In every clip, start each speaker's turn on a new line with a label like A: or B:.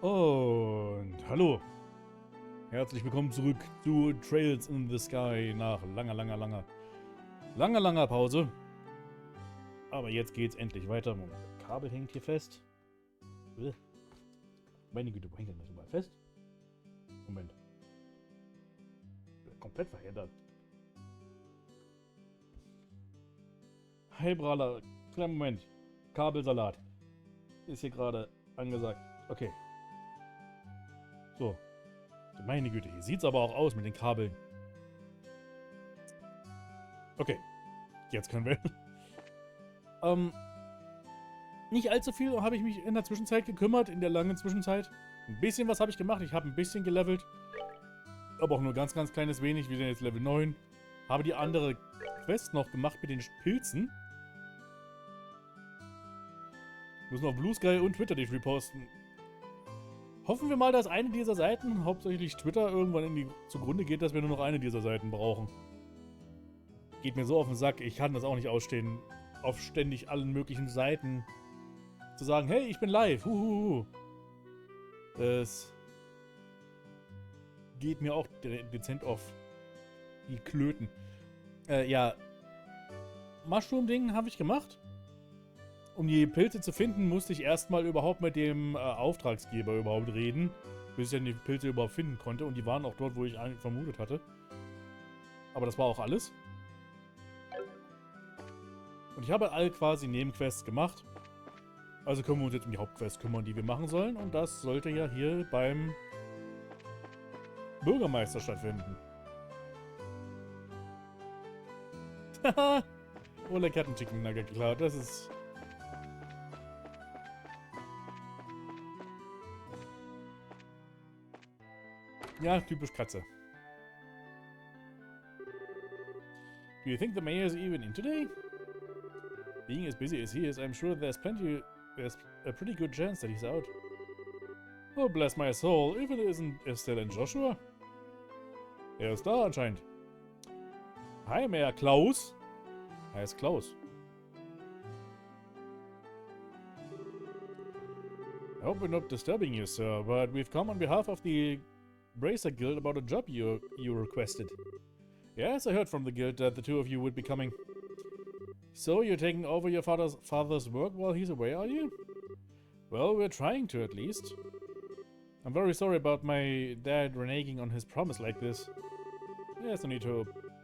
A: Und hallo, herzlich willkommen zurück zu Trails in the Sky nach langer Pause. Aber jetzt geht's endlich weiter. Moment, das Kabel hängt hier fest. Meine Güte, wo hängt denn das überall fest? Moment. Komplett verheddert. Heilbraler, kleinen Moment. Kabelsalat. Ist hier gerade angesagt. Okay. So. Meine Güte, hier sieht's aber auch aus mit den Kabeln. Okay. Jetzt können wir. Nicht allzu viel habe ich mich in der Zwischenzeit gekümmert, in der langen Zwischenzeit. Ein bisschen was habe ich gemacht. Ich habe ein bisschen gelevelt. Aber auch nur ganz kleines wenig. Wir sind jetzt Level 9. Habe die andere Quest noch gemacht mit den Pilzen. Müssen auf Blue Sky und Twitter dich reposten. Hoffen wir mal, dass eine dieser Seiten, hauptsächlich Twitter, irgendwann zugrunde geht, dass wir nur noch eine dieser Seiten brauchen. Geht mir so auf den Sack, ich kann das auch nicht ausstehen, auf ständig allen möglichen Seiten zu sagen, hey, ich bin live, huhuhu. Es geht mir auch dezent auf die Klöten. Ja, Mushroom-Ding habe ich gemacht. Um die Pilze zu finden, musste ich erstmal überhaupt mit dem Auftragsgeber überhaupt reden, bis ich dann die Pilze überhaupt finden konnte. Und die waren auch dort, wo ich eigentlich vermutet hatte. Aber das war auch alles. Und ich habe all quasi Nebenquests gemacht. Also können wir uns jetzt um die Hauptquests kümmern, die wir machen sollen. Und das sollte ja hier beim Bürgermeister stattfinden. Haha! Ole Captain Chicken Nugget geklaut. Das ist... Ja, typisch Katze. Do you think the mayor is even in today? Being as busy as he is, I'm sure there's a pretty good chance that he's out. Oh, bless my soul, even isn't Estelle and Joshua? Er ist da anscheinend. Hi, Mayor Klaus. Heißt Klaus. I hope we're not disturbing you, sir, but we've come on behalf of the Bracer Guild about a job you requested. Yes, I heard from the guild that the two of you would be coming. So, you're taking over your father's work while he's away, are you? Well, we're trying to, at least. I'm very sorry about my dad reneging on his promise like this. There's no need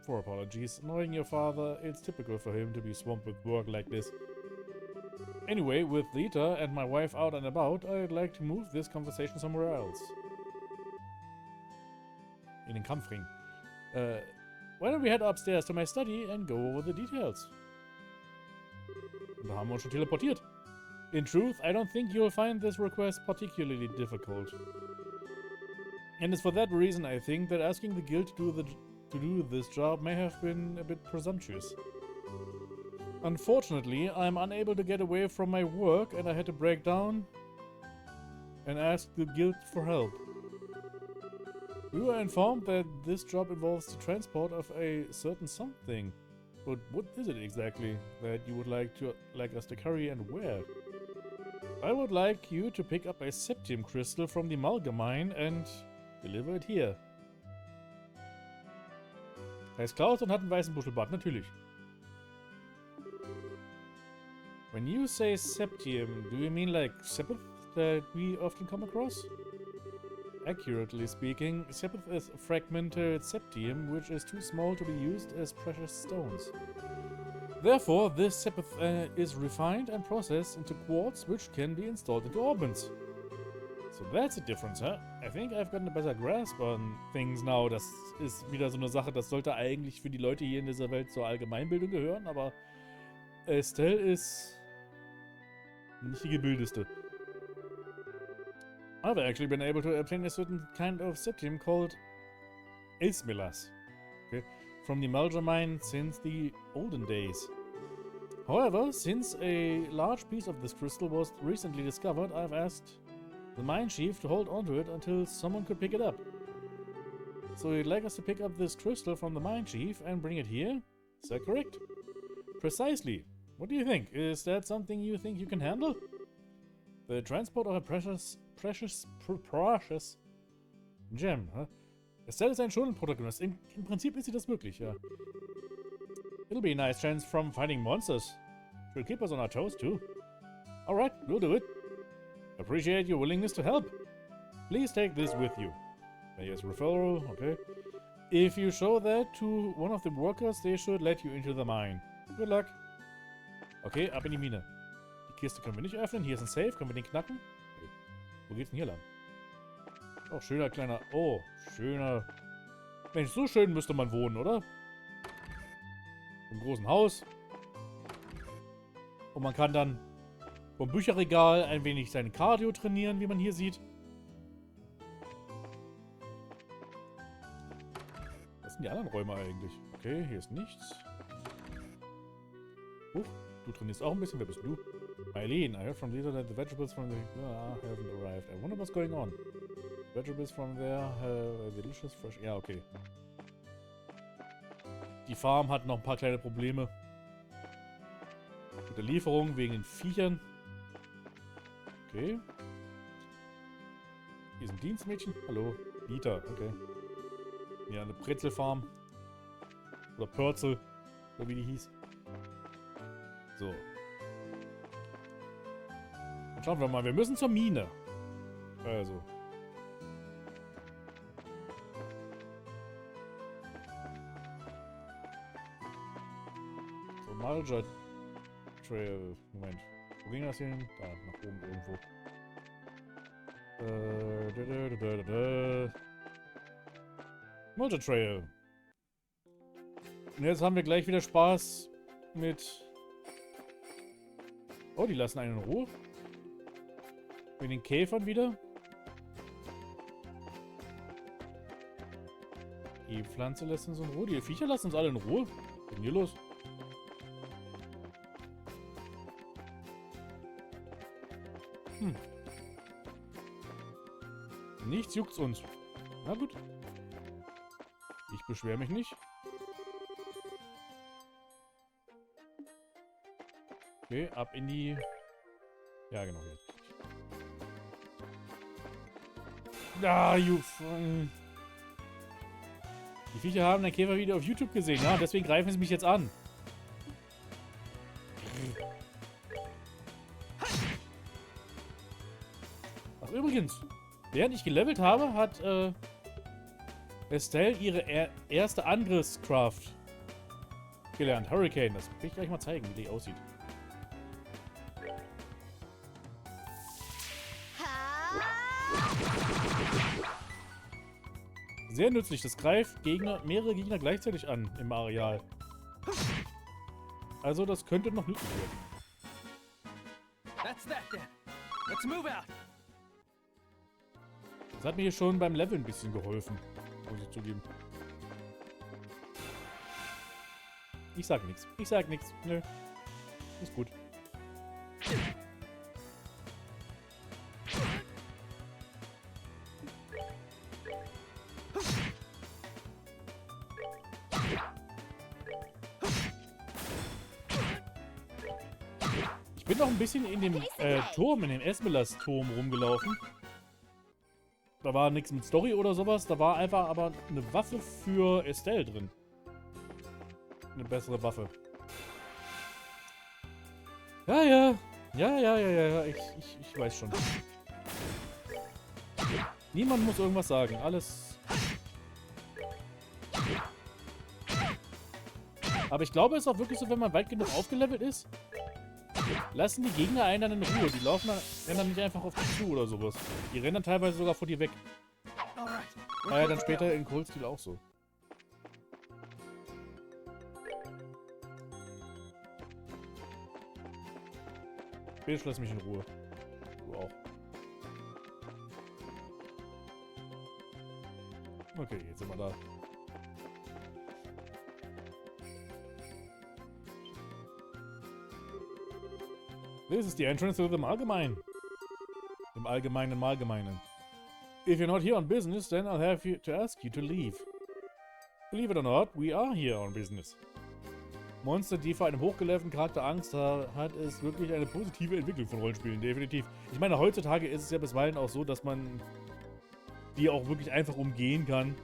A: for apologies. Knowing your father, it's typical for him to be swamped with work like this. Anyway, with Lita and my wife out and about, I'd like to move this conversation somewhere else. In den Kampfring. Why don't we head upstairs to my study and go over the details? Und da haben wir uns schon teleportiert. In truth, I don't think you'll find this request particularly difficult. And it's for that reason I think that asking the guild to do this job may have been a bit presumptuous. Unfortunately, I'm unable to get away from my work and I had to break down and ask the guild for help. We were informed that this job involves the transport of a certain something. But what is it exactly that you would like us to carry and where? I would like you to pick up a septium crystal from the Malga mine and deliver it here. Heißt Klaus und hat einen weißen Buschelbart, natürlich. When you say septium, do you mean like sepith that we often come across? Accurately speaking, sepith is fragmented septium, which is too small to be used as precious stones. Therefore, this sepith is refined and processed into quartz, which can be installed into orbits. So that's a difference, huh? I think I've gotten a better grasp on things now. Das ist wieder so eine Sache, das sollte eigentlich für die Leute hier in dieser Welt zur Allgemeinbildung gehören, aber Estelle ist nicht die gebildeste. I've actually been able to obtain a certain kind of septium called Ismilas, okay, from the Malga mine since the olden days. However, since a large piece of this crystal was recently discovered, I've asked the mine chief to hold onto it until someone could pick it up. So you'd like us to pick up this crystal from the mine chief and bring it here? Is that correct? Precisely. What do you think? Is that something you think you can handle? The transport of a precious gem, huh? Estelle ist ein Schuldenprotagonist. Im Prinzip ist sie das wirklich, ja. It'll be a nice chance from fighting monsters. She'll keep us on our toes, too. Alright, we'll do it. Appreciate your willingness to help. Please take this with you. Yes, referral, okay. If you show that to one of the workers, they should let you into the mine. Good luck. Okay, ab in die Mine. Die Kiste können wir nicht öffnen. Hier ist ein Safe. Können wir den knacken? Okay. Wo geht's denn hier lang? Oh, schöner kleiner... Oh, schöner... Mensch, so schön müsste man wohnen, oder? Im großen Haus. Und man kann dann vom Bücherregal ein wenig sein Cardio trainieren, wie man hier sieht. Was sind die anderen Räume eigentlich? Okay, hier ist nichts. Huch, du trainierst auch ein bisschen. Wer bist du? Eileen, I heard from Lisa that the vegetables from the... haven't arrived. I wonder what's going on. Vegetables from there delicious fresh... Ja, okay. Die Farm hat noch ein paar kleine Probleme. Mit der Lieferung wegen den Viechern. Okay. Hier ist ein Dienstmädchen. Hallo. Dieter, okay. Ja, eine Brezelfarm. Oder Pörzel. Oder wie die hieß. So. Dann schauen wir mal. Wir müssen zur Mine. Also. So, Marja Trail. Moment. Wo ging das hin? Da, nach oben irgendwo. Multi Trail. Und jetzt haben wir gleich wieder Spaß mit... Oh, die lassen einen in Ruhe. Mit den Käfern wieder. Die Pflanze lässt uns in Ruhe. Die Viecher lassen uns alle in Ruhe. Was ist denn hier los? Nichts juckt's uns. Na gut. Ich beschwere mich nicht. Okay, ab in die... Ja, genau. Jetzt. Ah, die Viecher haben ein Käfervideo auf YouTube gesehen. Ja, deswegen greifen sie mich jetzt an. Ach, übrigens. Während ich gelevelt habe, hat Estelle ihre erste Angriffskraft gelernt. Hurricane. Das will ich gleich mal zeigen, wie die aussieht. Sehr nützlich. Das greift mehrere Gegner gleichzeitig an im Areal. Also das könnte noch nützlich werden. Das hat mir hier schon beim Level ein bisschen geholfen, muss ich zugeben. Ich sag nichts. Ich sag nichts. Nö. Ist gut. Ich bin noch ein bisschen in dem Turm, in dem Esmelas-Turm rumgelaufen. Da war nichts mit Story oder sowas. Da war einfach aber eine Waffe für Estelle drin. Eine bessere Waffe. Ja, ja. Ja. Ich weiß schon. Niemand muss irgendwas sagen. Alles... Aber ich glaube, es ist auch wirklich so, wenn man weit genug aufgelevelt ist, lassen die Gegner einen dann in Ruhe. Die laufen dann nicht einfach auf dich zu oder sowas. Die rennen dann teilweise sogar vor dir weg. War ja dann später in Cold Steel auch so. Bitte lass mich in Ruhe. Du auch. Okay, jetzt sind wir da. This is the entrance to the Allgemein. Im Allgemeinen. If you're not here on business, then I'll have to ask you to leave. Believe it or not, we are here on business. Monster, die vor einem hochgelevelten Charakter Angst hat, ist wirklich eine positive Entwicklung von Rollenspielen, definitiv. Ich meine, heutzutage ist es ja bisweilen auch so, dass man die auch wirklich einfach umgehen kann.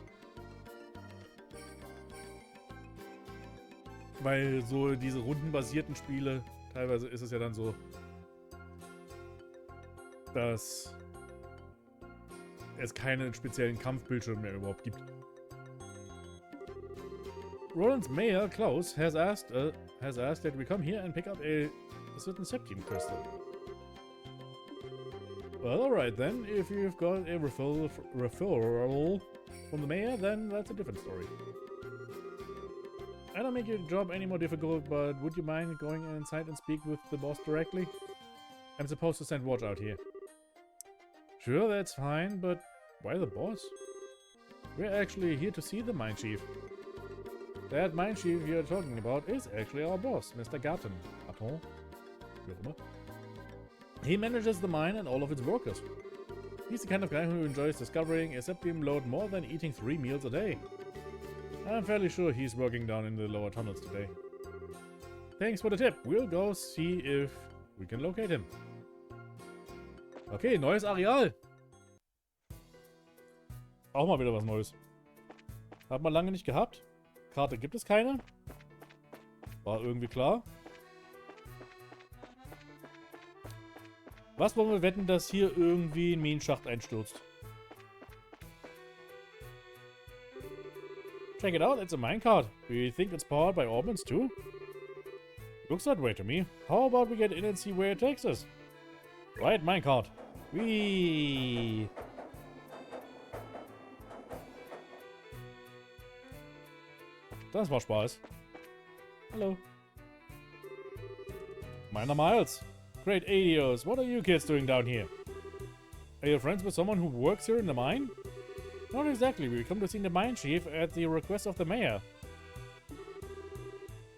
A: Weil so diese rundenbasierten Spiele, teilweise ist es ja dann so, dass es keinen speziellen Kampfbildschirm mehr überhaupt gibt. Roland's mayor, Klaus, has asked that we come here and pick up a certain septium crystal. Well, alright then. If you've got a referral from the mayor, then that's a different story. I don't make your job any more difficult, but would you mind going inside and speak with the boss directly? I'm supposed to send watch out here. Sure, that's fine, but why the boss? We're actually here to see the mine chief. That mine chief you're talking about is actually our boss, Mr. Garten. Wie auch immer. He manages the mine and all of its workers. He's the kind of guy who enjoys discovering a septium lode more than eating 3 meals a day. I'm fairly sure he's working down in the lower tunnels today. Thanks for the tip. We'll go see if we can locate him. Okay, neues Areal. Auch mal wieder was Neues. Hat man lange nicht gehabt. Karte gibt es keine. War irgendwie klar. Was wollen wir wetten, dass hier irgendwie ein Minenschacht einstürzt? Check it out, it's a minecart. Do you think it's powered by organs too? Looks that way to me. How about we get in and see where it takes us? Right, minecart. Whee! Das war Spaß. Hallo. Miner Miles. Great Adios. What are you kids doing down here? Are you friends with someone who works here in the mine? Not exactly. We come to see the mine chief at the request of the mayor.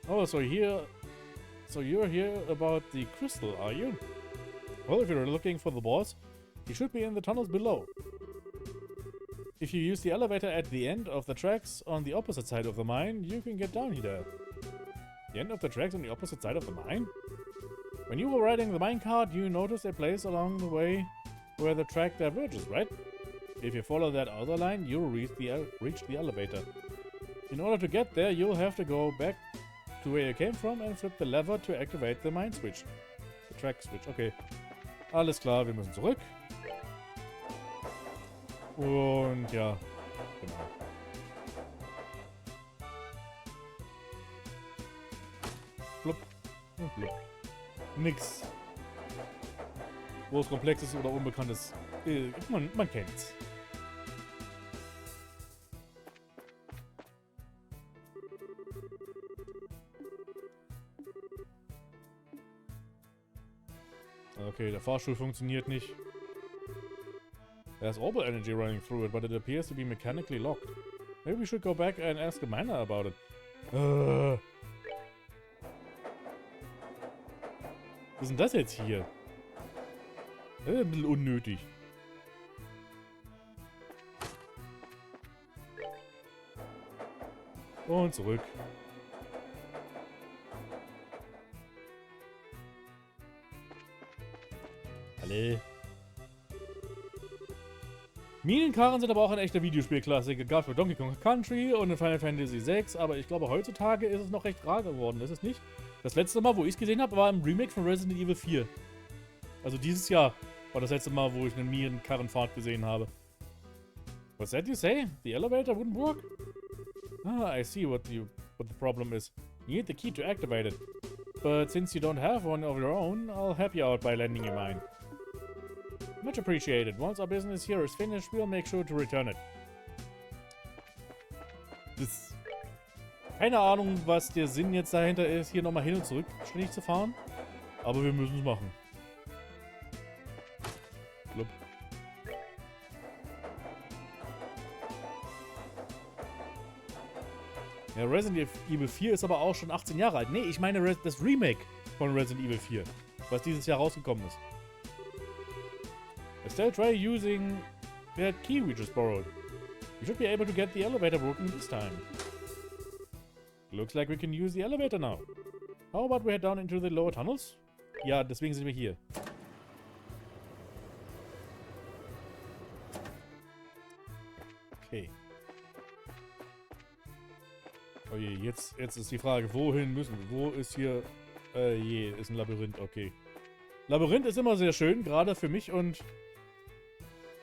A: Oh, so you're here about the crystal, are you? Well, if you're looking for the boss, he should be in the tunnels below. If you use the elevator at the end of the tracks on the opposite side of the mine, you can get down here. The end of the tracks on the opposite side of the mine? When you were riding the minecart, you noticed a place along the way where the track diverges, right? If you follow that other line, you'll reach the elevator. In order to get there, you'll have to go back to where you came from and flip the lever to activate the mine switch. The track switch, okay. Alles klar, wir müssen zurück. Und ja, genau. Blub und blub. Nix. Wo es komplex ist oder unbekannt ist, man kennt's. Okay, der Fahrstuhl funktioniert nicht. There's orbital energy running through it, but it appears to be mechanically locked. Maybe we should go back and ask a miner about it. Was ist denn das jetzt hier? Das ist ein bisschen unnötig. Und zurück. Alle. Minenkarren sind aber auch ein echter Videospielklassiker. Gab es für Donkey Kong Country und in Final Fantasy VI, aber ich glaube heutzutage ist es noch recht rar geworden, ist es nicht? Das letzte Mal, wo ich es gesehen habe, war im Remake von Resident Evil 4. Also dieses Jahr war das letzte Mal, wo ich eine Minenkarrenfahrt gesehen habe. What's that you say? The elevator wouldn't work? Ah, I see what the problem is. You need the key to activate it. But since you don't have one of your own, I'll help you out by lending you mine. Much appreciated. Once our business here is finished, we'll make sure to return it. Keine Ahnung, was der Sinn jetzt dahinter ist, hier nochmal hin und zurück ständig zu fahren. Aber wir müssen es machen. Blub. Ja, Resident Evil 4 ist aber auch schon 18 Jahre alt. Nee, ich meine das Remake von Resident Evil 4, was dieses Jahr rausgekommen ist. Still try using that key we just borrowed. You should be able to get the elevator working this time. Looks like we can use the elevator now. How about we head down into the lower tunnels? Ja, deswegen sind wir hier. Okay. Oh je, jetzt ist die Frage, wohin müssen wir? Wo ist hier... ist ein Labyrinth, okay. Labyrinth ist immer sehr schön, gerade für mich und...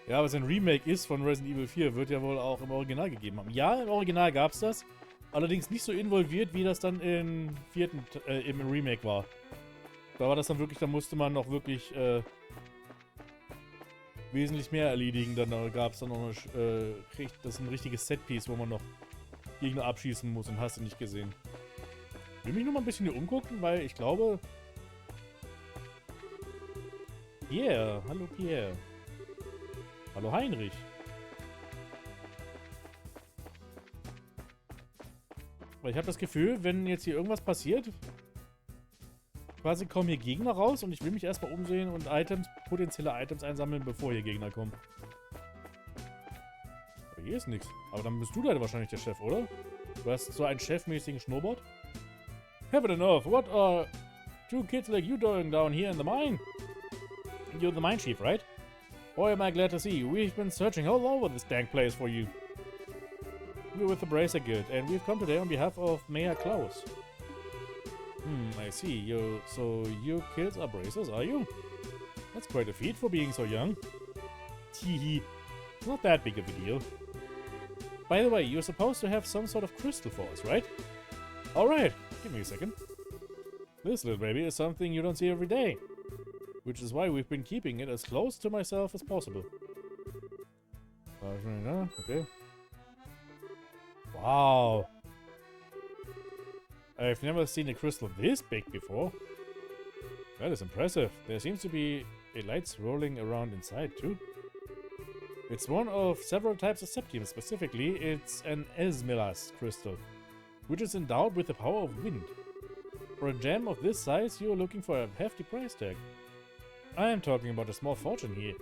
A: Ja, was ein Remake ist von Resident Evil 4, wird ja wohl auch im Original gegeben haben. Ja, im Original gab es das. Allerdings nicht so involviert, wie das dann im Remake war. Da war das dann wirklich, da musste man noch wirklich wesentlich mehr erledigen. Dann gab es dann noch das ist ein richtiges Setpiece, wo man noch Gegner abschießen muss und hast du nicht gesehen. Ich will mich nur mal ein bisschen hier umgucken, weil ich glaube... Pierre, hallo Pierre. Hallo Heinrich. Weil ich habe das Gefühl, wenn jetzt hier irgendwas passiert, quasi kommen hier Gegner raus und ich will mich erstmal umsehen und potenzielle Items einsammeln, bevor hier Gegner kommen. Aber hier ist nichts. Aber dann bist du da wahrscheinlich der Chef, oder? Du hast so einen chefmäßigen Schnurrbart. Heaven and Earth, what are two kids like you doing down here in the mine? You're the mine chief, right? Boy, am I glad to see you. We've been searching all over this dank place for you. We're with the Bracer Guild, and we've come today on behalf of Mayor Klaus. I see. So you kids are bracers, are you? That's quite a feat for being so young. Teehee. It's not that big of a deal. By the way, you're supposed to have some sort of crystal for us, right? Alright, give me a second. This little baby is something you don't see every day. Which is why we've been keeping it as close to myself as possible. Okay. Wow. I've never seen a crystal this big before. That is impressive. There seems to be lights rolling around inside too. It's one of several types of septium. Specifically, it's an Esmeralda crystal, which is endowed with the power of wind. For a gem of this size, you're looking for a hefty price tag. I am talking about a small fortune here.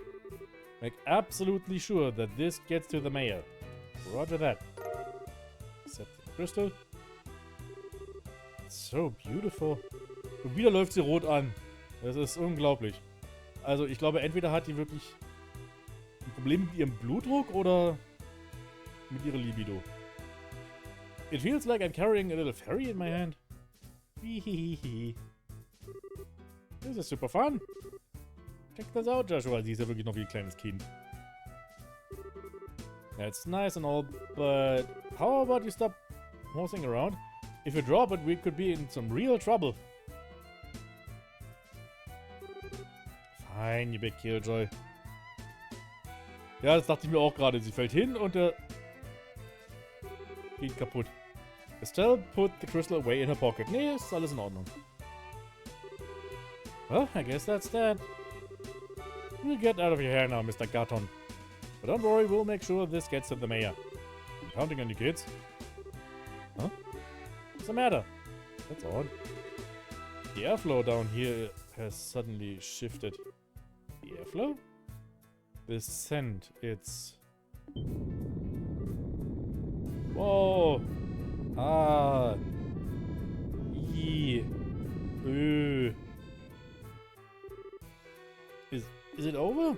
A: Make absolutely sure that this gets to the mayor. Roger that. Septium crystal. It's so beautiful. Und wieder läuft sie rot an. Das ist unglaublich. Also ich glaube, entweder hat die wirklich ein Problem mit ihrem Blutdruck oder mit ihrer Libido. It feels like I'm carrying a little fairy in my hand. Hihihihi. This is super fun. Check this out, Joshua. Sie ist ja wirklich noch wie ein kleines Kind. That's nice and all, but how about you stop horsing around? If you drop it, we could be in some real trouble. Fine, you big killjoy. Ja, das dachte ich mir auch gerade. Sie fällt hin und der geht kaputt. Estelle put the crystal away in her pocket. Nee, ist alles in Ordnung. Well, I guess that's that. We'll get out of your hair now, Mr. Gaton. But don't worry, we'll make sure this gets to the mayor. I'm counting on you kids. Huh? What's the matter? That's odd. The airflow down here has suddenly shifted. The airflow? The scent, it's... Whoa! Ah! Yee! Is it over?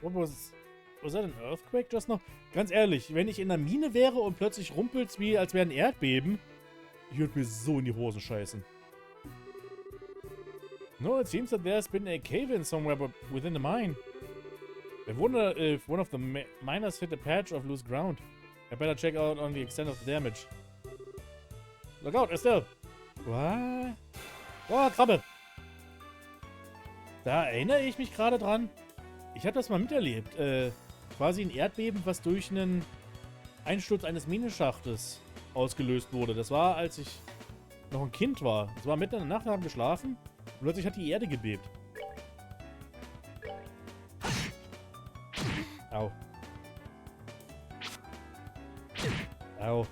A: What was that an earthquake just now? Ganz ehrlich, wenn ich in der Mine wäre und plötzlich rumpelt's wie als wäre ein Erdbeben, ich würde mir so in die Hosen scheißen. No, it seems that there's been a cave-in somewhere within the mine. I wonder if one of the miners hit a patch of loose ground. I better check out on the extent of the damage. Look out, Estelle! What? Oh, Krabbe! Da erinnere ich mich gerade dran. Ich habe das mal miterlebt. Quasi ein Erdbeben, was durch einen Einsturz eines Minenschachtes ausgelöst wurde. Das war, als ich noch ein Kind war. Das war mitten in der Nacht, wir haben geschlafen und plötzlich hat die Erde gebebt. Au. Au.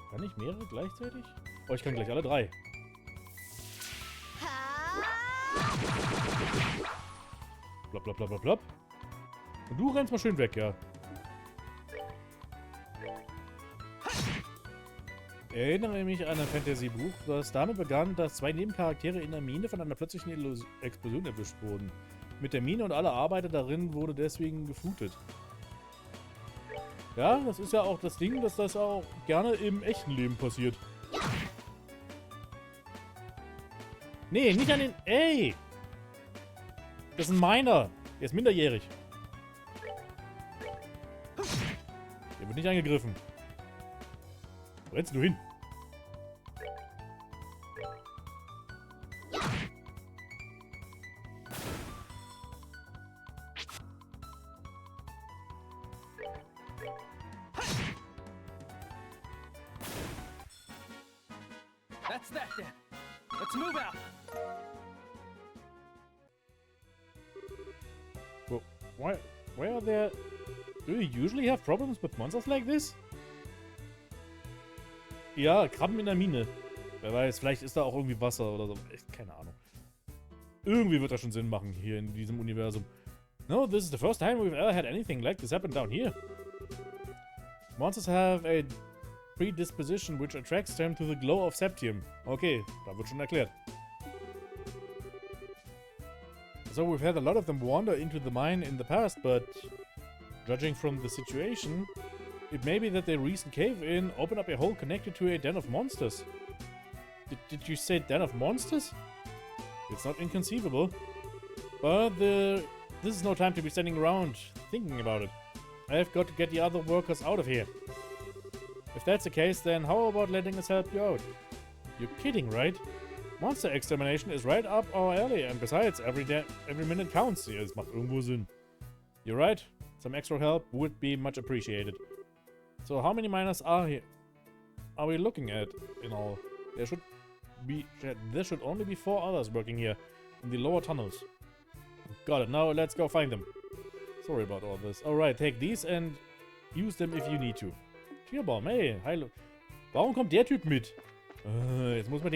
A: Kann ich mehrere gleichzeitig? Oh, ich kann gleich alle drei. Plopp, plopp, plopp, plopp, plopp. Und du rennst mal schön weg, ja. Erinnere mich an ein Fantasy-Buch, das damit begann, dass zwei Nebencharaktere in der Mine von einer plötzlichen Explosion erwischt wurden. Mit der Mine und alle Arbeiter darin wurde deswegen geflutet. Ja, das ist ja auch das Ding, dass das auch gerne im echten Leben passiert. Nee, nicht an den... Ey! Das ist ein Miner. Der ist minderjährig. Der wird nicht angegriffen. Wo rennst du hin?
B: That's that then. Let's move out.
A: Well, why are there... Do you usually have problems with monsters like this? Ja, Krabben in der Mine. Wer weiß, vielleicht ist da auch irgendwie Wasser oder so. Echt, keine Ahnung. Irgendwie wird das schon Sinn machen hier in diesem Universum. No, this is the first time we've ever had anything like this happen down here. Monsters have a predisposition which attracts them to the glow of Septium. Okay, da wird schon erklärt. So we've had a lot of them wander into the mine in the past, but judging from the situation, it may be that their recent cave-in opened up a hole connected to a den of monsters. Did you say den of monsters? It's not inconceivable. But this is no time to be standing around thinking about it. I've got to get the other workers out of here. If that's the case, then how about letting us help you out? You're kidding, right? Monster extermination is right up our alley, and besides, every minute counts. Ja, das macht irgendwo Sinn. You're right. Some extra help would be much appreciated. So, how many miners are we looking at in all? There should only be 4 others working here in the lower tunnels. Got it. Now let's go find them. Sorry about all this. Alright, take these and use them if you need to. Tierbaum, hey, hallo. Warum kommt der Typ mit? Jetzt müssen wir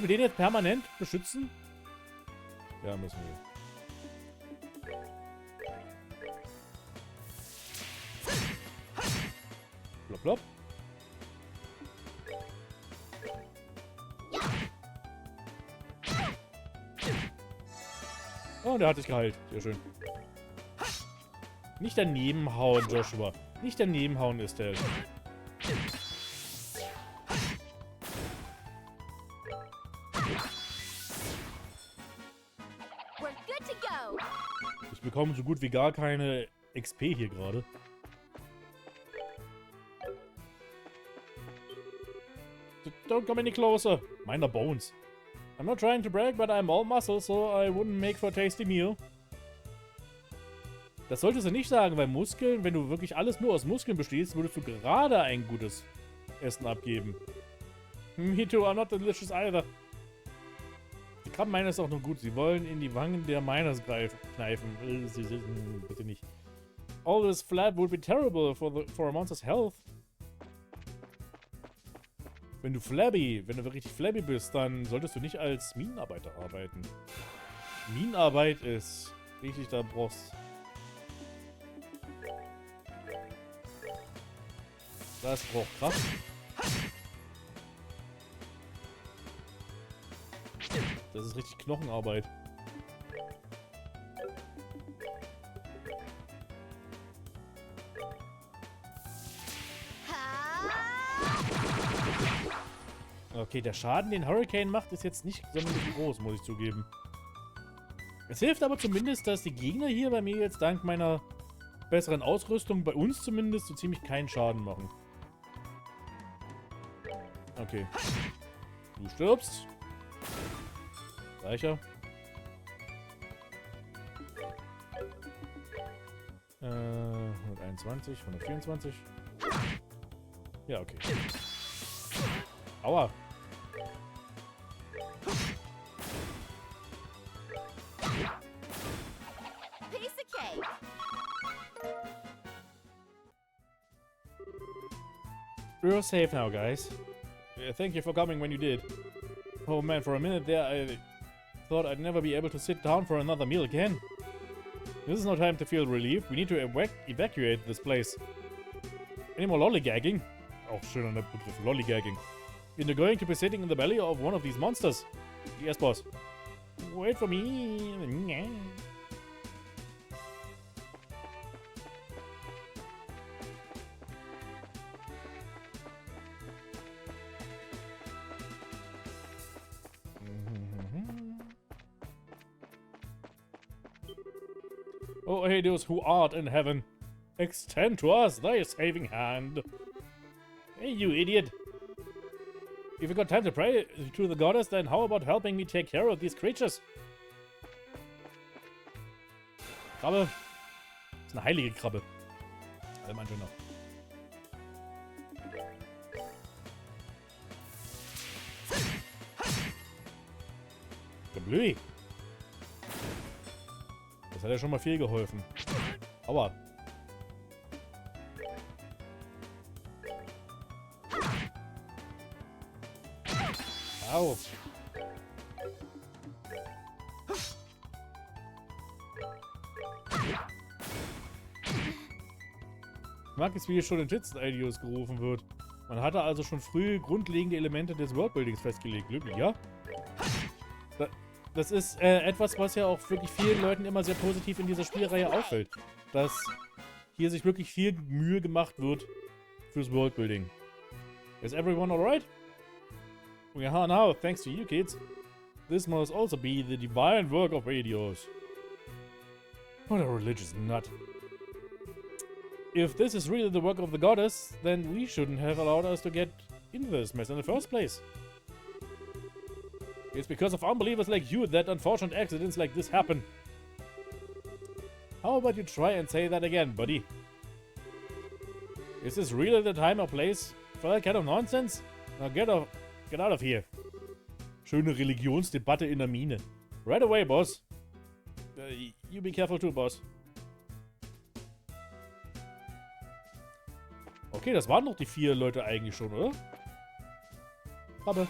A: den jetzt permanent beschützen? Ja, müssen wir. Plopp, plopp. Oh, der hat sich geheilt. Sehr schön. Nicht daneben hauen, Joshua. Nicht daneben hauen ist der. Ich bekomme so gut wie gar keine XP hier gerade. Don't come any closer. Mine are bones. I'm not trying to brag, but I'm all muscle, so I wouldn't make for a tasty meal. Das solltest du nicht sagen, weil Muskeln, wenn du wirklich alles nur aus Muskeln bestehst, würdest du gerade ein gutes Essen abgeben. Me too, I'm not delicious either. Die Krabbenminer ist auch nur gut. Sie wollen in die Wangen der Miners kneifen. Bitte nicht. All this flab would be terrible for a monster's health. Wenn du richtig flabby bist, dann solltest du nicht als Minenarbeiter arbeiten. Minenarbeit ist richtig, da brauchst... Das braucht Kraft. Das ist richtig Knochenarbeit. Okay, der Schaden, den Hurricane macht, ist jetzt nicht sonderlich groß, muss ich zugeben. Es hilft aber zumindest, dass die Gegner hier bei mir jetzt dank meiner besseren Ausrüstung, bei uns zumindest, so ziemlich keinen Schaden machen. Okay. Du stirbst. Reicher. 121, 124. Ja, okay. Aua. We're safe now, guys. Thank you for coming when you did. Oh man, for a minute there I thought I'd never be able to sit down for another meal again. This is no time to feel relief. We need to evacuate this place. Any more lollygagging? Auch schön an der Begriff Lollygagging. You're going to be sitting in the belly of one of these monsters. Yes, boss. Wait for me. Oh, hey, those who art in heaven, extend to us thy saving hand. Hey, you idiot. If you got time to pray to the goddess, then how about helping me take care of these creatures? Krabbe. Das ist eine heilige Krabbe. Alle manche noch. Geblüi. Das hat ja schon mal viel geholfen. Aua. Au. Ich mag es, wie es schon in Jits-Ideos gerufen wird. Man hatte also schon früh grundlegende Elemente des Worldbuildings festgelegt. Glücklich, ja? Das ist etwas, was ja auch wirklich vielen Leuten immer sehr positiv in dieser Spielreihe auffällt. Dass hier sich wirklich viel Mühe gemacht wird fürs Worldbuilding. Is everyone alright? We are now, thanks to you kids. This must also be the divine work of radios. What a religious nut. If this is really the work of the goddess, then we shouldn't have allowed us to get into this mess in the first place. It's because of unbelievers like you that unfortunate accidents like this happen. How about you try and say that again, buddy? Is this really the time or place for that kind of nonsense? Now get out of here. Schöne Religionsdebatte in der Mine. Right away, boss. You be careful too, boss. Okay, das waren doch die 4 Leute eigentlich schon, oder? Krabbe.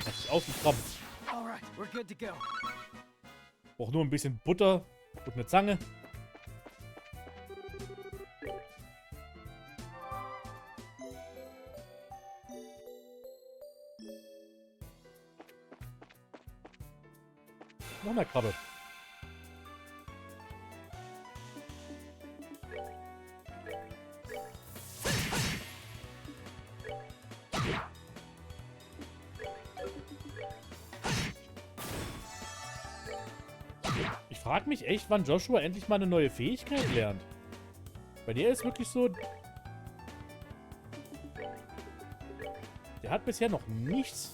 A: Lass dich auf, die Krabbe.
B: Alright, we're good to go.
A: Brauch nur ein bisschen Butter und eine Zange. Noch eine Krabbe. Ich frage mich echt, wann Joshua endlich mal eine neue Fähigkeit lernt. Bei der ist wirklich so... Der hat bisher noch nichts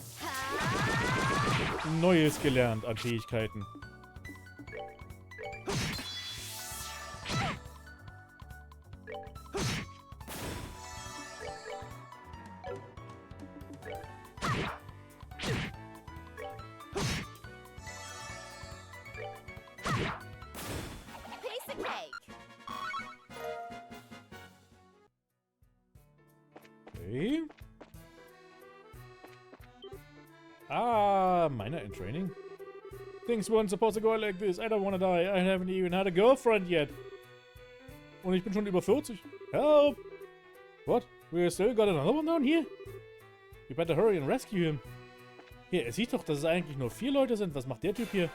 A: Neues gelernt an Fähigkeiten.
C: Piece of cake.
A: Okay. Ah, Miner in training. Things weren't supposed to go like this. I don't want to die. I haven't even had a girlfriend yet. Und ich bin schon über 40. Help! What? We still got another one down here? We better hurry and rescue him. Hier, er sieht doch, dass es eigentlich nur 4 Leute sind. Was macht der Typ hier?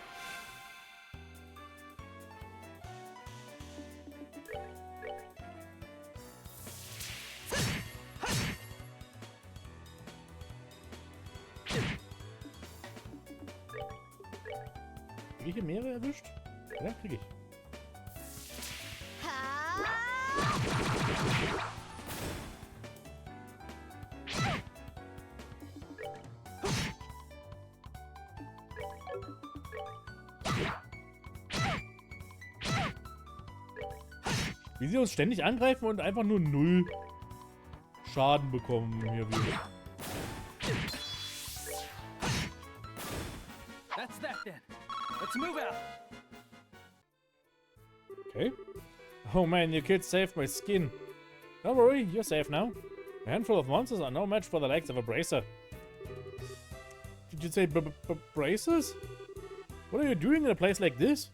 A: Kriege ich hier mehrere erwischt? Ja, kriege ich. Wie sie uns ständig angreifen und einfach nur 0 Schaden bekommen hier wieder.
B: That's that then. Let's move out.
A: Okay. Oh man, you kids saved my skin. Don't worry, you're safe now. A handful of monsters are no match for the legs of a bracer. Did you say bracers? What are you doing in a place like this?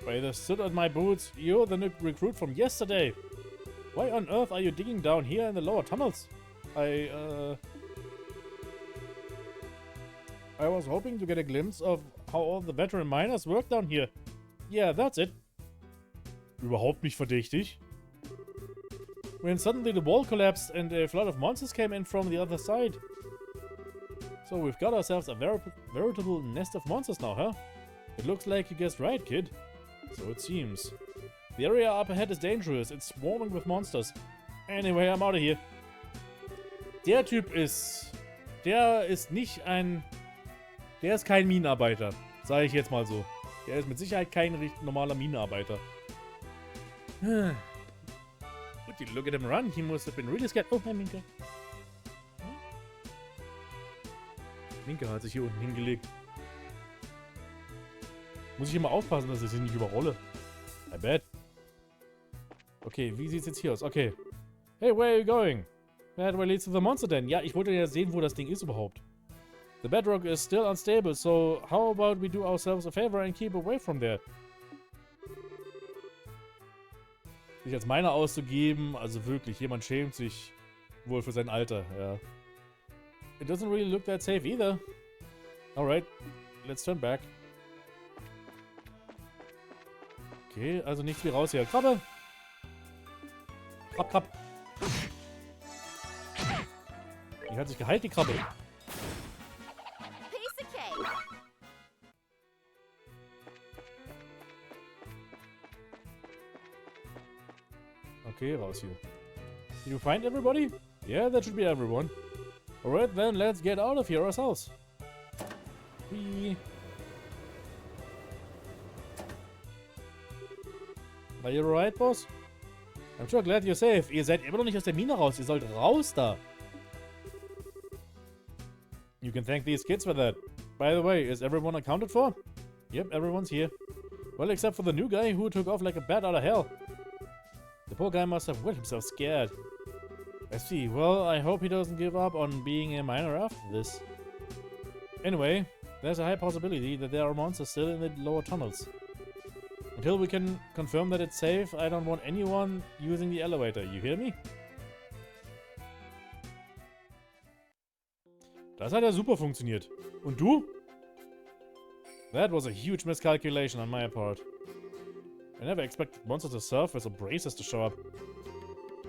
A: By the soot on my boots, you're the new recruit from yesterday. Why on earth are you digging down here in the lower tunnels? I was hoping to get a glimpse of how all the veteran miners work down here. Yeah, that's it. Überhaupt nicht verdächtig. When suddenly the wall collapsed and a flood of monsters came in from the other side. So we've got ourselves a veritable nest of monsters now, huh? It looks like you guessed right, kid. So it seems. The area up ahead is dangerous. It's swarming with monsters. Anyway, I'm out of here. Der Typ ist... Der ist nicht ein... Der ist kein Minenarbeiter. Sage ich jetzt mal so. Der ist mit Sicherheit kein richtig normaler Minenarbeiter. Would you look at him run? He must have been really scared. Oh, hi Minke. Minke hat sich hier unten hingelegt. Muss ich immer aufpassen, dass ich sie nicht überrolle. I bet. Okay, wie sieht's jetzt hier aus? Okay. Hey, where are you going? That way leads to the monster den. Ja, ich wollte ja sehen, wo das Ding ist überhaupt. The bedrock is still unstable, so how about we do ourselves a favor and keep away from there? Sich als Miner auszugeben, also wirklich, jemand schämt sich wohl für sein Alter, ja. It doesn't really look that safe either. Alright, let's turn back. Okay, also nichts wie raus hier. Krabbe! Krab, Krab. Die hat sich geheilt, die Krabbe.
C: Piece of cake.
A: Okay, raus hier. Did you find everybody? Yeah, that should be everyone. Alright then, let's get out of here ourselves. Whee. Are you alright, boss? I'm sure glad you're safe. Ihr seid immer noch nicht aus der Mine raus. Ihr sollt raus da. You can thank these kids for that. By the way, is everyone accounted for? Yep, everyone's here. Well, except for the new guy who took off like a bat out of hell. The poor guy must have wet himself scared. I see. Well, I hope he doesn't give up on being a miner after this. Anyway, there's a high possibility that there are monsters still in the lower tunnels. Until we can confirm that it's safe, I don't want anyone using the elevator. You hear me? Das hat ja super funktioniert. Und du? That was a huge miscalculation on my part. I never expected monsters to surface or braces to show up.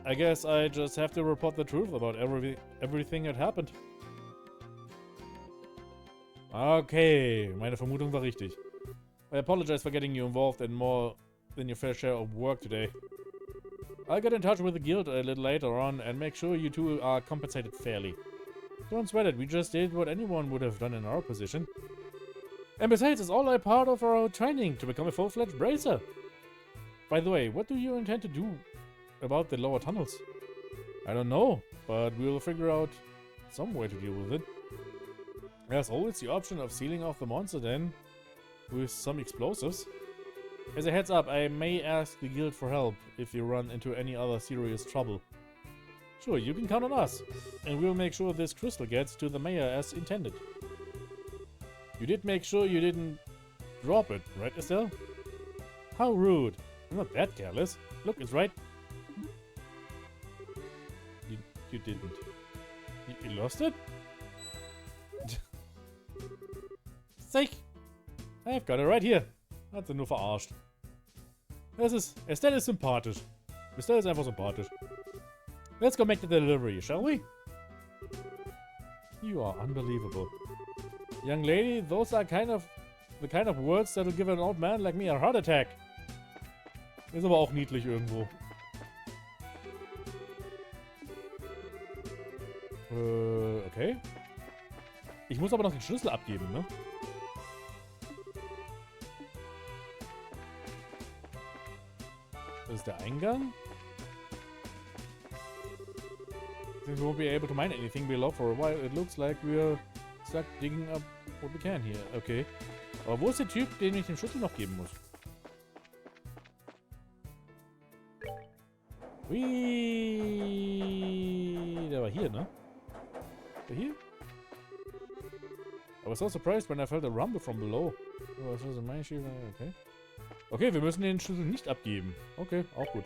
A: I guess I just have to report the truth about everything that happened. Okay, meine Vermutung war richtig. I apologize for getting you involved in more than your fair share of work today. I'll get in touch with the guild a little later on and make sure you two are compensated fairly. Don't sweat it, we just did what anyone would have done in our position. And besides, it's all a part of our training to become a full-fledged bracer. By the way, what do you intend to do about the lower tunnels? I don't know, but we'll figure out some way to deal with it. There's always the option of sealing off the monster den with some explosives. As a heads up, I may ask the guild for help if you run into any other serious trouble. Sure, you can count on us, and we'll make sure this crystal gets to the mayor as intended. You did make sure you didn't drop it, right, Estelle? How rude. I'm not that careless. Look, it's right. You didn't. You lost it? Sick! I've got it right here. Hat sie nur verarscht. Estelle ist sympathisch. Estelle ist einfach sympathisch. Let's go make the delivery, shall we? You are unbelievable. Young lady, those are the kind of words that'll give an old man like me a heart attack. Ist aber auch niedlich irgendwo. Okay. Ich muss aber noch den Schlüssel abgeben, ne? Das ist der Eingang. Since we won't be able to mine anything below for a while, it looks like we're stuck digging up what we can here. Okay. Aber wo ist der Typ, den ich den Schlüssel noch geben muss? Hui. Der war hier, ne? Der hier? I was so surprised when I felt a rumble from below. Oh, so the mine shield. Okay. Okay, wir müssen den Schlüssel nicht abgeben. Okay, auch gut.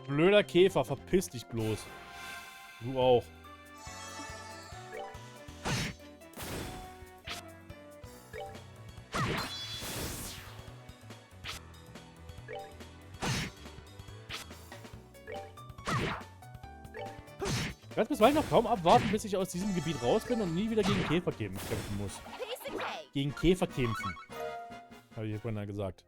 A: Blöder Käfer, verpiss dich bloß. Du auch. Ich werde bisweilen noch kaum abwarten, bis ich aus diesem Gebiet raus bin und nie wieder gegen Käfer kämpfen muss. Gegen Käfer kämpfen. Habe ich vorhin gesagt.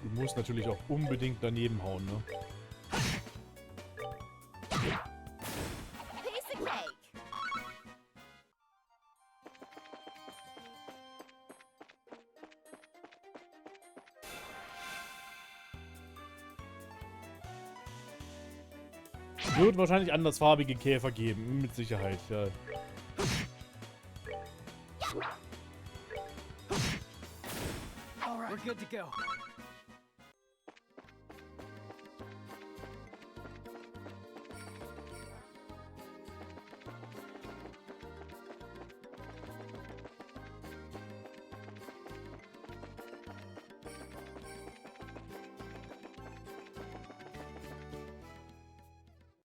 A: Du musst natürlich auch unbedingt daneben hauen, ne? Wird wahrscheinlich andersfarbige Käfer geben, mit Sicherheit, ja.
B: All right, we're good to go.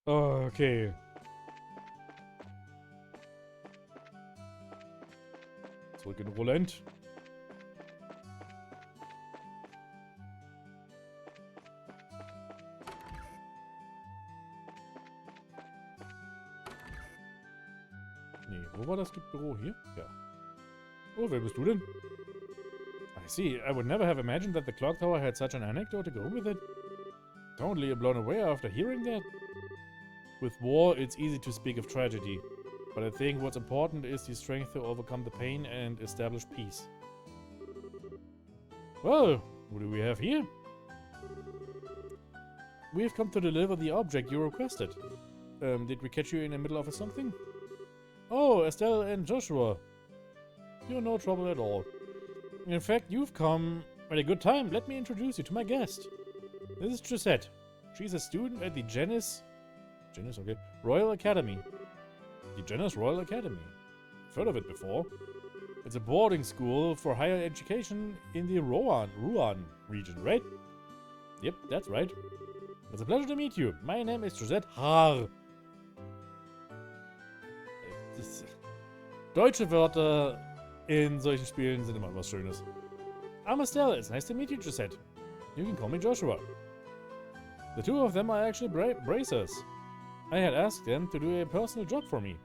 A: Okay. Zurück in Roland. Nee, wo war das Büro? Hier? Ja. Oh, wer bist du denn? I see. I would never have imagined that the clock tower had such an anecdote to go with it. Totally blown away after hearing that. With war, it's easy to speak of tragedy, but I think what's important is the strength to overcome the pain and establish peace. Well, what do we have here? We've come to deliver the object you requested. Did we catch you in the middle of something? Oh, Estelle and Joshua. You're no trouble at all. In fact, you've come at a good time. Let me introduce you to my guest. This is Trisette. She's a student at the Royal Academy. The Janus Royal Academy. I've heard of it before. It's a boarding school for higher education in the Ruan region, right? Yep, that's right. It's a pleasure to meet you. My name is Trisette Haar. Deutsche Wörter in solchen Spielen sind immer was Schönes. I'm Estelle. It's nice to meet you, Trisette. You can call me Joshua. The two of them are actually bracers. I had asked them to do a personal job for me.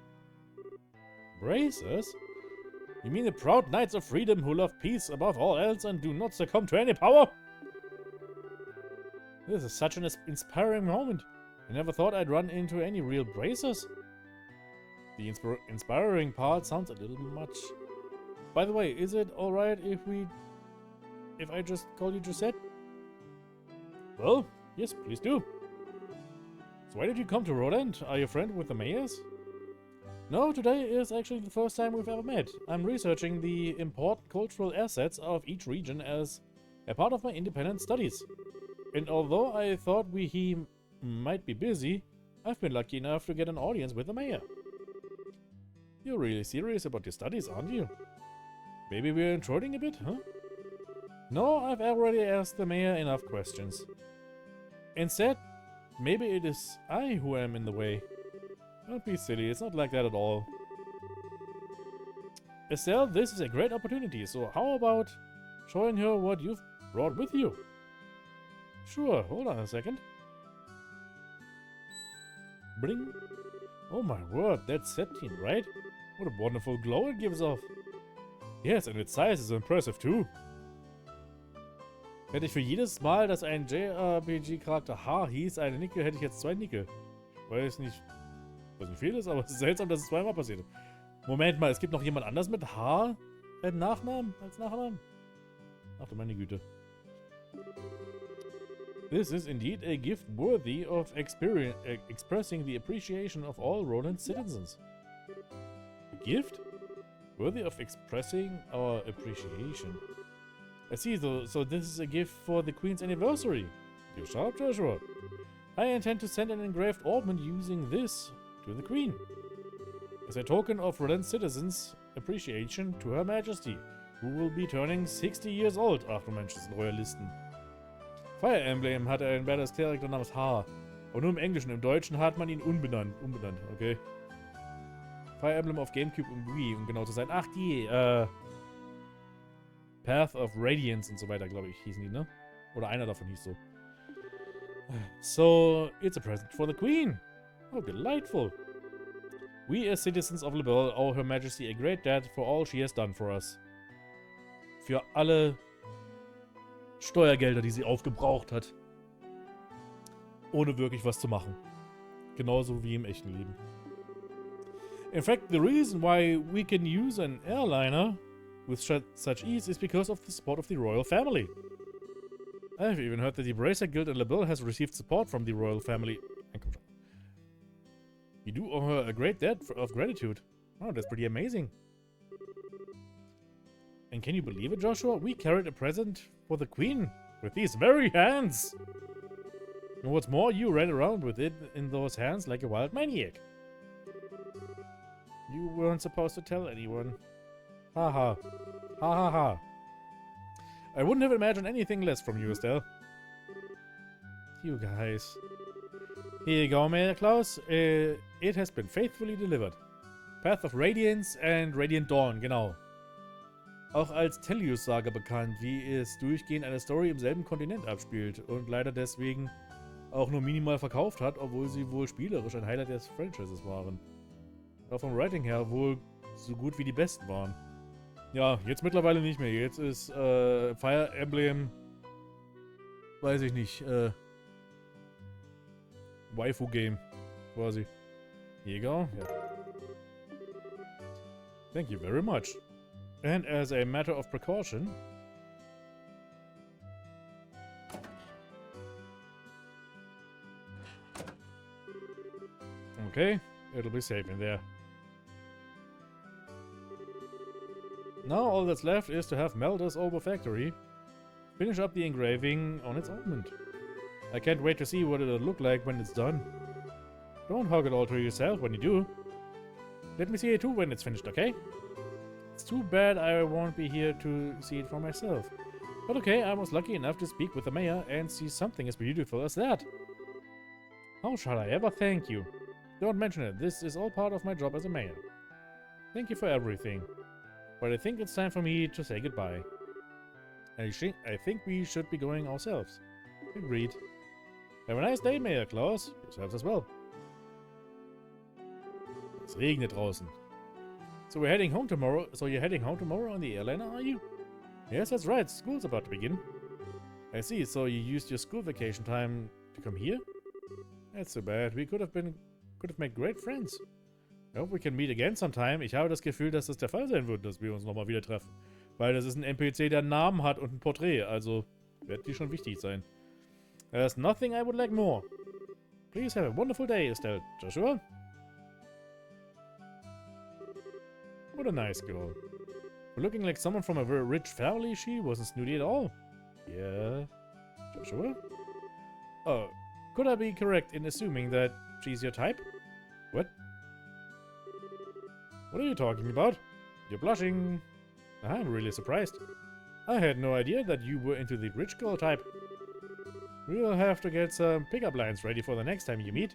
A: Bracers? You mean the proud knights of freedom who love peace above all else and do not succumb to any power? This is such an inspiring moment. I never thought I'd run into any real bracers. The inspiring part sounds a little much. By the way, is it alright if I just call you Gisette? Well, yes, please do. So why did you come to Roland? Are you a friend with the mayors? No, today is actually the first time we've ever met. I'm researching the important cultural assets of each region as a part of my independent studies. And although I thought he might be busy, I've been lucky enough to get an audience with the mayor. You're really serious about your studies, aren't you? Maybe we're intruding a bit, huh? No, I've already asked the mayor enough questions. Instead, maybe it is I who am in the way. Don't be silly, it's not like that at all. Estelle, this is a great opportunity, so how about showing her what you've brought with you? Sure, hold on a second. Bring. Oh my word, that's septine, right? What a wonderful glow it gives off. Yes, and its size is impressive too. Hätte ich für jedes Mal, dass ein JRPG-Charakter H hieß, eine Nickel, hätte ich jetzt 2 Nickel. Weiß nicht, Was nicht viel ist, aber es ist seltsam, dass es zweimal passiert. Moment mal, es gibt noch jemand anders mit H Nachnamen als Nachnamen? Ach du meine Güte. This is indeed a gift worthy of expressing the appreciation of all Roland's citizens. A gift? Worthy of expressing our appreciation. I see, so this is a gift for the Queen's anniversary. You're sharp, Joshua. I intend to send an engraved ornament using this to the Queen, as a token of Roland's citizens' appreciation to Her Majesty, who will be turning 60 years old. Ach du Mensch, das sind Royalisten. Fire Emblem hatte einen Badass Charakter namens H. Aber nur im Englischen, im Deutschen hat man ihn umbenannt, okay. Fire Emblem auf Gamecube und Wii, um genau zu sein. Ach, die, Path of Radiance und so weiter, glaube ich, hießen die, ne? Oder einer davon hieß so. So, it's a present for the Queen. Oh, delightful. We as citizens of Übel owe Her Majesty a great debt for all she has done for us. Für alle Steuergelder, die sie aufgebraucht hat. Ohne wirklich was zu machen. Genauso wie im echten Leben. In fact, the reason why we can use an airliner with such ease is because of the support of the royal family. I've even heard that the Bracer Guild in Übel has received support from the royal family. You do owe her a great debt of gratitude. Oh, that's pretty amazing. And can you believe it, Joshua? We carried a present for the Queen with these very hands. And what's more, you ran around with it in those hands like a wild maniac. You weren't supposed to tell anyone. Ha ha. Ha ha ha. I wouldn't have imagined anything less from you, Estelle. You guys. Here you go, Mayor Klaus. It has been faithfully delivered. Path of Radiance and Radiant Dawn, genau. Auch als Tellius-Saga bekannt, wie es durchgehend eine Story im selben Kontinent abspielt und leider deswegen auch nur minimal verkauft hat, obwohl sie wohl spielerisch ein Highlight des Franchises waren. Auch vom Writing her wohl so gut wie die besten waren. Ja, jetzt mittlerweile nicht mehr. Jetzt ist Fire Emblem, weiß ich nicht, Waifu-Game, quasi. Here you go. Yeah. Thank you very much. And as a matter of precaution... Okay, it'll be safe in there. Now all that's left is to have Melda's Oboe Factory finish up the engraving on its ornament. I can't wait to see what it'll look like when it's done. Don't hug it all to yourself when you do. Let me see it too when it's finished, okay? It's too bad I won't be here to see it for myself. But okay, I was lucky enough to speak with the mayor and see something as beautiful as that. How shall I ever thank you? Don't mention it, this is all part of my job as a mayor. Thank you for everything. But I think it's time for me to say goodbye. I think we should be going ourselves. Agreed. Have a nice day, Mayor Klaus. Yourselves as well. Es regnet draußen. So we're heading home tomorrow. So you're heading home tomorrow on the airliner, are you? Yes, that's right. School's about to begin. I see. So you used your school vacation time to come here? That's so bad. We could have made great friends. I hope we can meet again sometime. Ich habe das Gefühl, dass das der Fall sein wird, dass wir uns nochmal wieder treffen. Weil das ist ein NPC, der einen Namen hat und ein Porträt. Also wird die schon wichtig sein. There's nothing I would like more. Please have a wonderful day, Estelle. Joshua? What a nice girl. Looking like someone from a very rich family, she wasn't snooty at all. Yeah. Joshua? Oh, could I be correct in assuming that she's your type? What? What are you talking about? You're blushing. I'm really surprised. I had no idea that you were into the rich girl type. We'll have to get some pickup lines ready for the next time you meet.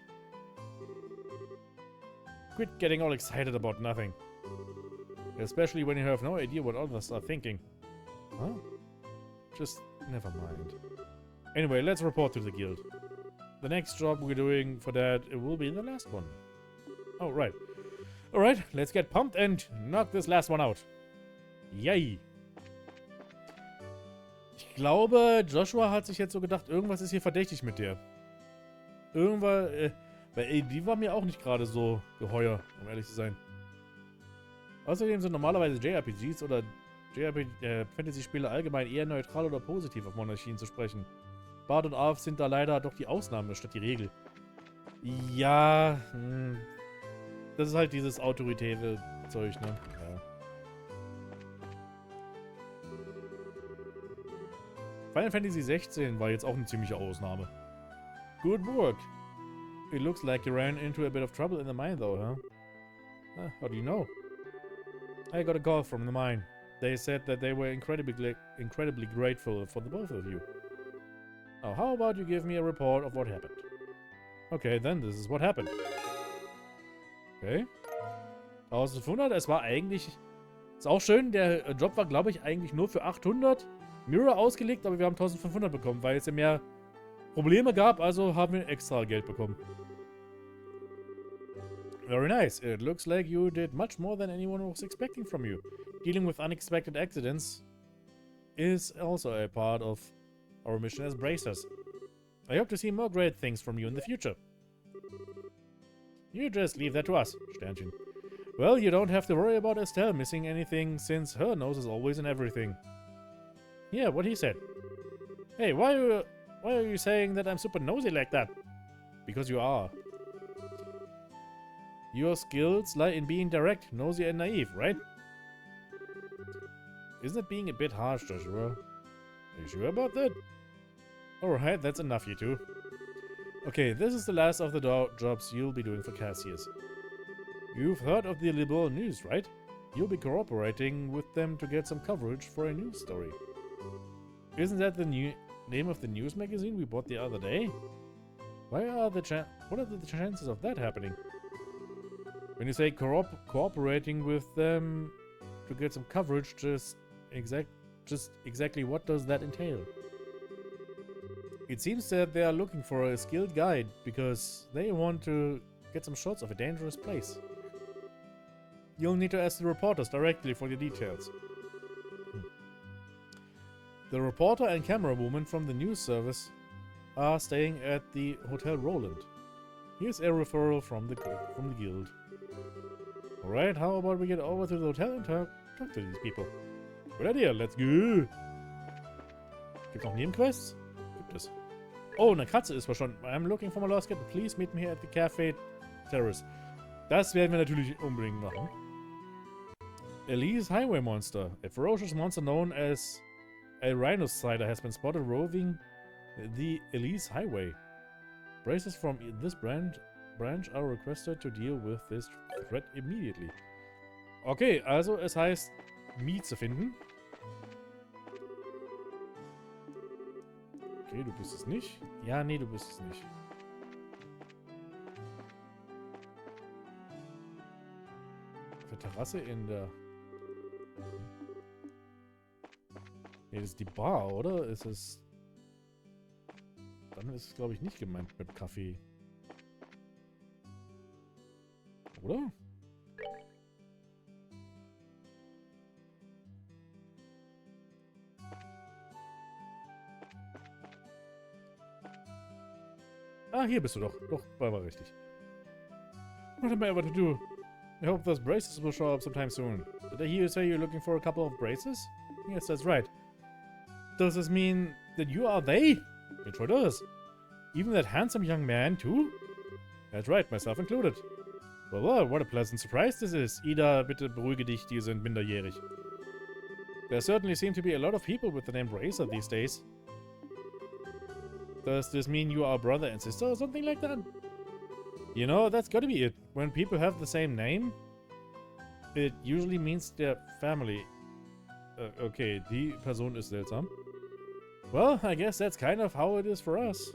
A: Quit getting all excited about nothing. Especially when you have no idea what others are thinking. Huh? Just never mind. Anyway, let's report to the guild. The next job we're doing for that, it will be the last one. Oh, right. Alright, let's get pumped and knock this last one out. Yay! Ich glaube, Joshua hat sich jetzt so gedacht, irgendwas ist hier verdächtig mit der. Irgendwas, Weil ey, die war mir auch nicht gerade so geheuer, um ehrlich zu sein. Außerdem sind normalerweise JRPGs oder Fantasy-Spiele allgemein eher neutral oder positiv auf Monarchien zu sprechen. Bard und Arf sind da leider doch die Ausnahme statt die Regel. Ja, das ist halt dieses autoritäre Zeug, ne? Ja. Final Fantasy 16 war jetzt auch eine ziemliche Ausnahme. Good work. It looks like you ran into a bit of trouble in the mine though, huh? How do you know? I got a call from the mine. They said that they were incredibly grateful for the both of you. Now, how about you give me a report of what happened? Okay, then this is what happened. Okay. 1500, es war eigentlich... Ist auch schön, der Job war, glaube ich, eigentlich nur für 800 Mirror ausgelegt, aber wir haben 1500 bekommen, weil es ja mehr Probleme gab, also haben wir extra Geld bekommen. Very nice. It looks like you did much more than anyone was expecting from you. Dealing with unexpected accidents is also a part of our mission as bracers. I hope to see more great things from you in the future. You just leave that to us, Sternchen. Well, you don't have to worry about Estelle missing anything, since her nose is always in everything. Yeah, what he said. Hey, why are you saying that I'm super nosy like that? Because you are. Your skills lie in being direct, nosy, and naive, right? Isn't it being a bit harsh, Joshua? Are you sure about that? Alright, that's enough, you two. Okay, this is the last of the jobs you'll be doing for Cassius. You've heard of the Liberal News, right? You'll be cooperating with them to get some coverage for a news story. Isn't that the name of the news magazine we bought the other day? What are the chances of that happening? When you say cooperating with them to get some coverage, just exactly what does that entail? It seems that they are looking for a skilled guide because they want to get some shots of a dangerous place. You'll need to ask the reporters directly for the details. The reporter and camera woman from the news service are staying at the Hotel Roland. Here's a referral from the guild. Alright, how about we get over to the hotel and talk to these people? Good idea, let's go! Gibt noch Nebenquests? Gibt es. Oh, eine Katze ist schon. I'm looking for my lost cat. Please meet me here at the Café Terrace. Das werden wir natürlich unbedingt machen. Elise Highway Monster. A ferocious monster known as a rhinocider has been spotted roving the Elise Highway. Bracers from this branch are requested to deal with this threat immediately. Okay, also es heißt, Mie zu finden. Okay, du bist es nicht. Ja, nee, du bist es nicht. Auf der Terrasse in der... Nee, das ist die Bar, oder? Ist es... Dann ist es, glaube ich, nicht gemeint mit Kaffee. Oder? Ah, hier bist du doch. Doch, war richtig. What am I ever to do? I hope those braces will show up sometime soon. Did I hear you say you're looking for a couple of braces? Yes, that's right. Does this mean that you are they? It sure does. Even that handsome young man, too? That's right, myself included. Well, what a pleasant surprise this is. Ida, bitte beruhige dich, die sind minderjährig. There certainly seem to be a lot of people with the name Bracer these days. Does this mean you are brother and sister or something like that? You know, that's gotta be it. When people have the same name, it usually means their family. Okay, die Person ist seltsam. Well, I guess that's kind of how it is for us.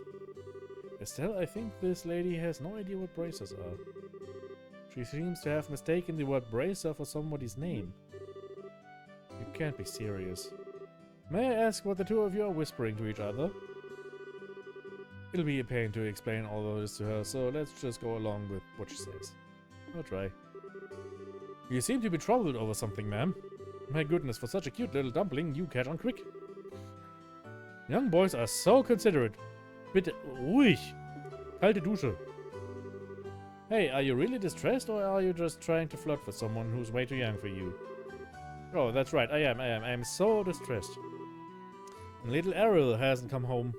A: Estelle, I think this lady has no idea what bracers are. She seems to have mistaken the word bracer for somebody's name. You can't be serious. May I ask what the two of you are whispering to each other? It'll be a pain to explain all of this to her, so let's just go along with what she says. I'll try. You seem to be troubled over something, ma'am. My goodness, for such a cute little dumpling, you catch on quick. Young boys are so considerate. Bitte, ruhig. Kalte Dusche. Hey, are you really distressed or are you just trying to flirt with someone who's way too young for you? Oh, that's right, I am so distressed. Little Ariel hasn't come home.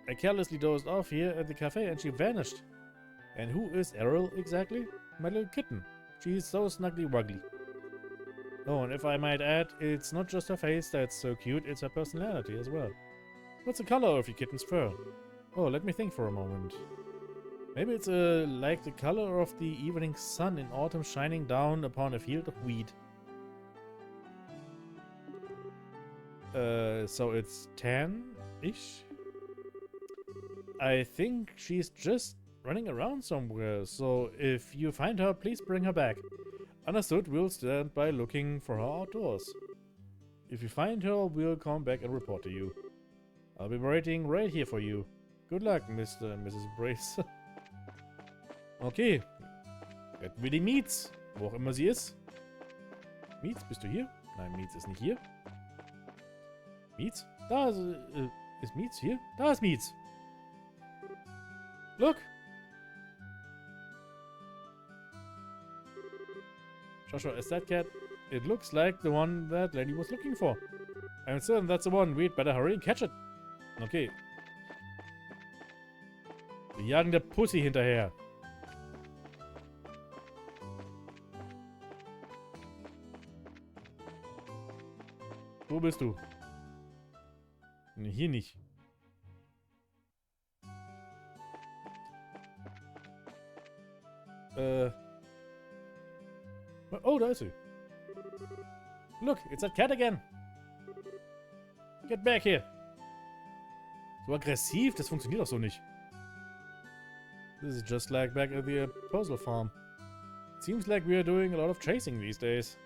A: I carelessly dozed off here at the cafe and she vanished. And who is Ariel exactly? My little kitten. She's so snuggly wuggly. Oh, and if I might add, it's not just her face that's so cute, it's her personality as well. What's the color of your kitten's fur? Oh, let me think for a moment. Maybe it's like the color of the evening sun in autumn shining down upon a field of wheat. So it's tan-ish? I think she's just running around somewhere, so if you find her, please bring her back. Understood, we'll stand by looking for her outdoors. If you find her, we'll come back and report to you. I'll be waiting right here for you. Good luck, Mr. and Mrs. Brace. Okay. Retten wir die Meets. Wo auch immer sie ist. Meets, bist du hier? Nein, Meets ist nicht hier. Meets? Da ist Meets hier? Da ist Meets. Look. Joshua, is that cat? It looks like the one that lady was looking for. I'm certain that's the one. We'd better hurry and catch it. Okay. Wir jagen der Pussy hinterher. Wo bist du? Nee, hier nicht. Oh, da ist sie. Look, it's that cat again. Get back here. So aggressiv, das funktioniert doch so nicht. This is just like back at the puzzle farm. It seems like we are doing a lot of chasing these days.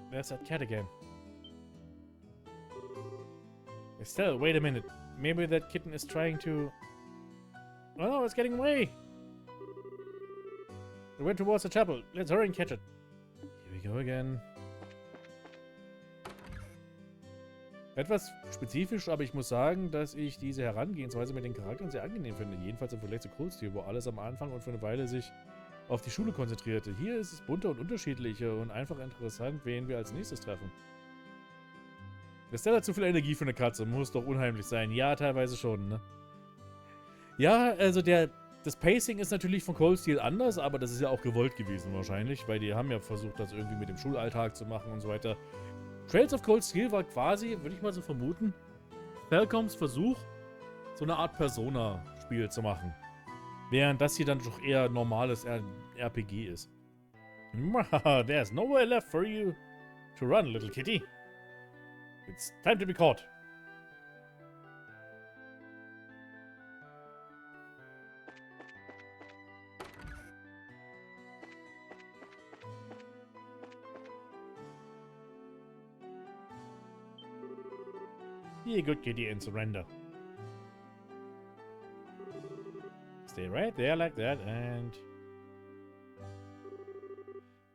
A: There's that cat again. Estelle, wait a minute. Maybe that kitten is trying to... Oh no, it's getting away! It went towards the chapel. Let's hurry and catch it. Here we go again. Etwas spezifisch, aber ich muss sagen, dass ich diese Herangehensweise mit den Charakteren sehr angenehm finde. Jedenfalls im Vergleich zu Cold Steel, wo alles am Anfang und für eine Weile sich auf die Schule konzentrierte. Hier ist es bunter und unterschiedlicher und einfach interessant, wen wir als nächstes treffen. Estelle hat zu viel Energie für eine Katze. Muss doch unheimlich sein. Ja, teilweise schon, ne? Ja, also das Pacing ist natürlich von Cold Steel anders, aber das ist ja auch gewollt gewesen wahrscheinlich, weil die haben ja versucht, das irgendwie mit dem Schulalltag zu machen und so weiter. Trails of Cold Steel war quasi, würde ich mal so vermuten, Falcoms Versuch, so eine Art Persona-Spiel zu machen. Während das hier dann doch eher normales RPG ist. There's nowhere left for you to run, little kitty. It's time to be caught. Be a good kitty and surrender. Stay right there like that and...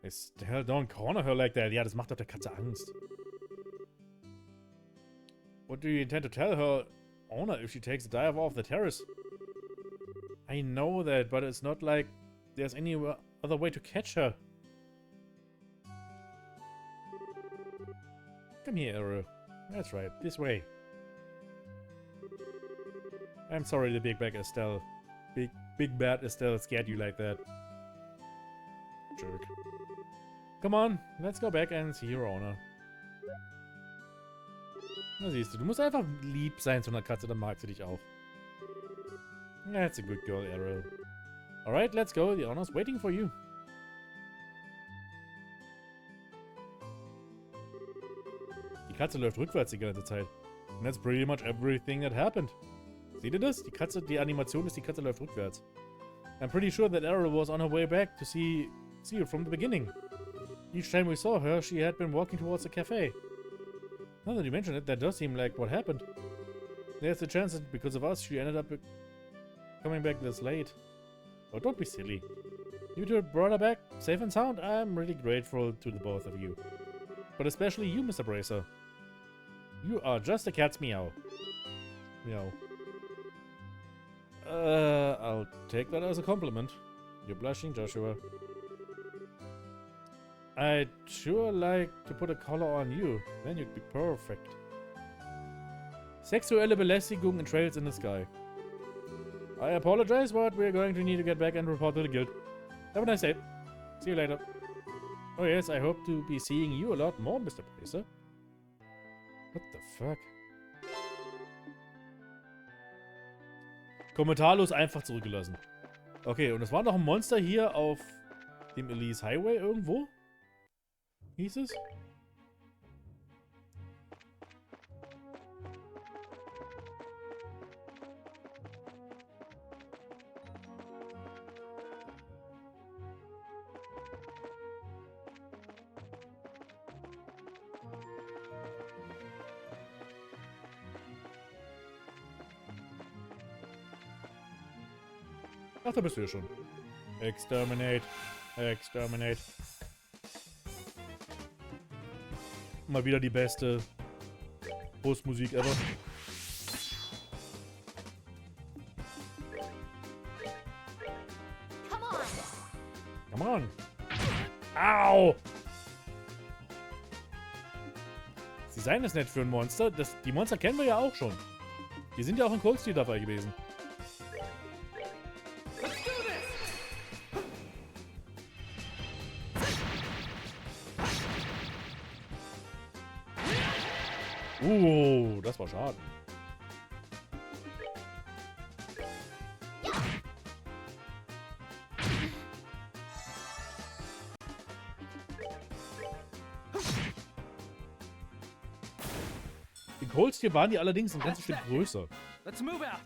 A: Estelle, don't corner her like that. Ja, das macht doch der Katze Angst. What do you intend to tell her owner if she takes a dive off the terrace? I know that, but it's not like there's any other way to catch her. Come here, Ariel. That's right, this way. I'm sorry the big bad Estelle. Big bad Estelle scared you like that. Jerk. Come on, let's go back and see your owner. Na siehst du, du musst einfach lieb sein zu einer Katze, dann mag sie dich auch. That's a good girl, Ariel. Alright, let's go, the owner's waiting for you. Die Katze läuft rückwärts die ganze Zeit. And that's pretty much everything that happened. Seht ihr das? Die Animation ist, die Katze läuft rückwärts. I'm pretty sure that Ariel was on her way back to see you from the beginning. Each time we saw her, she had been walking towards the cafe. Now that you mention it, that does seem like what happened. There's a chance that because of us, she ended up coming back this late. Oh, don't be silly. You two brought her back safe and sound. I'm really grateful to the both of you. But especially you, Mr. Bracer. You are just a cat's meow. Meow. I'll take that as a compliment. You're blushing, Joshua. I'd sure like to put a collar on you. Then you'd be perfect. Sexuelle Belästigung and trails in the sky. I apologize, but we're going to need to get back and report to the guild. Have a nice day. See you later. Oh yes, I hope to be seeing you a lot more, Mr. Bracer. What the fuck? Kommentarlos einfach zurückgelassen. Okay, und es war noch ein Monster hier auf dem Elise Highway irgendwo? Hieß es? Ach, da bist du ja schon. Exterminate. Exterminate. Mal wieder die beste Postmusik ever. Come on. Au! Sie seien es nicht für ein Monster. Die Monster kennen wir ja auch schon. Die sind ja auch in Cold Steel dabei gewesen. Das war schade. In Cold Steel waren die allerdings ein ganzes Stück größer.
B: Let's move out.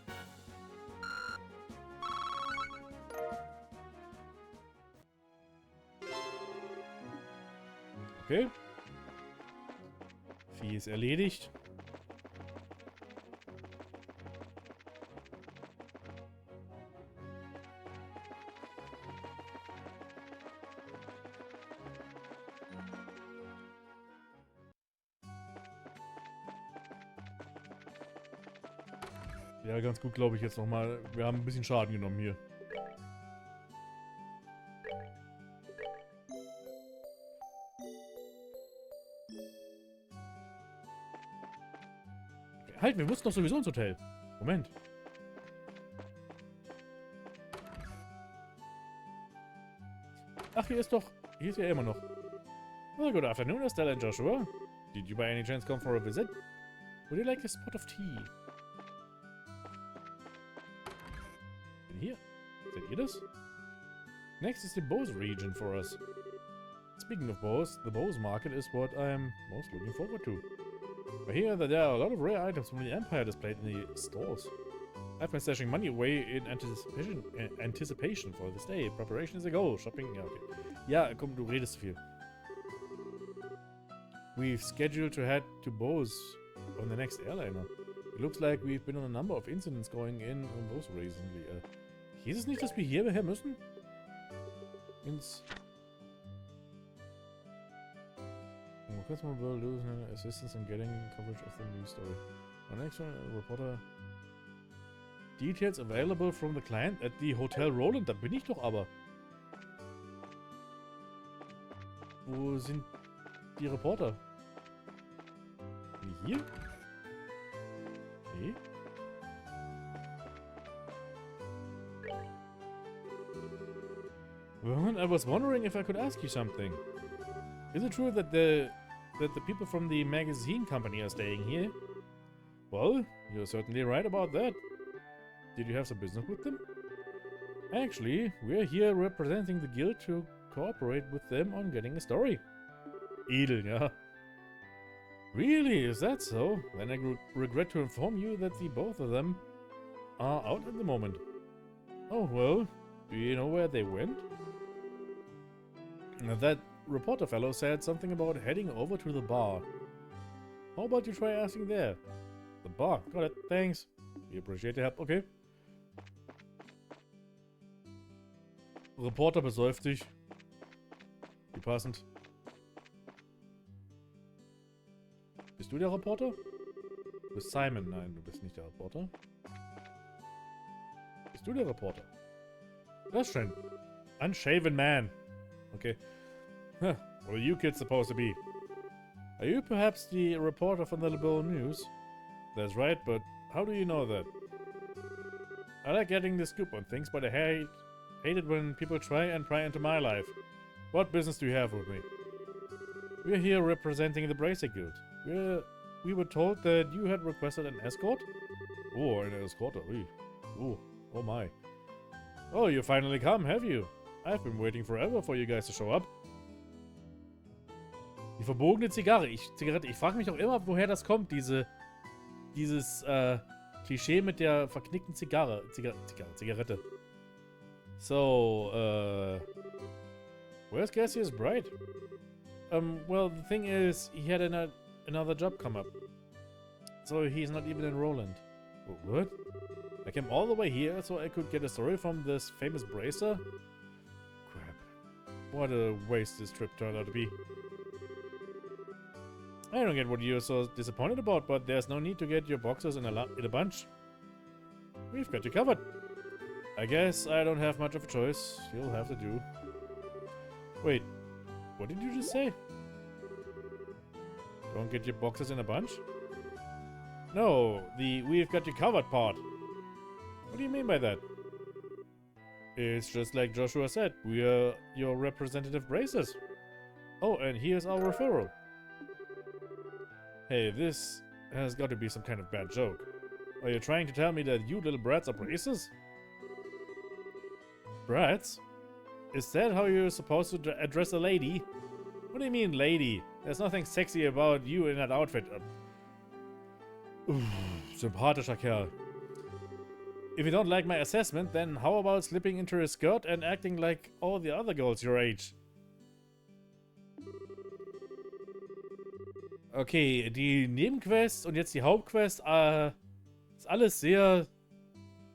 A: Okay. Vieh ist erledigt. Ja, ganz gut, glaube ich jetzt nochmal. Wir haben ein bisschen Schaden genommen hier. Halt, wir mussten doch sowieso ins Hotel. Moment. Ach, hier ist ja immer noch. Well, good afternoon, Estella and Joshua. Did you by any chance come for a visit? Would you like a spot of tea? In here. Seht ihr das? Next is the Bose region for us. Speaking of Bose, the Bose market is what I'm most looking forward to. I hear that there are a lot of rare items from the Empire displayed in the stores. I've been stashing money away in anticipation for this day. Preparation is a goal. Shopping, ja, okay. Ja, komm, du redest viel. We've scheduled to head to Bose on the next airliner. It looks like we've been on a number of incidents going in on Bose recently. Hieß es nicht, dass wir hierher müssen? Customer will lose assistance in getting coverage of the news story. Our next one, reporter. Details available from the client at the Hotel Roland. Da bin ich doch aber. Wo sind die Reporter? Sind die hier? Nee. Well, I was wondering if I could ask you something. Is it true that the people from the magazine company are staying here? Well, you're certainly right about that. Did you have some business with them? Actually, we're here representing the guild to cooperate with them on getting a story. Edel, yeah. Really? Is that so? Then I regret to inform you that the both of them are out at the moment. Oh, well, do you know where they went? That reporter fellow said something about heading over to the bar. How about you try asking there? The bar. Got it. Thanks. We appreciate the help. Okay. Reporter besäuft sich. Wie passend. Bist du der Reporter? Du bist Simon. Nein, du bist nicht der Reporter. Bist du der Reporter? Das ist schön. Unshaven man. Okay. Huh. What are you kids supposed to be? Are you perhaps the reporter from the Liberal News? That's right, but how do you know that? I like getting the scoop on things, but I hate it when people try and pry into my life. What business do you have with me? We're here representing the Bracer Guild. We were told that you had requested an escort? Oh, an escort. Oh my. Oh, you finally come, have you? I've been waiting forever for you guys to show up. Die verbogene Zigarette. Ich frage mich auch immer, woher das kommt, dieses Klischee mit der verknickten Zigarette. So, where's Cassius Bright? Well, the thing is, he had another job come up. So he's not even in Roland. What? I came all the way here so I could get a story from this famous bracer? Crap. What a waste this trip turned out to be. I don't get what you're so disappointed about, but there's no need to get your boxes in a bunch. We've got you covered. I guess I don't have much of a choice. You'll have to do. Wait, what did you just say? Don't get your boxes in a bunch? No, the we've got you covered part. What do you mean by that? It's just like Joshua said, we are your representative bracers. Oh, and here's our referral. Hey, this has got to be some kind of bad joke. Are you trying to tell me that you little brats are bracers? Brats? Is that how you're supposed to address a lady? What do you mean, lady? There's nothing sexy about you in that outfit. Sympathischer Kerl. If you don't like my assessment, then how about slipping into a skirt and acting like all the other girls your age? Okay, die Nebenquests und jetzt die Hauptquest, ist alles sehr,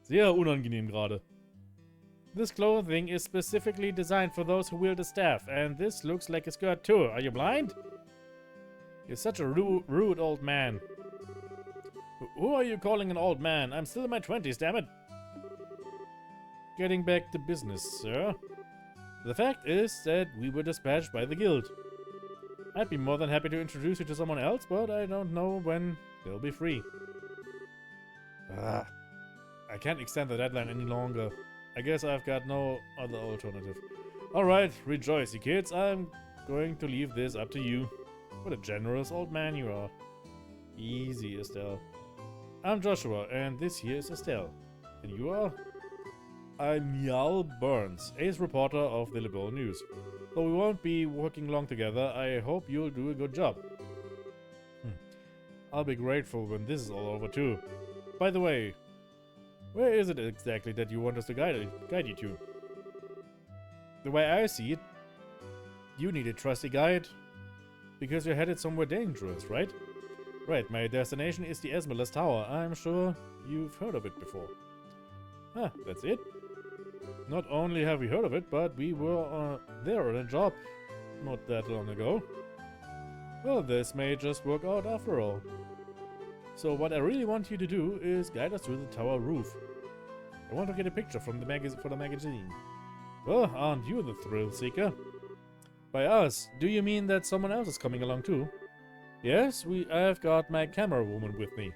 A: sehr unangenehm gerade. This clothing is specifically designed for those who wield a staff, and this looks like a skirt too. Are you blind? You're such a rude old man. Who are you calling an old man? I'm still in my 20s, damn it. Getting back to business, sir. The fact is that we were dispatched by the guild. I'd be more than happy to introduce you to someone else, but I don't know when they'll be free. I can't extend the deadline any longer. I guess I've got no other alternative. Alright, rejoice, you kids. I'm going to leave this up to you. What a generous old man you are. Easy, Estelle. I'm Joshua, and this here is Estelle. And you are? I'm Yal Burns, ace reporter of the Liberal News. Though we won't be working long together, I hope you'll do a good job. I'll be grateful when this is all over too. By the way, where is it exactly that you want us to guide you to? The way I see it, you need a trusty guide. Because you're headed somewhere dangerous, right? Right, my destination is the Esmeralda Tower. I'm sure you've heard of it before. Ah, that's it? Not only have we heard of it, but we were there on a job not that long ago. Well, this may just work out after all. So what I really want you to do is guide us to the tower roof. I want to get a picture from the magazine. Well, aren't you the thrill seeker? By us, do you mean that someone else is coming along too? Yes, I've got my camera woman with me.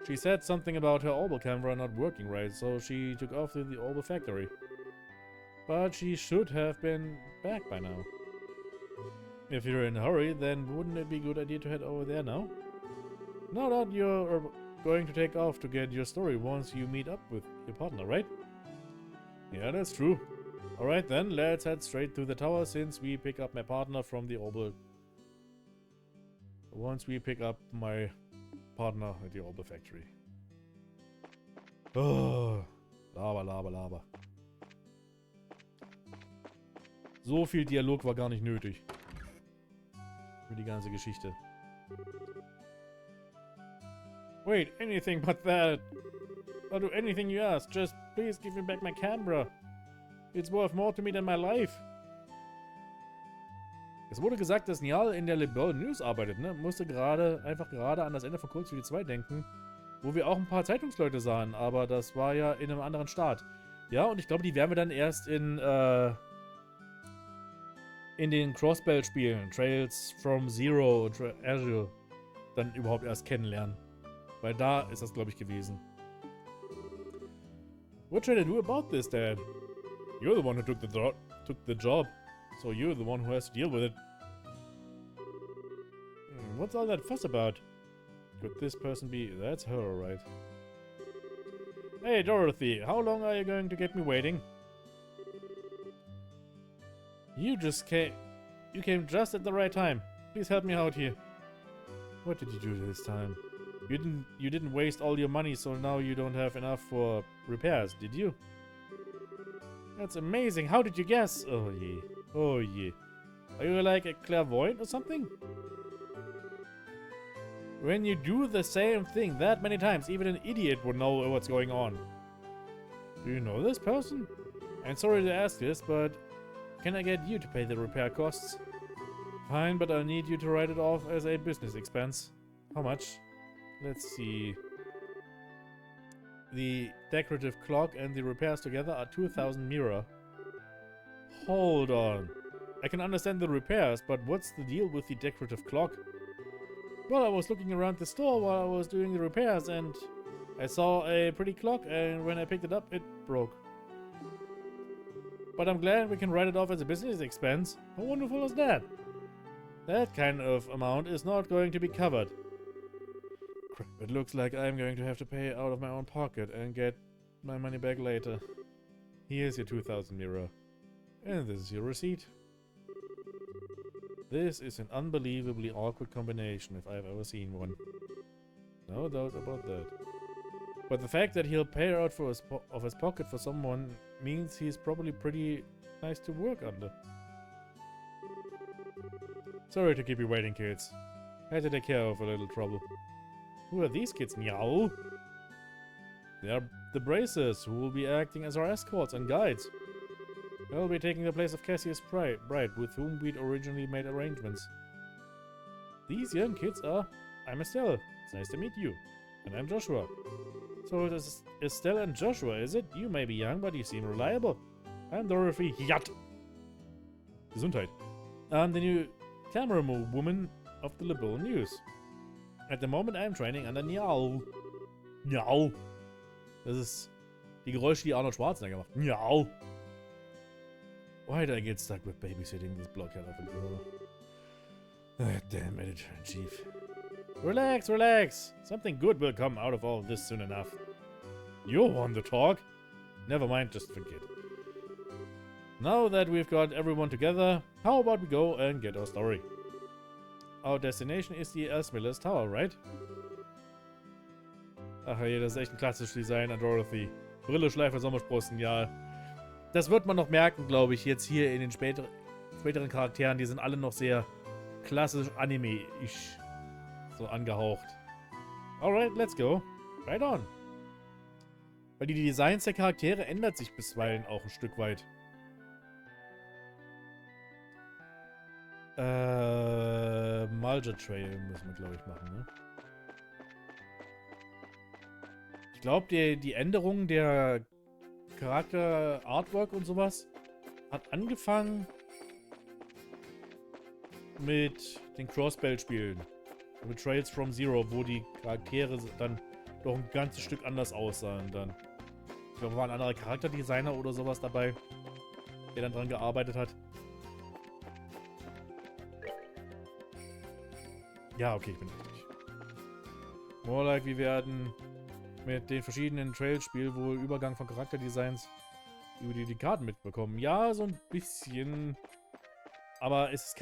A: She said something about her Übel camera not working right, so she took off to the Übel factory. But she should have been back by now. If you're in a hurry, then wouldn't it be a good idea to head over there now? Now that you're going to take off to get your story once you meet up with your partner, right? Yeah, that's true. Alright then, let's head straight to the tower since we pick up my partner from the Übel. Once we pick up my partner at the Übel factory. Oh, laber. So viel Dialog war gar nicht nötig. Für die ganze Geschichte. Wait, anything but that. I'll do anything you ask. Just please give me back my camera. It's worth more to me than my life. Es wurde gesagt, dass Niall in der Liberal News arbeitet, ne? Musste einfach gerade an das Ende von Cold City 2 denken, wo wir auch ein paar Zeitungsleute sahen, aber das war ja in einem anderen Staat. Ja, und ich glaube, die werden wir dann erst in den Crossbell-Spielen, Trails from Zero und Azure, dann überhaupt erst kennenlernen. Weil da ist das, glaube ich, gewesen. What should I do about this, Dad? You're the one who took the job, so you're the one who has to deal with it. What's all that fuss about? Could this person be... That's her, alright. Hey, Dorothy, how long are you going to keep me waiting? You came just at the right time. Please help me out here. What did you do this time? You didn't waste all your money, so now you don't have enough for repairs, did you? That's amazing. How did you guess? Oh yeah. Oh yeah. Are you like a clairvoyant or something? When you do the same thing that many times, even an idiot would know what's going on. Do you know this person? I'm sorry to ask this, but can I get you to pay the repair costs? Fine, but I'll need you to write it off as a business expense. How much? Let's see. The decorative clock and the repairs together are 2,000 mira. Hold on. I can understand the repairs, but what's the deal with the decorative clock? Well, I was looking around the store while I was doing the repairs and I saw a pretty clock, and when I picked it up, it broke. But I'm glad we can write it off as a business expense. How wonderful is that? That kind of amount is not going to be covered. Crap, it looks like I'm going to have to pay out of my own pocket and get my money back later. Here's your 2,000 mira. And this is your receipt. This is an unbelievably awkward combination if I've ever seen one. No doubt about that. But the fact that he'll pay out for his pocket for someone means he's probably pretty nice to work under. Sorry to keep you waiting, kids. Had to take care of a little trouble. Who are these kids, meow? They are the Bracers, who will be acting as our escorts and guides. They'll be taking the place of Cassius Bright, with whom we'd originally made arrangements. These young kids are... I'm Estelle. It's nice to meet you. And I'm Joshua. So it is Estelle and Joshua, is it? You may be young, but you seem reliable. I'm Dorothy Yacht. Gesundheit. I'm the new camerawoman of the Liberal News. At the moment I'm training under Niall. Niall. Das ist die Geräusche, die Arnold Schwarzenegger macht. Niall. Why did I get stuck with babysitting this blockhead of a girl? Ah, damn editor-in-chief. Relax, relax. Something good will come out of all of this soon enough. You're one to talk. Never mind, just forget. Now that we've got everyone together, how about we go and get our story? Our destination is the Elsmiller's Tower, right? Ach je, das ist echt ein klassisches Design an Dorothy. Brille, Schleife, Sommersprossen, ja. Das wird man noch merken, glaube ich, jetzt hier in den späteren Charakteren. Die sind alle noch sehr klassisch Anime-isch so angehaucht. Alright, let's go. Right on. Weil die Designs der Charaktere ändert sich bisweilen auch ein Stück weit. Mulder Trail müssen wir, glaube ich, machen, ne? Ich glaube, die Änderung der Charakter, Artwork und sowas hat angefangen mit den Crossbell-Spielen. Mit Trails from Zero, wo die Charaktere dann doch ein ganzes Stück anders aussahen dann. Ich glaube, war ein anderer Charakterdesigner oder sowas dabei, der dann dran gearbeitet hat. Ja, okay, ich bin richtig. More like, wir werden mit den verschiedenen Trails-Spielen wohl Übergang von Charakterdesigns über die Karten mitbekommen. Ja, so ein bisschen. Aber es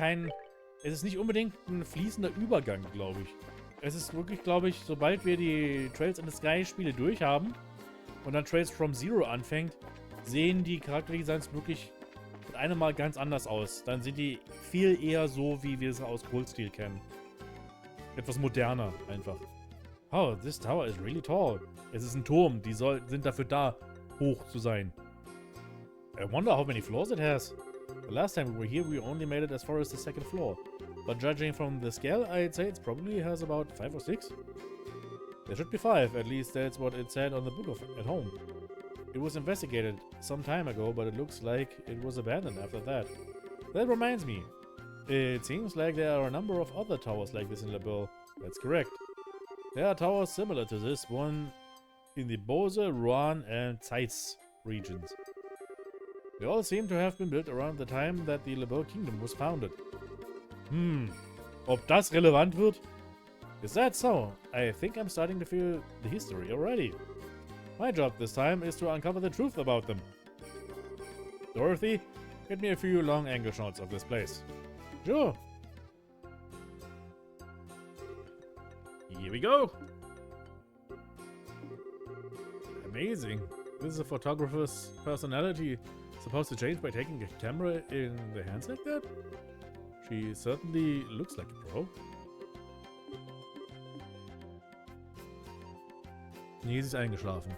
A: ist nicht unbedingt ein fließender Übergang, glaube ich. Es ist wirklich, glaube ich, sobald wir die Trails in the Sky Spiele durchhaben und dann Trails from Zero anfängt, sehen die Charakterdesigns wirklich mit einem Mal ganz anders aus. Dann sind die viel eher so, wie wir es aus Cold Steel kennen. Etwas moderner einfach. Oh, this tower is really tall. Es ist ein Turm, die sind dafür da, hoch zu sein. I wonder how many floors it has. The last time we were here, we only made it as far as the 2nd floor. But judging from the scale, I'd say it probably has about 5 or 6. There should be 5, at least that's what it said on the book at home. It was investigated some time ago, but it looks like it was abandoned after that. That reminds me. It seems like there are a number of other towers like this in Übel. That's correct. There are towers similar to this one in the Bose, Ruan and Zeiss regions. They all seem to have been built around the time that the Übel kingdom was founded. Ob das relevant wird? Is that so? I think I'm starting to feel the history already. My job this time is to uncover the truth about them. Dorothy, get me a few long angle shots of this place. Sure. Here we go. Amazing. This is a photographer's personality supposed to change by taking a camera in the hands like that? She certainly looks like a pro. Nee, sie ist eingeschlafen.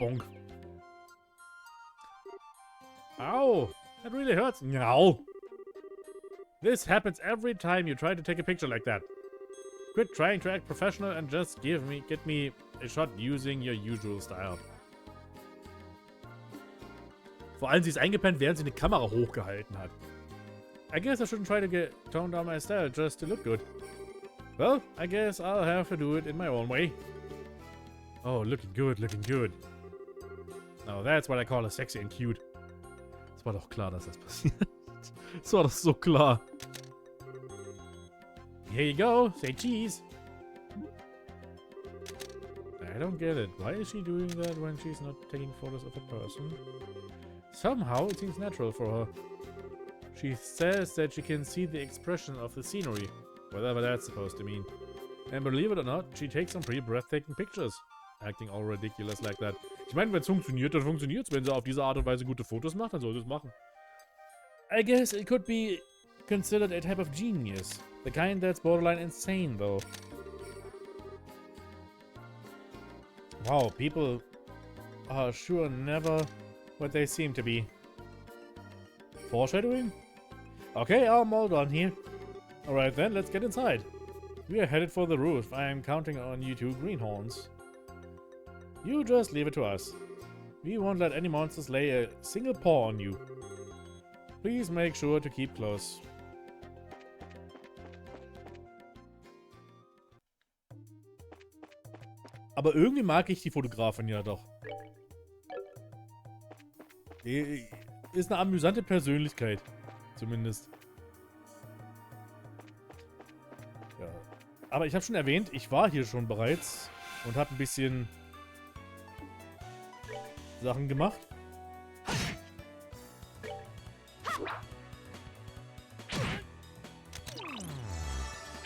A: Bonk. Ow! That really hurts. No! This happens every time you try to take a picture like that. Quit trying to act professional and just get me a shot using your usual style. Vor allem, sie ist eingepennt, während sie eine Kamera hochgehalten hat. I guess I shouldn't try to tone down my style just to look good. Well, I guess I'll have to do it in my own way. Oh, looking good, looking good. Now that's what I call a sexy and cute. Es war doch klar, dass das passiert. Es war doch so klar. Here you go, say cheese. I don't get it. Why is she doing that when she's not taking photos of a person? Somehow it seems natural for her. She says that she can see the expression of the scenery, whatever that's supposed to mean. And believe it or not, she takes some pretty breathtaking pictures. Acting all ridiculous like that. Ich meine, wenn es funktioniert, dann funktioniert es. Wenn sie auf diese Art und Weise gute Fotos macht, dann soll sie es machen. I guess it could be considered a type of genius. The kind that's borderline insane, though. Wow, people are sure never what they seem to be. Foreshadowing? Okay, I'm all done here. Alright then, let's get inside. We are headed for the roof. I am counting on you two greenhorns. You just leave it to us. We won't let any monsters lay a single paw on you. Please make sure to keep close. Aber irgendwie mag ich die Fotografin ja doch. Die ist eine amüsante Persönlichkeit. Zumindest. Ja. Aber ich habe schon erwähnt, ich war hier schon bereits und habe ein bisschen Sachen gemacht.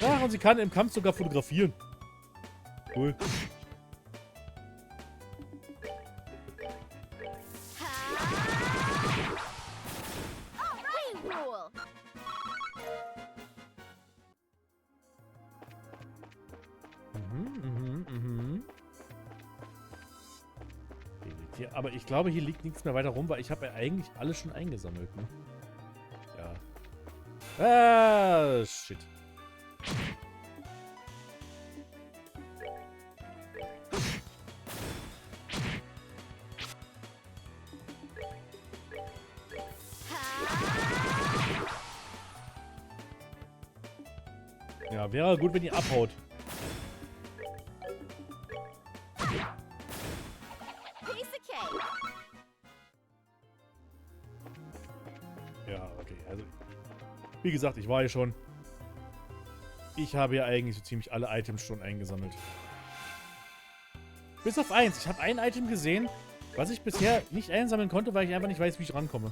A: Ja, und sie kann im Kampf sogar fotografieren. Cool. Aber ich glaube, hier liegt nichts mehr weiter rum, weil ich habe ja eigentlich alles schon eingesammelt. Ne? Ja. Ah, shit. Ja, wäre gut, wenn ihr abhaut. Ja, okay, also wie gesagt, ich war hier schon. Ich habe ja eigentlich so ziemlich alle Items schon eingesammelt. Bis auf eins. Ich habe ein Item gesehen, was ich bisher nicht einsammeln konnte, weil ich einfach nicht weiß, wie ich rankomme.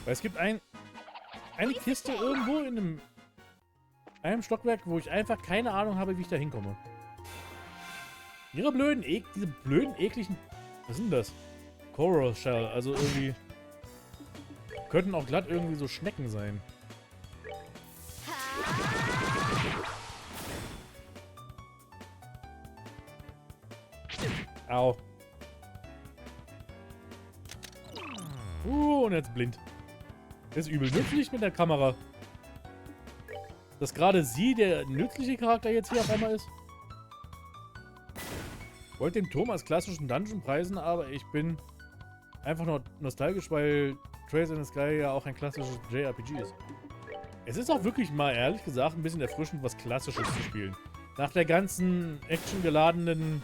A: Weil es gibt eine Kiste irgendwo in einem Stockwerk, wo ich einfach keine Ahnung habe, wie ich da hinkomme. Diese blöden, ekligen... Was sind das? Coral Shell, also irgendwie... Könnten auch glatt irgendwie so Schnecken sein. Au. Und jetzt blind. Ist übel nützlich mit der Kamera. Dass gerade sie der nützliche Charakter jetzt hier auf einmal ist. Wollte den Turm als klassischen Dungeon preisen, aber ich bin einfach nur nostalgisch, weil Trails in the Sky ja auch ein klassisches JRPG ist. Es ist auch wirklich mal, ehrlich gesagt, ein bisschen erfrischend, was Klassisches zu spielen. Nach der ganzen actiongeladenen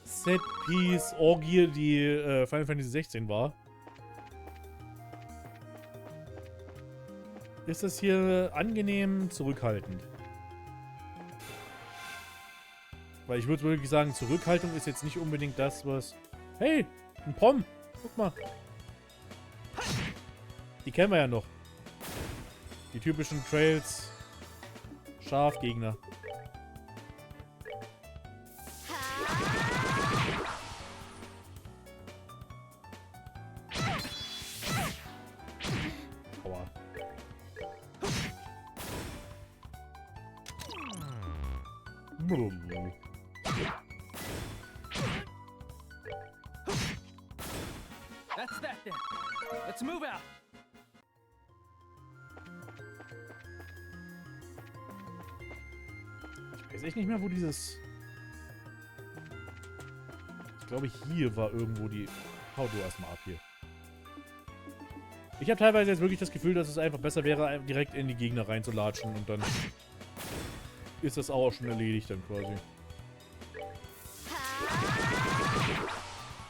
A: Set-Piece-Orgie, die Final Fantasy 16 war, ist das hier angenehm zurückhaltend. Weil ich würde wirklich sagen, Zurückhaltung ist jetzt nicht unbedingt das, was... Hey, ein Pom! Guck mal. Die kennen wir ja noch. Die typischen Trails. Schafgegner. Aua.
B: That's that then. Let's move out.
A: Ich weiß echt nicht mehr, wo dieses... Ich glaube, hier war irgendwo die... Hau du erstmal ab hier. Ich habe teilweise jetzt wirklich das Gefühl, dass es einfach besser wäre, direkt in die Gegner reinzulatschen und dann ist das auch schon erledigt dann quasi.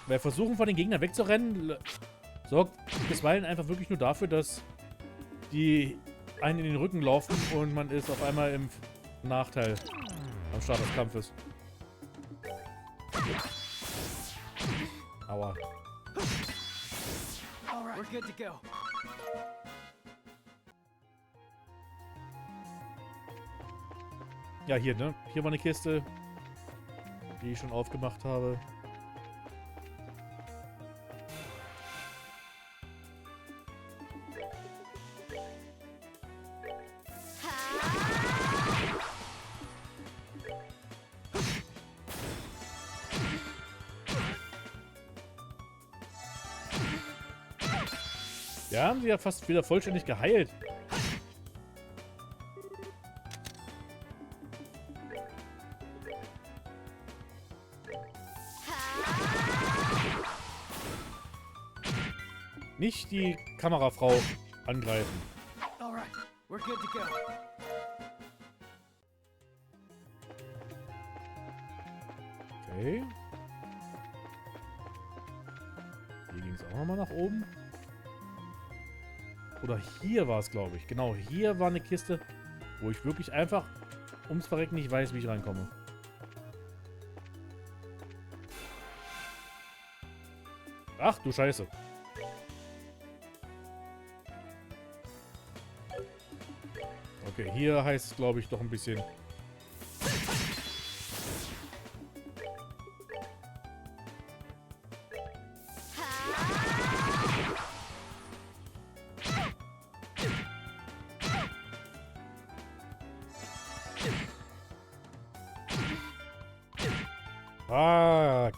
A: Weil versuchen von den Gegnern wegzurennen, sorgt bisweilen einfach wirklich nur dafür, dass die einen in den Rücken laufen und man ist auf einmal im Nachteil am Start des Kampfes. Aua.
B: We're good to go.
A: Ja, hier, ne? Hier war eine Kiste, die ich schon aufgemacht habe. Ja, haben sie ja fast wieder vollständig geheilt. Nicht die Kamerafrau angreifen.
B: All right, we're good to go.
A: Okay. Hier ging es auch nochmal nach oben. Oder hier war es, glaube ich. Genau, hier war eine Kiste, wo ich wirklich einfach ums Verrecken nicht weiß, wie ich reinkomme. Ach du Scheiße. Okay, hier heißt es, glaube ich, doch ein bisschen... Fuck.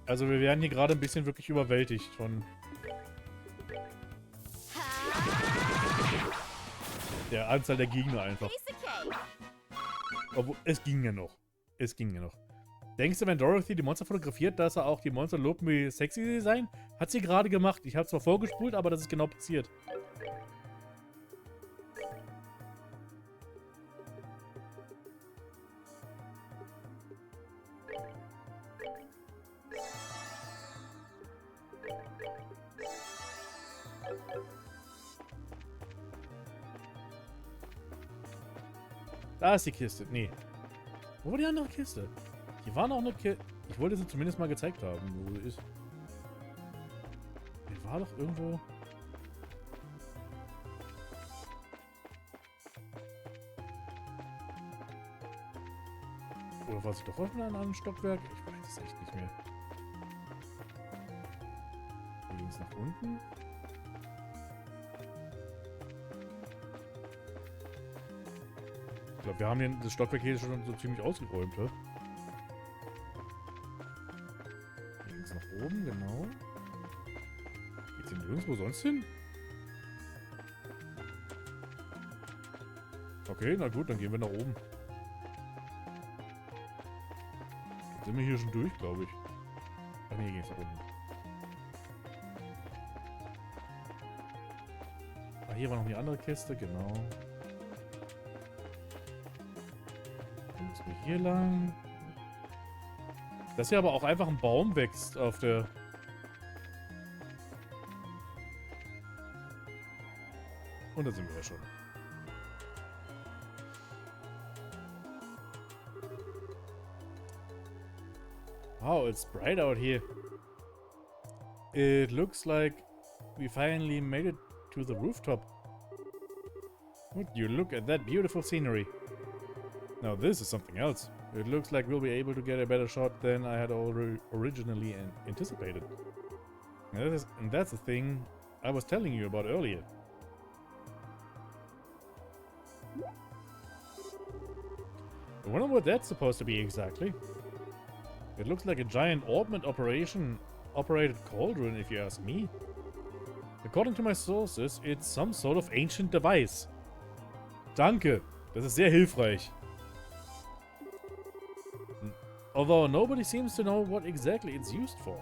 A: Also wir werden hier gerade ein bisschen wirklich überwältigt von der Anzahl der Gegner einfach. Obwohl, es ging ja noch. Es ging ja noch. Denkst du, wenn Dorothy die Monster fotografiert, dass er auch die Monster lobt, wie sexy sie sein? Hat sie gerade gemacht. Ich habe zwar vorgespult, aber das ist genau passiert. Da ist die Kiste. Nee. Wo war die andere Kiste? Hier war noch eine Kiste. Ich wollte sie zumindest mal gezeigt haben, wo sie ist. Die war doch irgendwo... Oder war sie doch auf einem anderen Stockwerk? Ich weiß es echt nicht mehr. Hier links nach unten. Ich glaube, wir haben das Stockwerk hier schon so ziemlich ausgeräumt, ja? Hier links nach oben, genau. Geht's hier nirgendwo sonst hin? Okay, na gut, dann gehen wir nach oben. Jetzt sind wir hier schon durch, glaube ich. Ach nee, hier geht's nach unten. Ah, hier war noch eine andere Kiste, genau. Dann müssen wir hier lang. Dass hier aber auch einfach ein Baum wächst auf der... Und da sind wir ja schon. Wow, it's bright out here. It looks like we finally made it to the rooftop. Would you look at that beautiful scenery? Now this is something else. It looks like we'll be able to get a better shot than I had originally anticipated. And that's the thing I was telling you about earlier. I wonder what that's supposed to be exactly. It looks like a giant orbment operated cauldron, if you ask me. According to my sources, it's some sort of ancient device. Danke, das ist sehr hilfreich. Although nobody seems to know what exactly it's used for.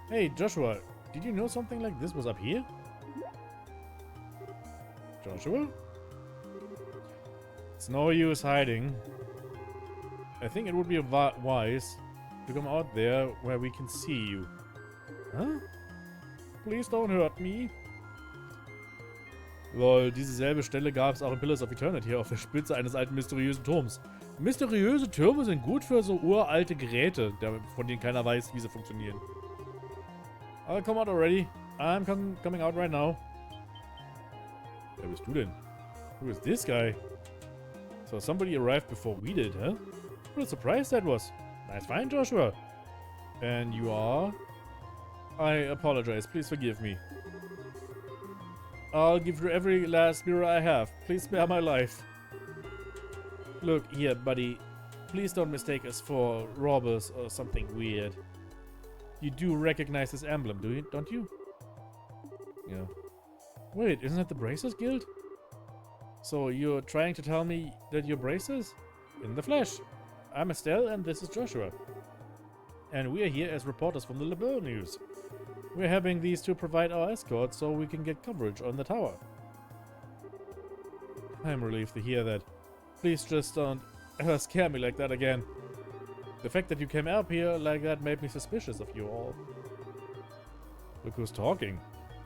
A: Hey, Joshua, did you know something like this was up here? Joshua? It's no use hiding. I think it would be wise to come out there where we can see you. Huh? Please don't hurt me. Lol, diese selbe Stelle gab es auch in Pillars of Eternity auf der Spitze eines alten mysteriösen Turms. Mysteriöse Türme sind gut für so uralte Geräte, von denen keiner weiß, wie sie funktionieren. I'll come out already. I'm coming out right now. Wer bist du denn? Who is this guy? So somebody arrived before we did, huh? What a surprise that was. Nice find, Joshua. And you are? I apologize. Please forgive me. I'll give you every last mirror I have. Please spare my life. Look here, buddy. Please don't mistake us for robbers or something weird. You do recognize this emblem, don't you? Yeah. Wait, isn't that the Bracers Guild? So you're trying to tell me that you're Bracers? In the flesh. I'm Estelle and this is Joshua. And we're here as reporters from the Liberal News. We're having these two provide our escort so we can get coverage on the tower. I'm relieved to hear that. Please just don't ever scare me like that again. The fact that you came up here like that made me suspicious of you all. Look who's talking.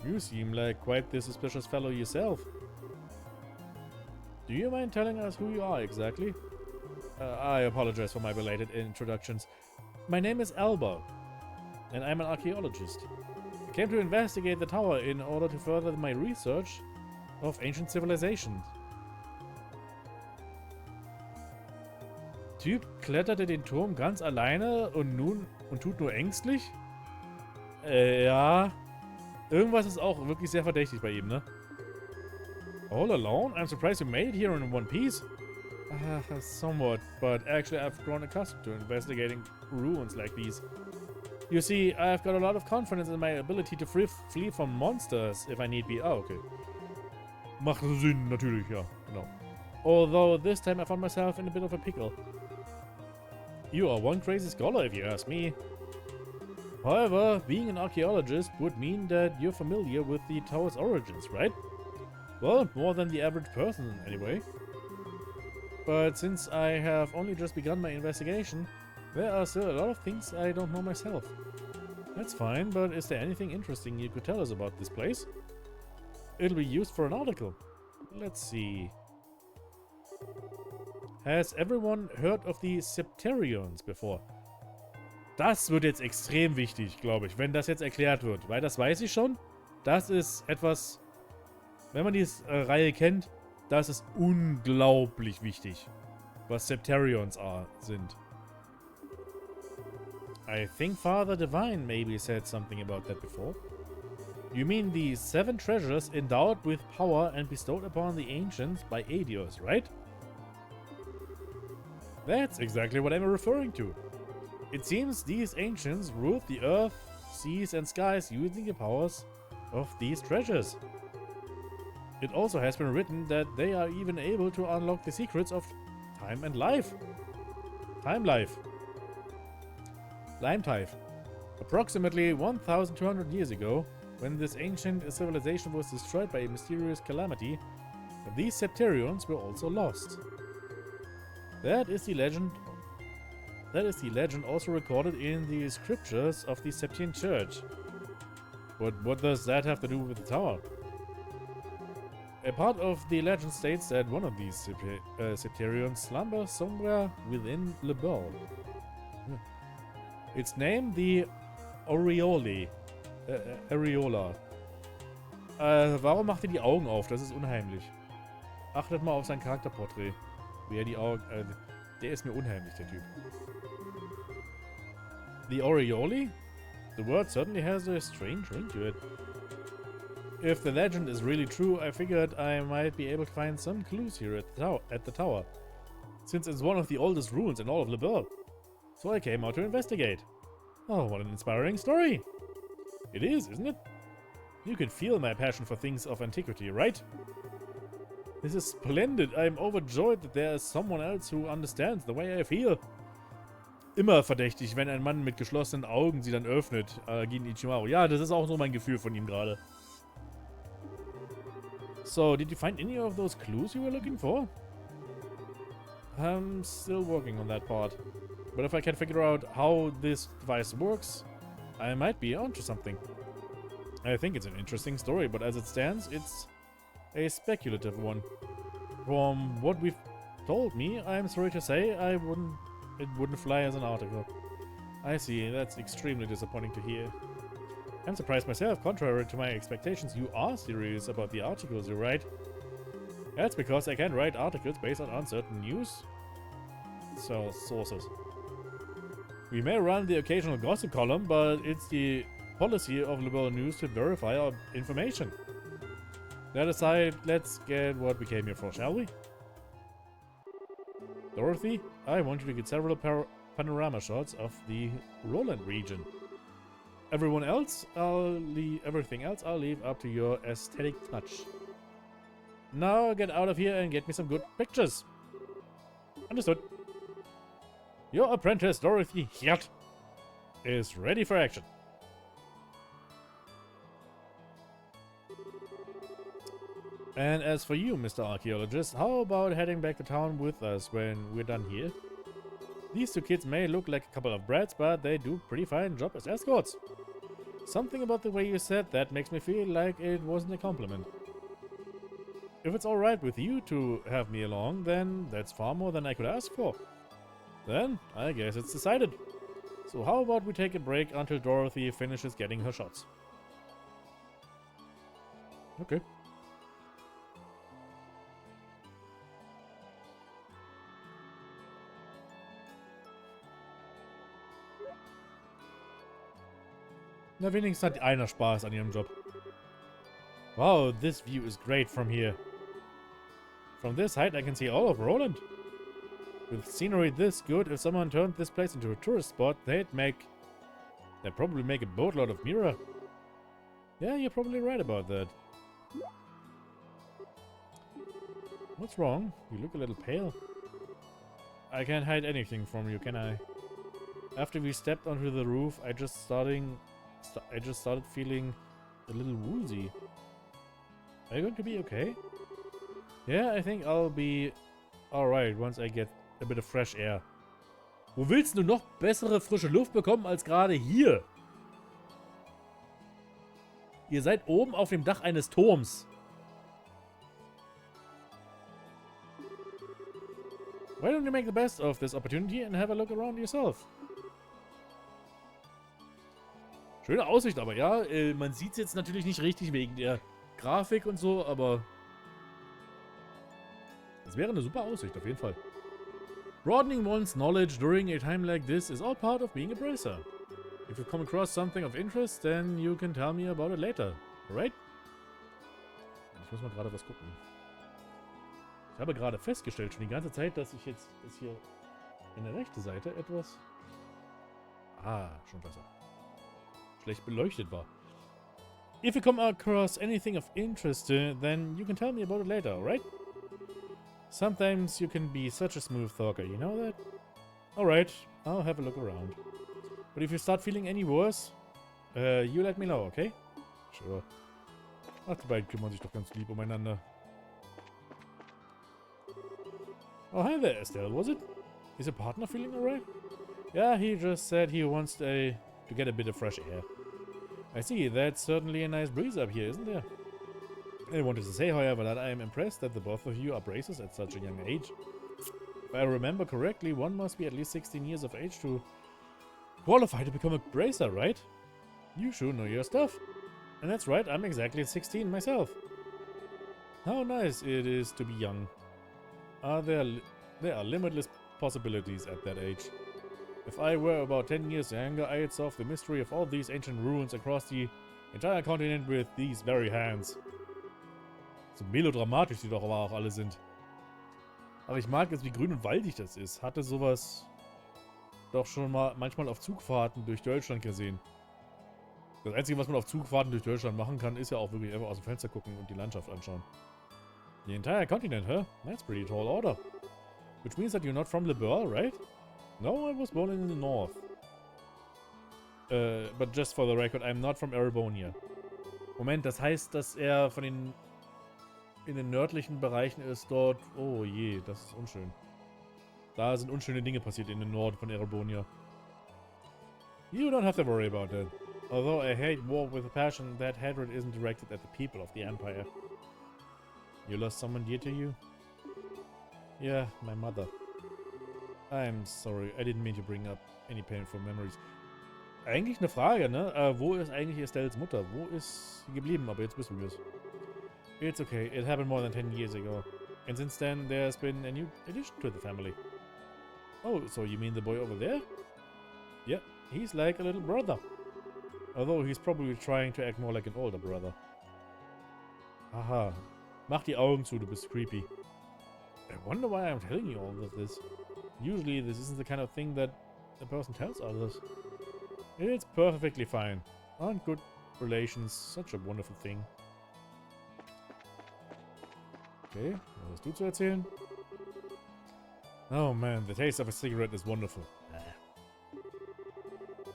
A: You seem like quite the suspicious fellow yourself. Do you mind telling us who you are exactly? I apologize for my belated introductions. My name is Alba, and I'm an archaeologist. I came to investigate the tower in order to further my research of ancient civilizations. Typ kletterte den Turm ganz alleine und tut nur ängstlich? Ja. Irgendwas ist auch wirklich sehr verdächtig bei ihm, ne? All alone? I'm surprised you made it here in one piece. Somewhat, but actually I've grown accustomed to investigating ruins like these. You see, I've got a lot of confidence in my ability to flee from monsters if I need be. Ah, okay. Macht Sinn, natürlich, ja, genau. Although this time I found myself in a bit of a pickle. You are one crazy scholar if you ask me. However, being an archaeologist would mean that you're familiar with the tower's origins, right? Well, more than the average person, anyway. But since I have only just begun my investigation, there are still a lot of things I don't know myself. That's fine, but is there anything interesting you could tell us about this place? It'll be used for an article. Let's see. Has everyone heard of the Septerions before? Das wird jetzt extrem wichtig, glaube ich, wenn das jetzt erklärt wird. Weil das weiß ich schon. Das ist etwas, wenn man die Reihe kennt, Das ist unglaublich wichtig, was Septarions sind. I think Father Divine maybe said something about that before. You mean the 7 treasures endowed with power and bestowed upon the ancients by Adios, right? That's exactly what I'm referring to. It seems these ancients ruled the earth, seas, and skies using the powers of these treasures. It also has been written that they are even able to unlock the secrets of time and life. Time life. Lime Life. Approximately 1,200 years ago, when this ancient civilization was destroyed by a mysterious calamity, these Septarions were also lost. That is the legend also recorded in the scriptures of the Septian Church. But what does that have to do with the tower? A part of the legend states that one of these Septarions slumbers somewhere within Übel. Its name, the Areola. Warum macht er die Augen auf? Das ist unheimlich. Achtet mal auf sein Charakterporträt. Wie er die Augen... der ist mir unheimlich, der Typ. The Aureole? The word certainly has a strange ring to it. If the legend is really true, I figured I might be able to find some clues here at the tower, since it's one of the oldest ruins in all of Übel. So I came out to investigate. Oh, what an inspiring story! It is, isn't it? You can feel my passion for things of antiquity, right? This is splendid. I'm overjoyed that there is someone else who understands the way I feel. Immer verdächtig, wenn ein Mann mit geschlossenen Augen sie dann öffnet. Gegen Ichimaru. Ja, das ist auch so mein Gefühl von ihm gerade. So, did you find any of those clues you were looking for? I'm still working on that part. But if I can figure out how this device works, I might be onto something. I think it's an interesting story, but as it stands, it's a speculative one. From what we've told me, I'm sorry to say it wouldn't fly as an article. I see, that's extremely disappointing to hear. I'm surprised myself. Contrary to my expectations, you are serious about the articles you write. That's because I can't write articles based on uncertain news sources. We may run the occasional gossip column, but it's the policy of Liberal News to verify our information. That aside, let's get what we came here for, shall we? Dorothy, I want you to get several panorama shots of the Roland region. Everything else I'll leave up to your aesthetic touch. Now get out of here and get me some good pictures. Understood. Your apprentice, Dorothy Hirt, is ready for action. And as for you, Mr. Archaeologist, how about heading back to town with us when we're done here? These two kids may look like a couple of brats, but they do a pretty fine job as escorts. Something about the way you said that makes me feel like it wasn't a compliment. If it's alright with you to have me along, then that's far more than I could ask for. Then, I guess it's decided. So how about we take a break until Dorothy finishes getting her shots? Okay. Na, wenigstens hat einer Spaß an ihrem Job. Wow, this view is great from here. From this height I can see all of Roland. With scenery this good, if someone turned this place into a tourist spot, they'd probably make a boatload of Mira. Yeah, you're probably right about that. What's wrong? You look a little pale. I can't hide anything from you, can I? After we stepped onto the roof, I just started feeling a little woozy. Are you going to be okay? Yeah, I think I'll be alright once I get a bit of fresh air. Wo willst du noch bessere frische Luft bekommen als gerade hier? Ihr seid oben auf dem Dach eines Turms. Why don't you make the best of this opportunity and have a look around yourself? Schöne Aussicht, aber ja, man sieht es jetzt natürlich nicht richtig wegen der Grafik und so, aber Das wäre eine super Aussicht, auf jeden Fall. Broadening one's knowledge during a time like this is all part of being a bracer. If you come across something of interest, then you can tell me about it later. Alright? Ich muss mal gerade was gucken. Ich habe gerade festgestellt, schon die ganze Zeit, dass ich jetzt hier in der rechten Seite etwas... Ah, schon besser. Schlecht beleuchtet war. If you come across anything of interest, then you can tell me about it later, alright? Sometimes you can be such a smooth talker, you know that? Alright, I'll have a look around. But if you start feeling any worse, you let me know, okay? Sure. Ach, die beiden kümmern sich doch ganz lieb umeinander. Oh, hi there, Estelle, was it? Is your partner feeling alright? Yeah, he just said he wants to get a bit of fresh air. I see, that's certainly a nice breeze up here, isn't there? I wanted to say, however, that I am impressed that the both of you are bracers at such a young age. If I remember correctly, one must be at least 16 years of age to qualify to become a bracer, right? You sure know your stuff. And that's right, I'm exactly 16 myself. How nice it is to be young. There are limitless possibilities at that age. If I were about 10 years younger, I'd solve the mystery of all these ancient ruins across the entire continent with these very hands. So melodramatisch die doch aber auch alle sind. Aber ich mag es, wie grün und waldig das ist. Hatte sowas doch schon mal manchmal auf Zugfahrten durch Deutschland gesehen. Das Einzige, was man auf Zugfahrten durch Deutschland machen kann, ist ja auch wirklich einfach aus dem Fenster gucken und die Landschaft anschauen. The entire continent, huh? That's pretty tall order. Which means that you're not from Liberal, right? No, I was born in the north. But just for the record, I'm not from Erebonia. Moment, das heißt, dass er von in den nördlichen Bereichen ist dort... Oh je, das ist unschön. Da sind unschöne Dinge passiert in den Norden von Erebonia. You don't have to worry about that. Although I hate war with a passion, that hatred isn't directed at the people of the Empire. You lost someone dear to you? Yeah, my mother. I'm sorry, I didn't mean to bring up any painful memories. Eigentlich eine Frage, ne? Wo ist eigentlich Estelles Mutter? Wo ist sie geblieben? Aber jetzt wissen wir es. It's okay, it happened more than 10 years ago. And since then, there's been a new addition to the family. Oh, so you mean the boy over there? Yeah, he's like a little brother. Although he's probably trying to act more like an older brother. Aha. Mach die Augen zu, du bist creepy. I wonder why I'm telling you all of this. Usually this isn't the kind of thing that a person tells others. It's perfectly fine. Aren't good relations such a wonderful thing? Okay, was hast du zu erzählen? Oh man, the taste of a cigarette is wonderful.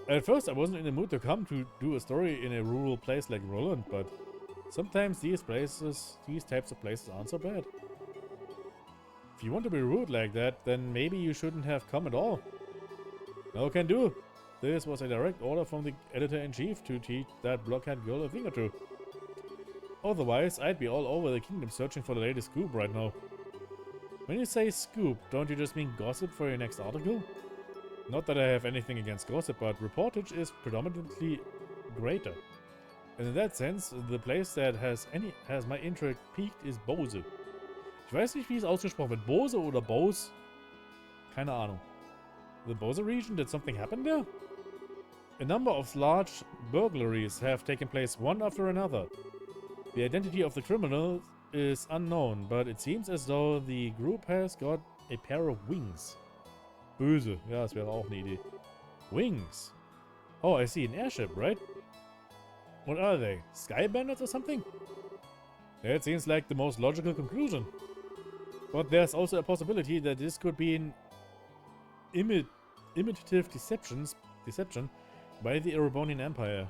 A: At first I wasn't in the mood to come to do a story in a rural place like Roland, but sometimes these types of places aren't so bad. If you want to be rude like that, then maybe you shouldn't have come at all. No can do. This was a direct order from the editor-in-chief to teach that blockhead girl a thing or two. Otherwise, I'd be all over the kingdom searching for the latest scoop right now. When you say scoop, don't you just mean gossip for your next article? Not that I have anything against gossip, but reportage is predominantly greater. And in that sense, the place that has my interest peaked is Bose. Ich weiß nicht, wie es ausgesprochen wird. Bose oder Bose? Keine Ahnung. The Bose region, did something happen there? A number of large burglaries have taken place one after another. The identity of the criminal is unknown, but it seems as though the group has got a pair of wings. Böse. Ja, das wäre auch eine Idee. Wings. Oh, I see. An airship, right? What are they? Sky bandits or something? That seems like the most logical conclusion. But there's also a possibility that this could be an imitative deception by the Erebonian Empire.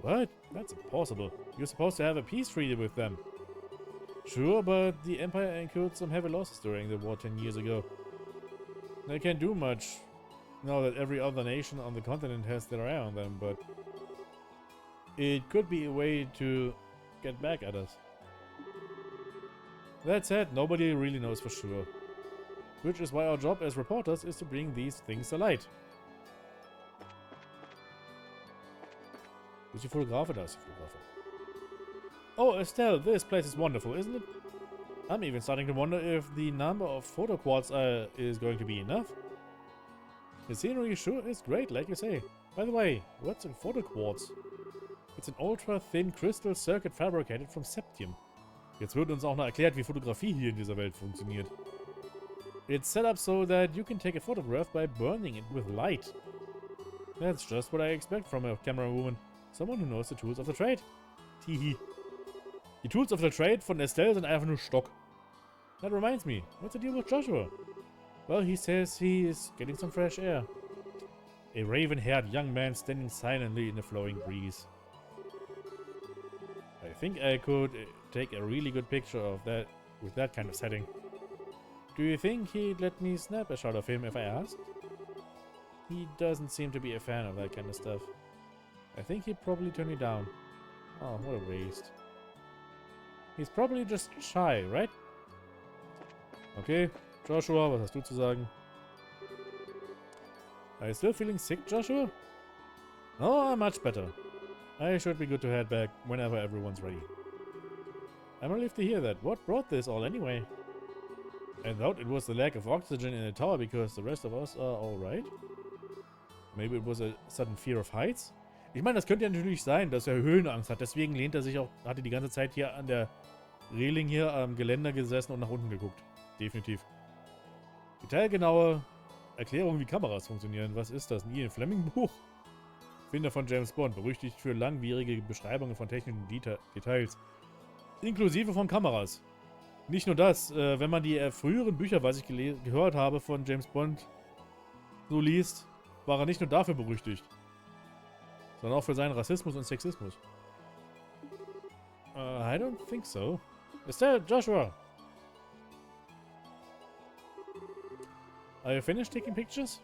A: What? That's impossible. You're supposed to have a peace treaty with them. Sure, but the Empire incurred some heavy losses during the war 10 years ago. They can't do much now that every other nation on the continent has their eye on them, but it could be a way to get back at us. That said, nobody really knows for sure. Which is why our job as reporters is to bring these things to light. Wo ist die Fotografe? Da ist die Fotografe. Oh, Estelle, this place is wonderful, isn't it? I'm even starting to wonder if the number of photo quads is going to be enough. The scenery sure is great, like you say. By the way, what's a photo quartz? It's an ultra-thin crystal circuit fabricated from Septium. Jetzt wird uns auch noch erklärt, wie Fotografie hier in dieser Welt funktioniert. It's set up so that you can take a photograph by burning it with light. That's just what I expect from a camera woman. Someone who knows the tools of the trade. Tihi. Die Tools of the Trade von Estelle sind einfach nur Stock. That reminds me, what's the deal with Joshua? Well, he says he is getting some fresh air. A raven-haired young man standing silently in the flowing breeze. I think I could take a really good picture of that with that kind of setting. Do you think he'd let me snap a shot of him if I asked? He doesn't seem to be a fan of that kind of stuff. I think he'd probably turn me down. Oh, what a waste. He's probably just shy, right? Okay, Joshua, was hast du zu sagen? Are you still feeling sick, Joshua? Oh, I'm much better. I should be good to head back whenever everyone's ready. I'm relieved to hear that. What brought this all anyway? I thought it was the lack of oxygen in the tower because the rest of us are alright. Maybe it was a sudden fear of heights? Ich meine, das könnte ja natürlich sein, dass er Höhenangst hat. Deswegen lehnt er sich auch, hatte die ganze Zeit hier an der Reling hier am Geländer gesessen und nach unten geguckt. Definitiv. Detailgenaue Erklärung, wie Kameras funktionieren. Was ist das? Nie ein Fleming-Buch? Finder von James Bond, berüchtigt für langwierige Beschreibungen von technischen Details. Inklusive von Kameras. Nicht nur das, wenn man die früheren Bücher, was ich gehört habe, von James Bond so liest, war er nicht nur dafür berüchtigt, sondern auch für seinen Rassismus und Sexismus. I don't think so. Estelle, Joshua! Are you finished taking pictures?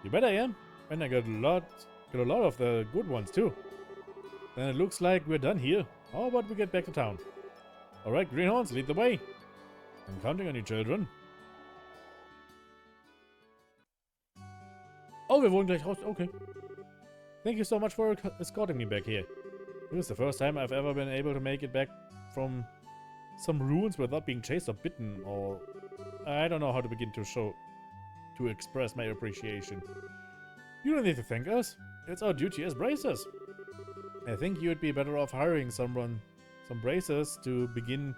A: You bet I am. And I got a lot of the good ones too. Then it looks like we're done here. How about we get back to town? Alright, greenhorns, lead the way. I'm counting on you, children. Oh, wir wollen gleich raus. Okay. Thank you so much for escorting me back here. It was the first time I've ever been able to make it back from some ruins without being chased or bitten, or I don't know how to begin to express my appreciation. You don't need to thank us. It's our duty as bracers. I think you'd be better off hiring some bracers to begin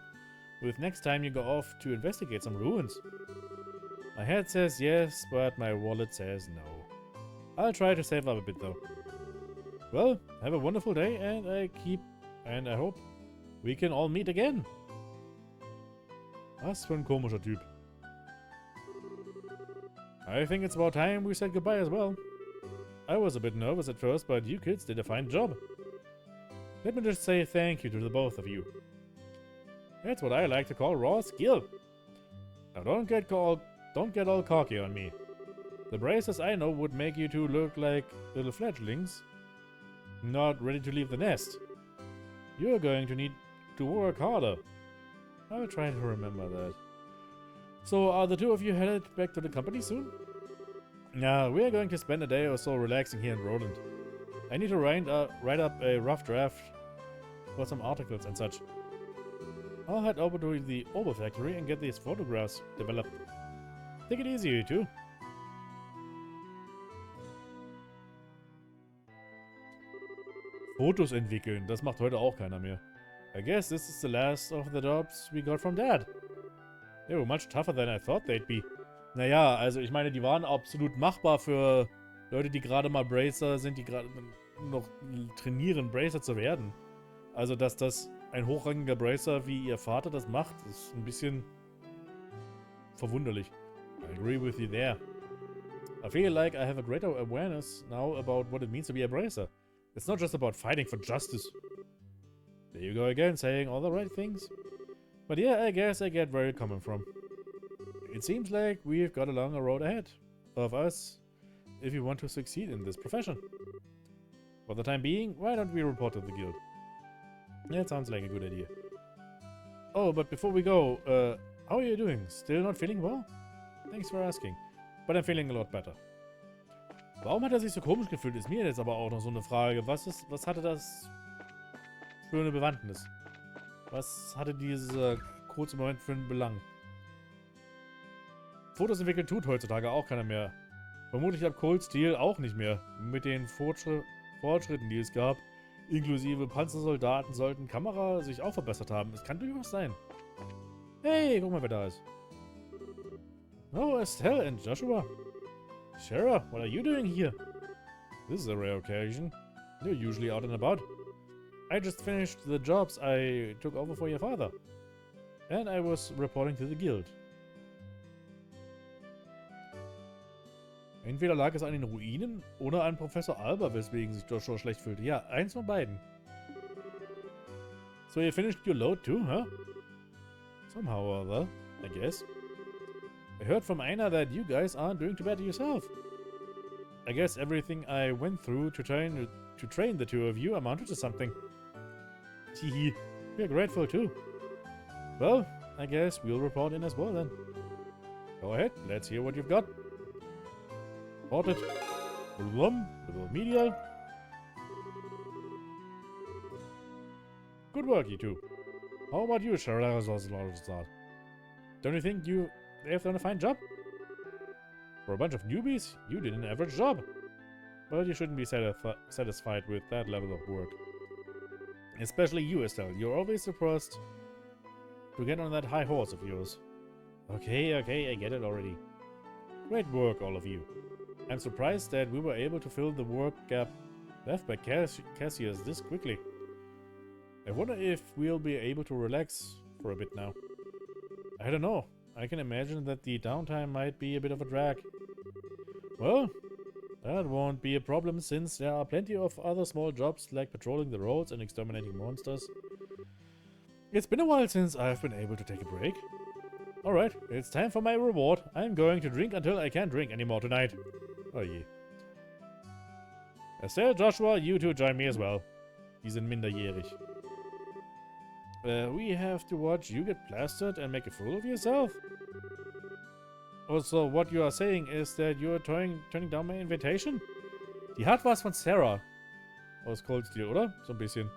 A: with next time you go off to investigate some ruins. My head says yes, but my wallet says no. I'll try to save up a bit though. Well, have a wonderful day, and I hope we can all meet again. Was für ein komischer Typ. I think it's about time we said goodbye as well. I was a bit nervous at first, but you kids did a fine job. Let me just say thank you to the both of you. That's what I like to call raw skill. Now don't get all cocky on me. The braces I know would make you two look like little fledglings, not ready to leave the nest. You're going to need to work harder. I'll try to remember that. So are the two of you headed back to the company soon? Yeah, we are going to spend a day or so relaxing here in Roland. I need to write up a rough draft for some articles and such. I'll head over to the Übel factory and get these photographs developed. Take it easy, you two. Fotos entwickeln, das macht heute auch keiner mehr. I guess this is the last of the jobs we got from Dad. They were much tougher than I thought they'd be. Naja, also ich meine, die waren absolut machbar für Leute, die gerade mal Bracer sind, die gerade noch trainieren, Bracer zu werden. Also, dass das ein hochrangiger Bracer wie ihr Vater das macht, ist ein bisschen verwunderlich. I agree with you there. I feel like I have a greater awareness now about what it means to be a Bracer. It's not just about fighting for justice. There you go again, saying all the right things. But yeah, I guess I get where you're coming from. It seems like we've got a longer road ahead of us if you want to succeed in this profession. For the time being, why don't we report to the guild? That sounds like a good idea. Oh, but before we go, how are you doing? Still not feeling well? Thanks for asking. But I'm feeling a lot better. Warum hat er sich so komisch gefühlt? Ist mir jetzt aber auch noch so eine Frage. Was hatte das für eine Bewandtnis? Was hatte dieser kurze Moment für einen Belang? Fotos entwickeln tut heutzutage auch keiner mehr. Vermutlich ab Cold Steel auch nicht mehr. Mit den Fortschritten, die es gab, inklusive Panzersoldaten, sollten Kamera sich auch verbessert haben. Es kann durchaus sein. Hey, guck mal, wer da ist. Oh, Estelle and Joshua. Shara, what are you doing here? This is a rare occasion. You're usually out and about. I just finished the jobs I took over for your father. And I was reporting to the guild. Entweder lag es an den Ruinen oder an Professor Alba, weswegen sich Joshua schlecht fühlte. Ja, eins von beiden. So you finished your load too, huh? Somehow or other, I guess. I heard from Aina that you guys aren't doing too bad yourself. I guess everything I went through to train the two of you amounted to something. Teehee, we're grateful too. Well, I guess we'll report in as well then. Go ahead, let's hear what you've got. Reported. Little medial. Good work, you two. How about you, Charaktere? Don't you think they've done a fine job? For a bunch of newbies, you did an average job. But you shouldn't be satisfied with that level of work. Especially you, Estelle. You're always supposed to get on that high horse of yours. Okay, I get it already. Great work, all of you. I'm surprised that we were able to fill the work gap left by Cassius this quickly. I wonder if we'll be able to relax for a bit now. I don't know. I can imagine that the downtime might be a bit of a drag. Well, that won't be a problem since there are plenty of other small jobs like patrolling the roads and exterminating monsters. It's been a while since I've been able to take a break. Alright, it's time for my reward. I'm going to drink until I can't drink anymore tonight. Oh je. Estelle, Joshua, you two join me as well. Die sind minderjährig. We have to watch you get plastered and make a fool of yourself. Also, what you are saying is that you're turning down my invitation? Die hat was von Sarah. Aus Cold Steel, oder? So ein bisschen.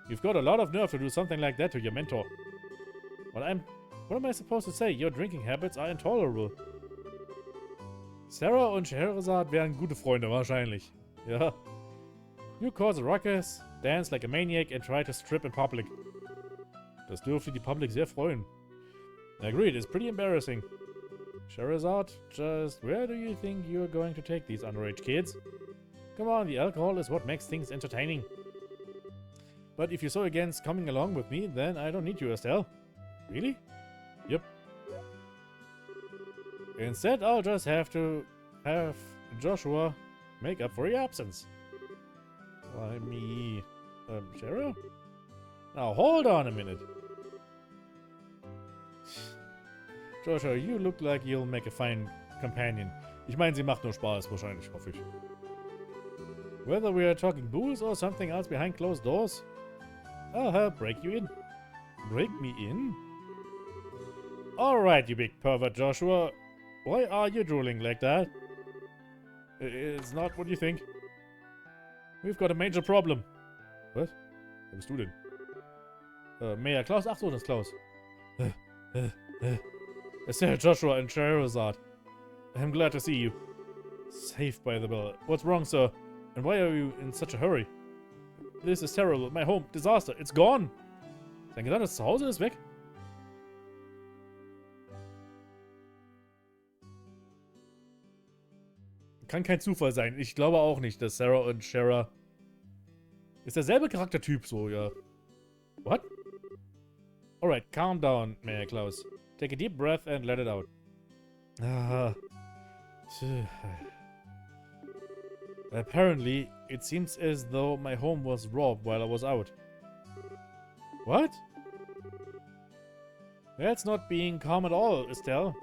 A: You've got a lot of nerve to do something like that to your mentor. What am I supposed to say? Your drinking habits are intolerable. Sarah und Scheherazade wären gute Freunde, wahrscheinlich. Ja. You cause a ruckus, dance like a maniac and try to strip in public. Das dürfte die Public sehr freuen. Agreed, it's pretty embarrassing. Scheherazade, just where do you think you're going to take these underage kids? Come on, the alcohol is what makes things entertaining. But if you're so against coming along with me, then I don't need you, Estelle. Really? Yep. Instead, I'll just have to have Joshua make up for your absence. Why me? Shara? Now hold on a minute. Joshua, you look like you'll make a fine companion. Ich meine, sie macht nur Spaß, wahrscheinlich, hoffe ich. Whether we are talking booze or something else behind closed doors, I'll help break you in. Break me in? Alright, you big pervert, Joshua. Why are you drooling like that? It's not what you think. We've got a major problem. What? Wer bist du denn? Mayor Klaus? Ach so, das ist Klaus. It's there, Joshua and Scheherazade. I'm glad to see you. Saved by the bell. What's wrong, sir? And why are you in such a hurry? This is terrible. My home. Disaster. It's gone. Sein gesamtes Zuhause ist weg? Kann kein Zufall sein. Ich glaube auch nicht, dass Sarah und Shara... Ist derselbe Charaktertyp so, ja. What? Alright, calm down, Mayor Klaus. Take a deep breath and let it out. Apparently, it seems as though my home was robbed while I was out. What? That's not being calm at all, Estelle.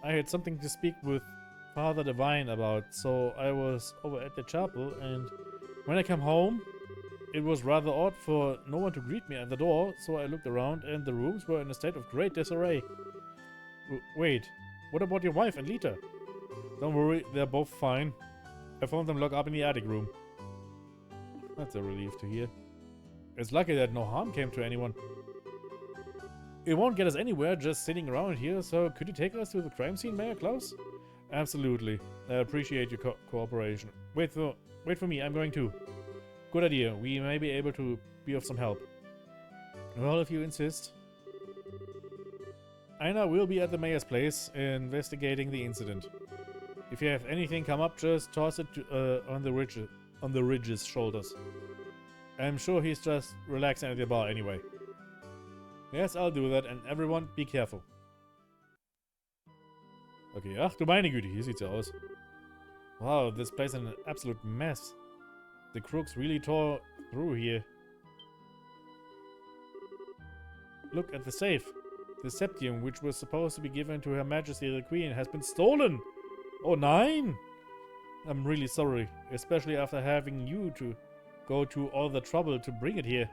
A: I had something to speak with Father Divine about, so I was over at the chapel, and when I came home, it was rather odd for no one to greet me at the door, so I looked around and the rooms were in a state of great disarray. Wait, what about your wife and Lita? Don't worry, they're both fine. I found them locked up in the attic room. That's a relief to hear. It's lucky that no harm came to anyone. It won't get us anywhere just sitting around here, so could you take us to the crime scene, Mayor Klaus? Absolutely. I appreciate your cooperation. Wait for me, I'm going too. Good idea. We may be able to be of some help. Well, if you insist. Aina will be at the mayor's place investigating the incident. If you have anything come up, just toss it to, on the Ridge's shoulders. I'm sure he's just relaxing at the bar anyway. Yes, I'll do that, and everyone, be careful. Okay, ach du meine Güte, hier sieht's ja aus. Wow, this place is an absolute mess. The crooks really tore through here. Look at the safe. The septium, which was supposed to be given to Her Majesty the Queen, has been stolen! Oh, nein! I'm really sorry, especially after having you to go to all the trouble to bring it here.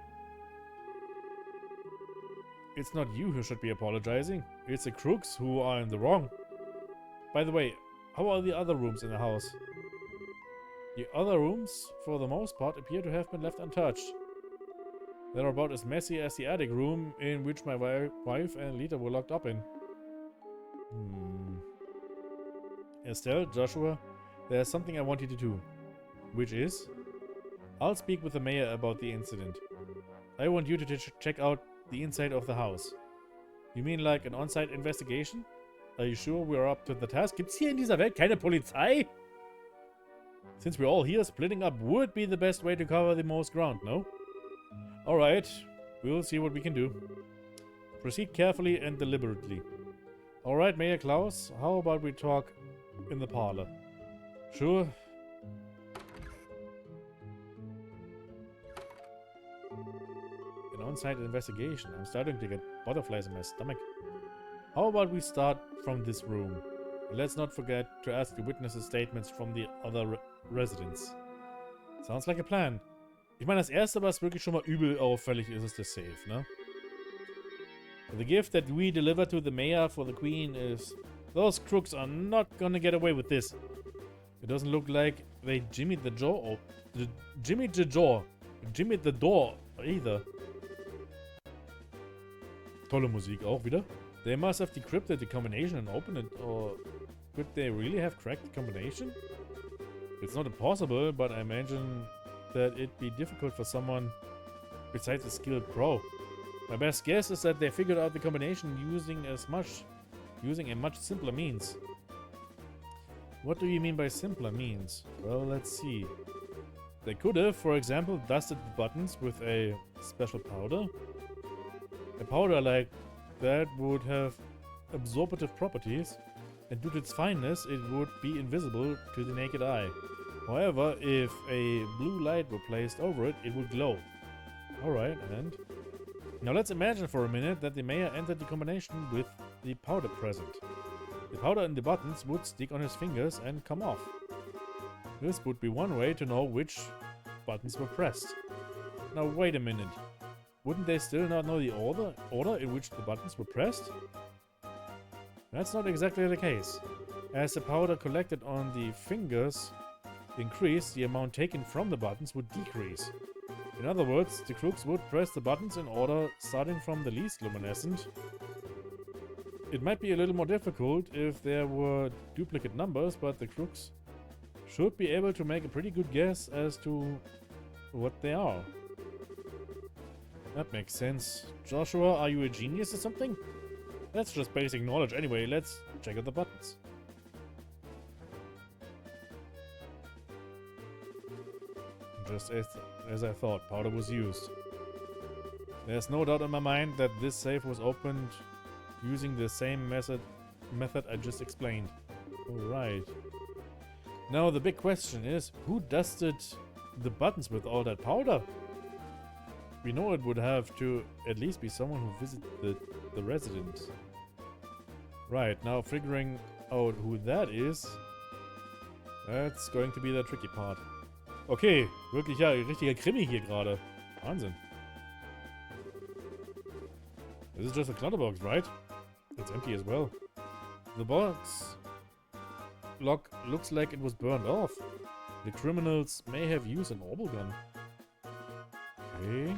A: It's not you who should be apologizing. It's the crooks who are in the wrong. By the way, how are the other rooms in the house? The other rooms, for the most part, appear to have been left untouched. They're about as messy as the attic room in which my wife and Lita were locked up in. Estelle, Joshua, there's something I want you to do. Which is? I'll speak with the mayor about the incident. I want you to check out the inside of the house. You mean like an on-site investigation? Are you sure we're up to the task? Gibt's hier in dieser Welt keine Polizei? Since we're all here, splitting up would be the best way to cover the most ground, no? Alright, we'll see what we can do. Proceed carefully and deliberately. Alright, Mayor Klaus, how about we talk in the parlor? Sure. An on-site investigation. I'm starting to get butterflies in my stomach. How about we start from this room? Let's not forget to ask the witnesses' statements from the other residents. Sounds like a plan. Ich meine, das erste, was wirklich schon mal übel auffällig ist, ist der Safe, ne? The gift that we deliver to the mayor for the queen is... Those crooks are not gonna get away with this. It doesn't look like they jimmied the door jimmied the door either. Tolle Musik auch wieder. They must have decrypted the combination and opened it, or could they really have cracked the combination? It's not impossible, but I imagine that it'd be difficult for someone besides a skilled pro. My best guess is that they figured out the combination using a much simpler means. What do you mean by simpler means? Well, let's see. They could have, for example, dusted the buttons with a special powder. A powder like that would have absorptive properties, and due to its fineness, it would be invisible to the naked eye. However, if a blue light were placed over it, it would glow. Alright, and... Now let's imagine for a minute that the mayor entered the combination with the powder present. The powder and the buttons would stick on his fingers and come off. This would be one way to know which buttons were pressed. Now wait a minute. Wouldn't they still not know the order in which the buttons were pressed? That's not exactly the case. As the powder collected on the fingers increased, the amount taken from the buttons would decrease. In other words, the crooks would press the buttons in order starting from the least luminescent. It might be a little more difficult if there were duplicate numbers, but the crooks should be able to make a pretty good guess as to what they are. That makes sense. Joshua, are you a genius or something? That's just basic knowledge. Anyway, let's check out the buttons. Just as I thought, powder was used. There's no doubt in my mind that this safe was opened using the same method I just explained. Alright. Now the big question is, who dusted the buttons with all that powder? We know it would have to at least be someone who visited the residence. Right, now figuring out who that is, that's going to be the tricky part. Okay, wirklich ja, richtiger Krimi hier gerade. Wahnsinn. This is just a clutter box, right? It's empty as well. The box lock looks like it was burned off. The criminals may have used an orbital gun. Okay.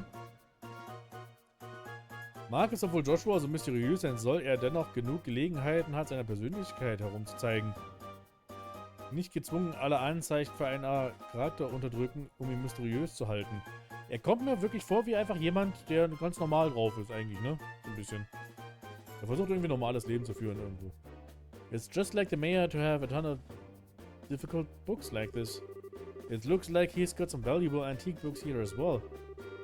A: Mag es, obwohl Joshua so mysteriös sein soll, er dennoch genug Gelegenheiten hat, seine Persönlichkeit herumzuzeigen. Nicht gezwungen, alle Anzeichen für einen Charakter unterdrücken, um ihn mysteriös zu halten. Er kommt mir wirklich vor wie einfach jemand, der ganz normal drauf ist eigentlich, ne? So ein bisschen. Er versucht irgendwie normales Leben zu führen irgendwo. It's just like the mayor to have a ton of difficult books like this. It looks like he's got some valuable antique books here as well.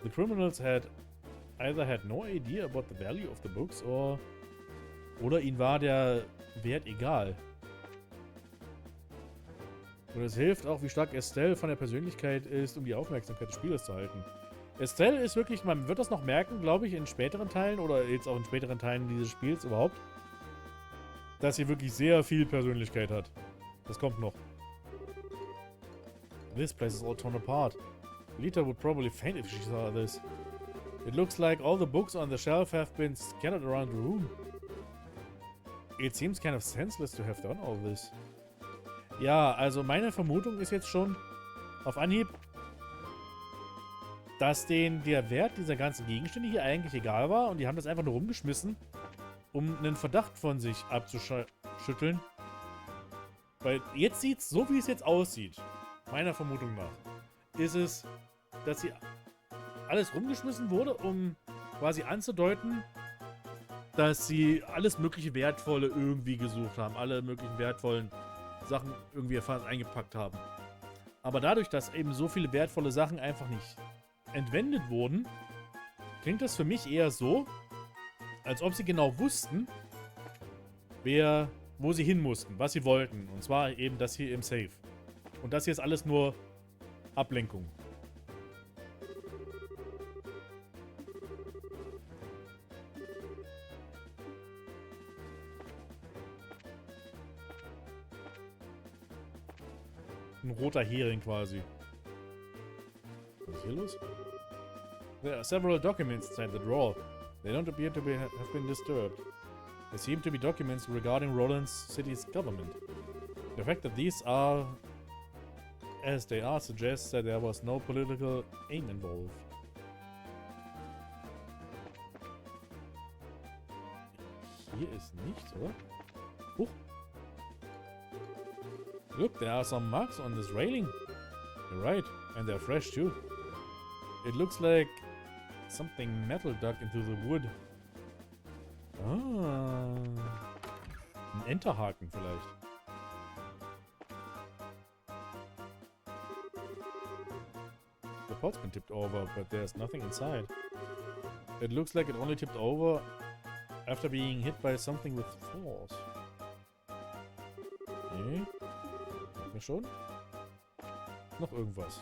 A: The criminals either had no idea about the value of the books oder ihnen war der Wert egal. Und es hilft auch, wie stark Estelle von der Persönlichkeit ist, um die Aufmerksamkeit des Spielers zu halten. Estelle ist wirklich, man wird das noch merken, glaube ich, in späteren Teilen oder jetzt auch in späteren Teilen dieses Spiels überhaupt, dass sie wirklich sehr viel Persönlichkeit hat. Das kommt noch. This place is all torn apart. Lita would probably faint if she saw this. It looks like all the books on the shelf have been scattered around the room. It seems kind of senseless to have done all this. Ja, also meine Vermutung ist jetzt schon auf Anhieb, dass denen der Wert dieser ganzen Gegenstände hier eigentlich egal war und die haben das einfach nur rumgeschmissen, um einen Verdacht von sich abzuschütteln. Weil jetzt sieht es, so wie es jetzt aussieht, meiner Vermutung nach, ist es, dass hier alles rumgeschmissen wurde, um quasi anzudeuten, dass sie alles mögliche Wertvolle irgendwie gesucht haben, alle möglichen wertvollen Sachen irgendwie eingepackt haben. Aber dadurch, dass eben so viele wertvolle Sachen einfach nicht entwendet wurden, klingt das für mich eher so, als ob sie genau wussten, wo sie hin mussten, was sie wollten. Und zwar eben das hier im Safe. Und das hier ist alles nur Ablenkung. Ein roter Hering quasi. Was ist hier los? There are several documents inside the drawer. They don't appear to have been disturbed. They seem to be documents regarding Roland's city's government. The fact that these are as they are suggests that there was no political aim involved. Hier ist nichts, oder? Huch. Look, there are some marks on this railing. You're right, and they're fresh too. It looks like something metal dug into the wood. Ah. Ein Enterhaken vielleicht. The pot's been tipped over, but there's nothing inside. It looks like it only tipped over after being hit by something with force. Okay. Mir schon? Noch irgendwas.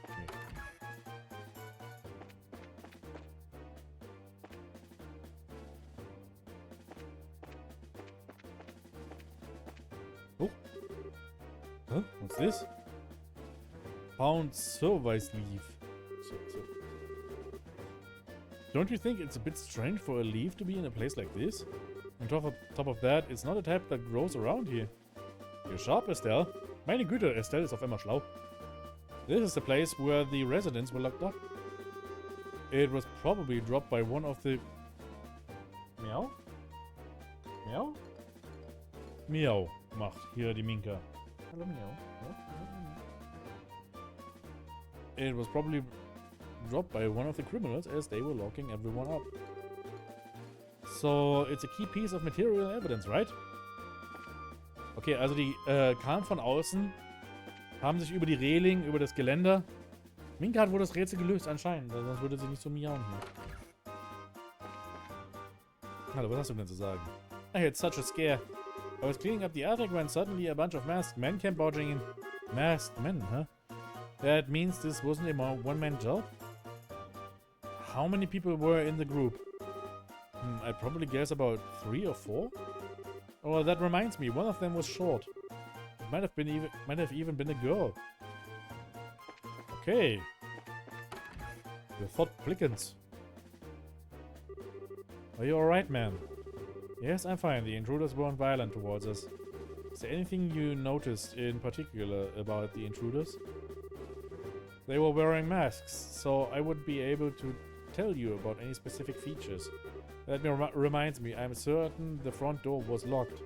A: Okay. Oh. Huh? What's this? Found service leaf. Don't you think it's a bit strange for a leaf to be in a place like this? On top of that, it's not a type that grows around here. You're sharp, Estelle. Meine Güte, Estelle ist auf einmal schlau. This is the place where the residents were locked up. It was probably dropped by one of the... Miau? Miau? Miau macht hier die Minka. Hallo Miau. It was probably dropped by one of the criminals as they were locking everyone up. So, it's a key piece of material evidence, right? Okay, also die kamen von außen, haben sich über die Reling, über das Geländer... Minka hat wohl das Rätsel gelöst anscheinend, sonst würde sie nicht so miauen hier. Hallo, was hast du denn zu sagen? I had such a scare. I was cleaning up the attic when suddenly a bunch of masked men came barging in. Masked men, huh? That means this wasn't a one-man job? How many people were in the group? I'd probably guess about 3 or 4. Oh, that reminds me, one of them was short. It might have even been a girl. Okay. The thought quickens. Are you alright, man? Yes, I'm fine. The intruders weren't violent towards us. Is there anything you noticed in particular about the intruders? They were wearing masks, so I wouldn't be able to tell you about any specific features. That reminds me, I'm certain the front door was locked.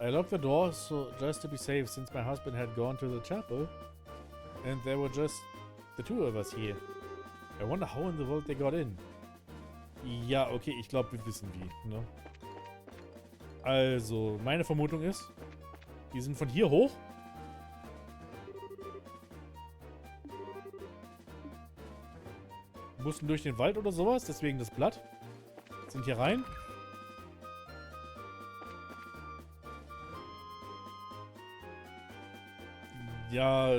A: I locked the door just to be safe, since my husband had gone to the chapel and there were just the two of us here. I wonder how in the world they got in. Ja, okay, ich glaube, wir wissen wie, ne? Also, meine Vermutung ist, die sind von hier hoch. Mussten durch den Wald oder sowas, deswegen das Blatt. Sind hier rein. Ja,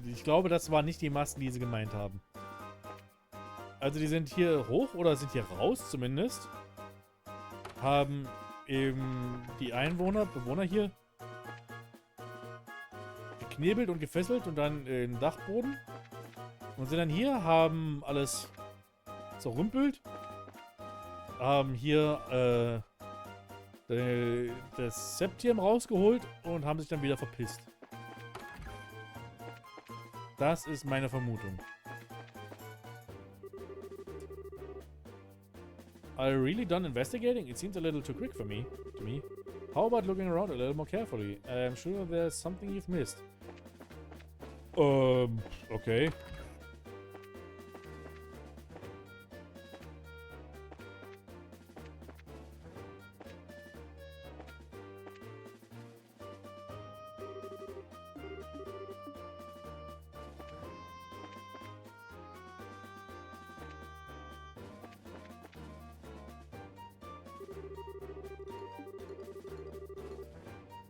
A: ich glaube, das waren nicht die Masken, die sie gemeint haben. Also die sind hier hoch oder sind hier raus zumindest. Haben eben die Bewohner hier geknebelt und gefesselt und dann den Dachboden. Und sind dann hier, haben alles zerrümpelt. Haben hier das Septium rausgeholt und haben sich dann wieder verpisst. Das ist meine Vermutung. Are you really done investigating? It seems a little too quick for me. To me. How about looking around a little more carefully? I'm sure there's something you've missed. Okay.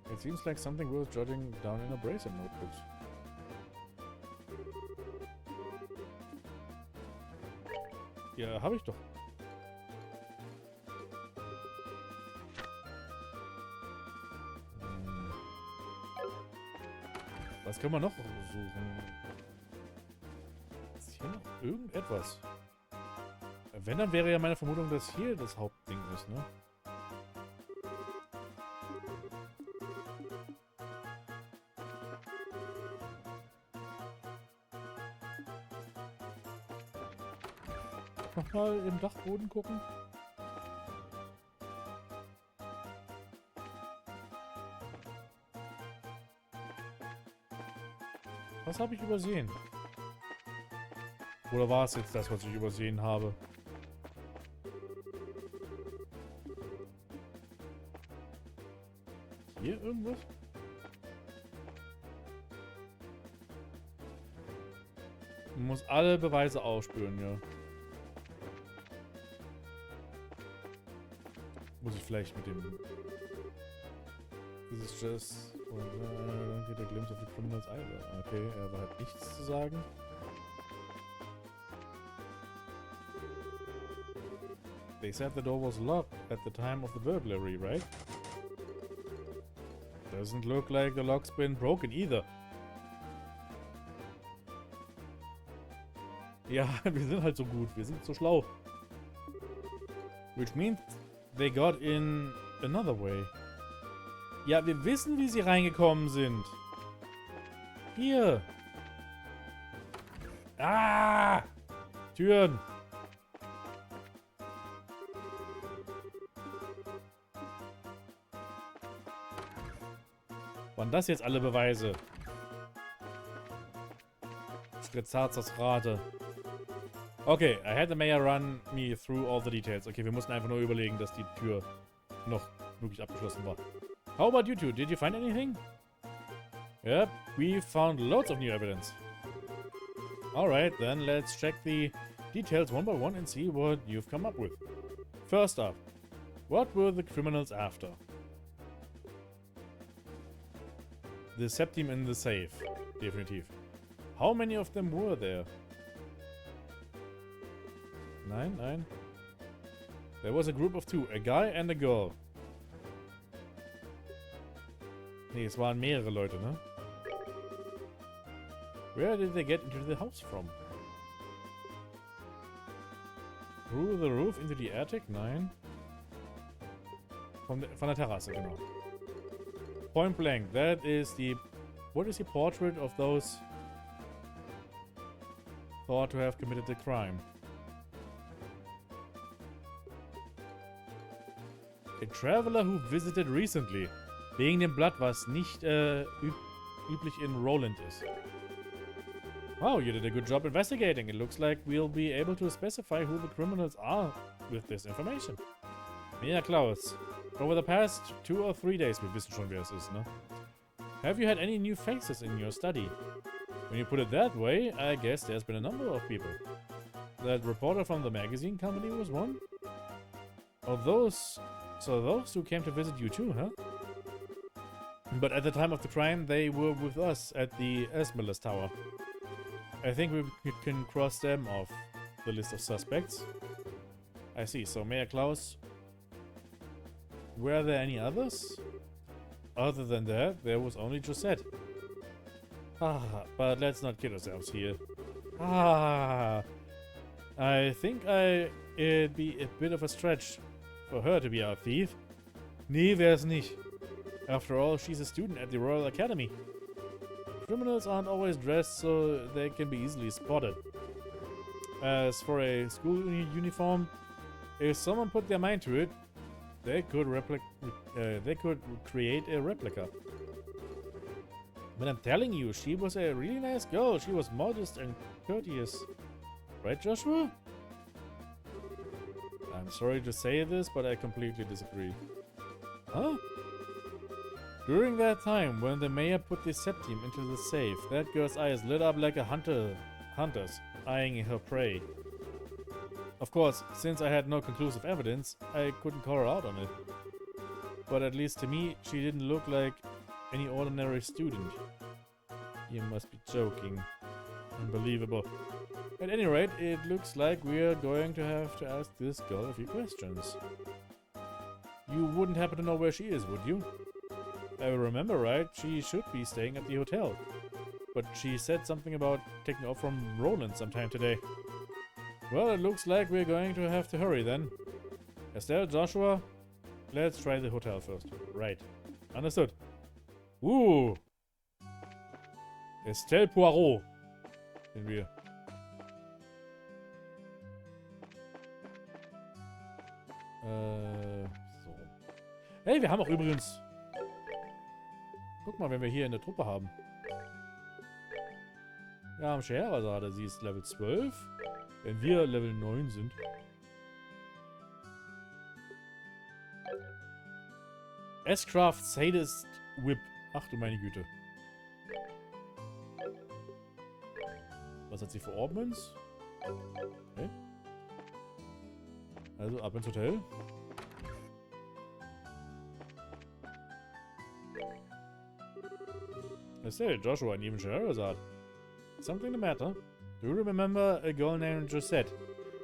A: It seems like something worth jotting down in a brace of notebooks. Ja, habe ich doch. Was können wir noch suchen? Ist hier noch irgendetwas? Wenn, dann wäre ja meine Vermutung, dass hier das Hauptding ist, ne? Nochmal im Dachboden gucken. Was habe ich übersehen? Oder war es jetzt das, was ich übersehen habe? Hier irgendwas? Man muss alle Beweise ausspüren, ja. Muss ich vielleicht mit dem... This is just... Get a glimpse of the criminal's eye. Okay, er hat nichts zu sagen. They said the door was locked at the time of the burglary, right? Doesn't look like the lock's been broken either. Ja, wir sind halt so gut. Wir sind so schlau. Which means they got in another way. Ja, wir wissen, wie sie reingekommen sind. Hier. Ah! Türen. Waren das jetzt alle Beweise? Strizarzers Rate. Okay, I had the mayor run me through all the details. Okay, wir mussten einfach nur überlegen, dass die Tür noch wirklich abgeschlossen war. How about you two? Did you find anything? Yep, we found loads of new evidence. Alright, then let's check the details one by one and see what you've come up with. First up, what were the criminals after? The septim in the safe. Definitiv. How many of them were there? Nein. There was a group of two, a guy and a girl. Nee, es waren mehrere Leute, ne? Where did they get into the house from? Through the roof into the attic? Nein. Von der Terrasse, genau. Point blank, that is the... What is the portrait of those thought to have committed the crime. A traveler who visited recently. Wegen dem Blatt, was nicht üblich in Roland ist. Wow, you did a good job investigating. It looks like we'll be able to specify who the criminals are with this information. Mia Klaus. Over the past 2 or 3 days, wir wissen schon, wer es ist, ne? Have you had any new faces in your study? When you put it that way, I guess there's been a number of people. That reporter from the magazine company was one? Oh, so those who came to visit you too, huh? But at the time of the crime, they were with us at the Esmeralda Tower. I think we can cross them off the list of suspects. I see, so Mayor Klaus. Were there any others? Other than that, there was only Josette. But let's not kid ourselves here. I think it'd be a bit of a stretch for her to be our thief. Nee, wär's nicht. After all, she's a student at the Royal Academy. Criminals aren't always dressed so they can be easily spotted. As for a school uniform, if someone put their mind to it, they could create a replica. But I'm telling you, she was a really nice girl. She was modest and courteous. Right, Joshua? I'm sorry to say this, but I completely disagree. Huh? During that time, when the mayor put the septium into the safe, that girl's eyes lit up like a hunter's, eyeing her prey. Of course, since I had no conclusive evidence, I couldn't call her out on it. But at least to me, she didn't look like any ordinary student. You must be joking. Unbelievable. At any rate, it looks like we're going to have to ask this girl a few questions. You wouldn't happen to know where she is, would you? If I remember right, she should be staying at the hotel. But she said something about taking off from Roland sometime today. Well, it looks like we're going to have to hurry then. Estelle, Joshua, let's try the hotel first. Right. Understood. Ooh. Estelle Poirot. Sind wir. So. Hey, wir haben auch übrigens... Guck mal, wenn wir hier eine Truppe haben. Wir haben Scheherazade, sie ist Level 12. Wenn wir Level 9 sind. S-Craft Sadist Whip. Ach du meine Güte. Was hat sie für Orbments? Okay. Also ab ins Hotel. Say, Joshua and even Scheherazade. Something the matter? Do you remember a girl named Josette?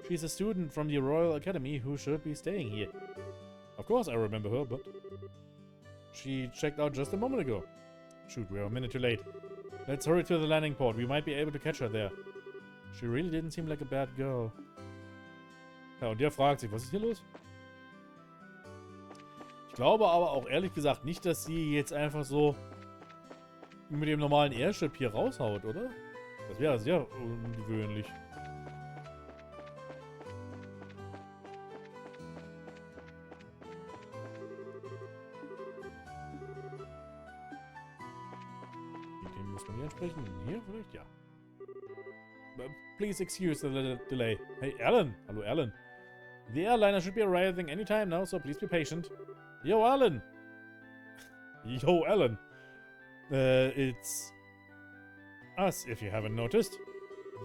A: She's a student from the Royal Academy who should be staying here. Of course I remember her, but... She checked out just a moment ago. Shoot, we're a minute too late. Let's hurry to the landing port. We might be able to catch her there. She really didn't seem like a bad girl. Ja, und der fragt sich, was ist hier los? Ich glaube aber auch ehrlich gesagt nicht, dass sie jetzt einfach so mit dem normalen Airship hier raushaut, oder? Das wäre sehr ungewöhnlich. Dem muss man hier entsprechen. Hier vielleicht? Ja. Please excuse the delay. Hey, Alan! Hallo, Alan. The airliner should be arriving anytime now, so please be patient. Yo, Alan! Yo, Alan! It's us, if you haven't noticed.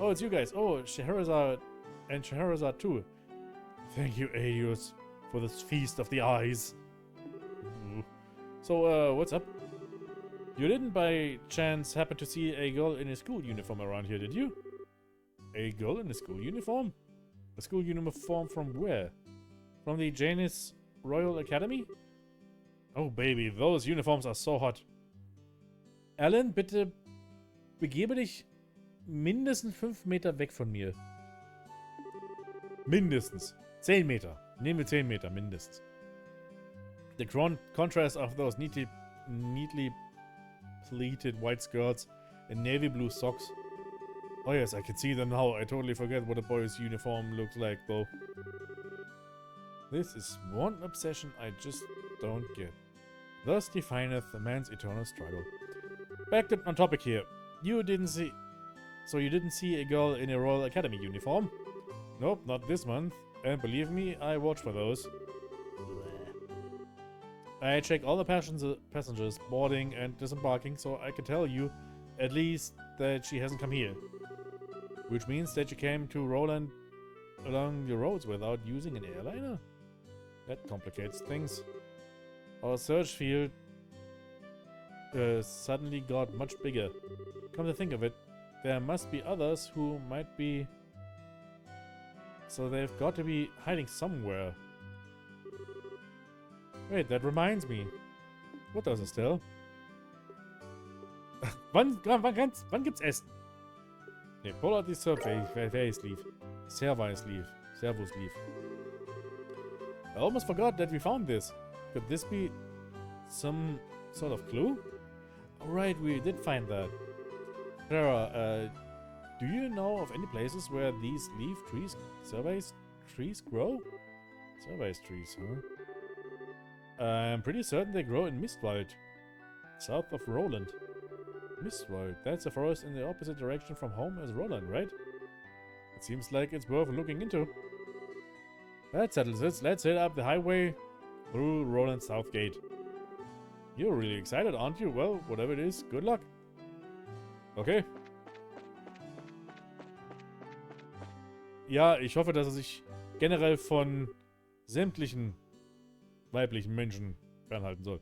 A: Oh, it's you guys. Oh, Scheherazade and Scheherazade too. Thank you, Aeus, for this feast of the eyes. Ooh. So, what's up? You didn't by chance happen to see a girl in a school uniform around here, did you? A girl in a school uniform? A school uniform from where? From the Janus Royal Academy? Oh, baby, those uniforms are so hot. Alan, bitte begebe dich mindestens 5 Meter weg von mir. Mindestens. 10 Meter. Nehmen wir 10 Meter, mindestens. The contrast of those neatly pleated white skirts and navy blue socks Oh yes, I can see them now. I totally forget what a boy's uniform looks like, though. This is one obsession I just don't get. Thus defineth a man's eternal struggle. Back on topic here. You didn't see a girl in a Royal Academy uniform? Nope, not this month. And believe me, I watch for those. I check all the passengers boarding and disembarking, so I can tell you at least that she hasn't come here. Which means that you came to Roland along the roads without using an airliner? That complicates things. Our search field suddenly got much bigger. Come to think of it, there must be others who might be... So they've got to be hiding somewhere. Wait, that reminds me. What does it still? wann gibt's Essen? Ne, Polar ist Service Leave. Service Leave. Servus Leave. I almost forgot that we found this. Could this be some sort of clue? Alright, we did find that. Sarah, do you know of any places where these leaf trees, service trees grow? Service trees, huh? I'm pretty certain they grow in Mistwald, south of Roland. Mistwald, that's a forest in the opposite direction from home as Roland, right? It seems like it's worth looking into. That settles it. Let's head up the highway through Roland's South Gate. You're really excited, aren't you? Well, whatever it is, good luck. Okay. Ja, ich hoffe, dass er sich generell von sämtlichen weiblichen Menschen fernhalten soll.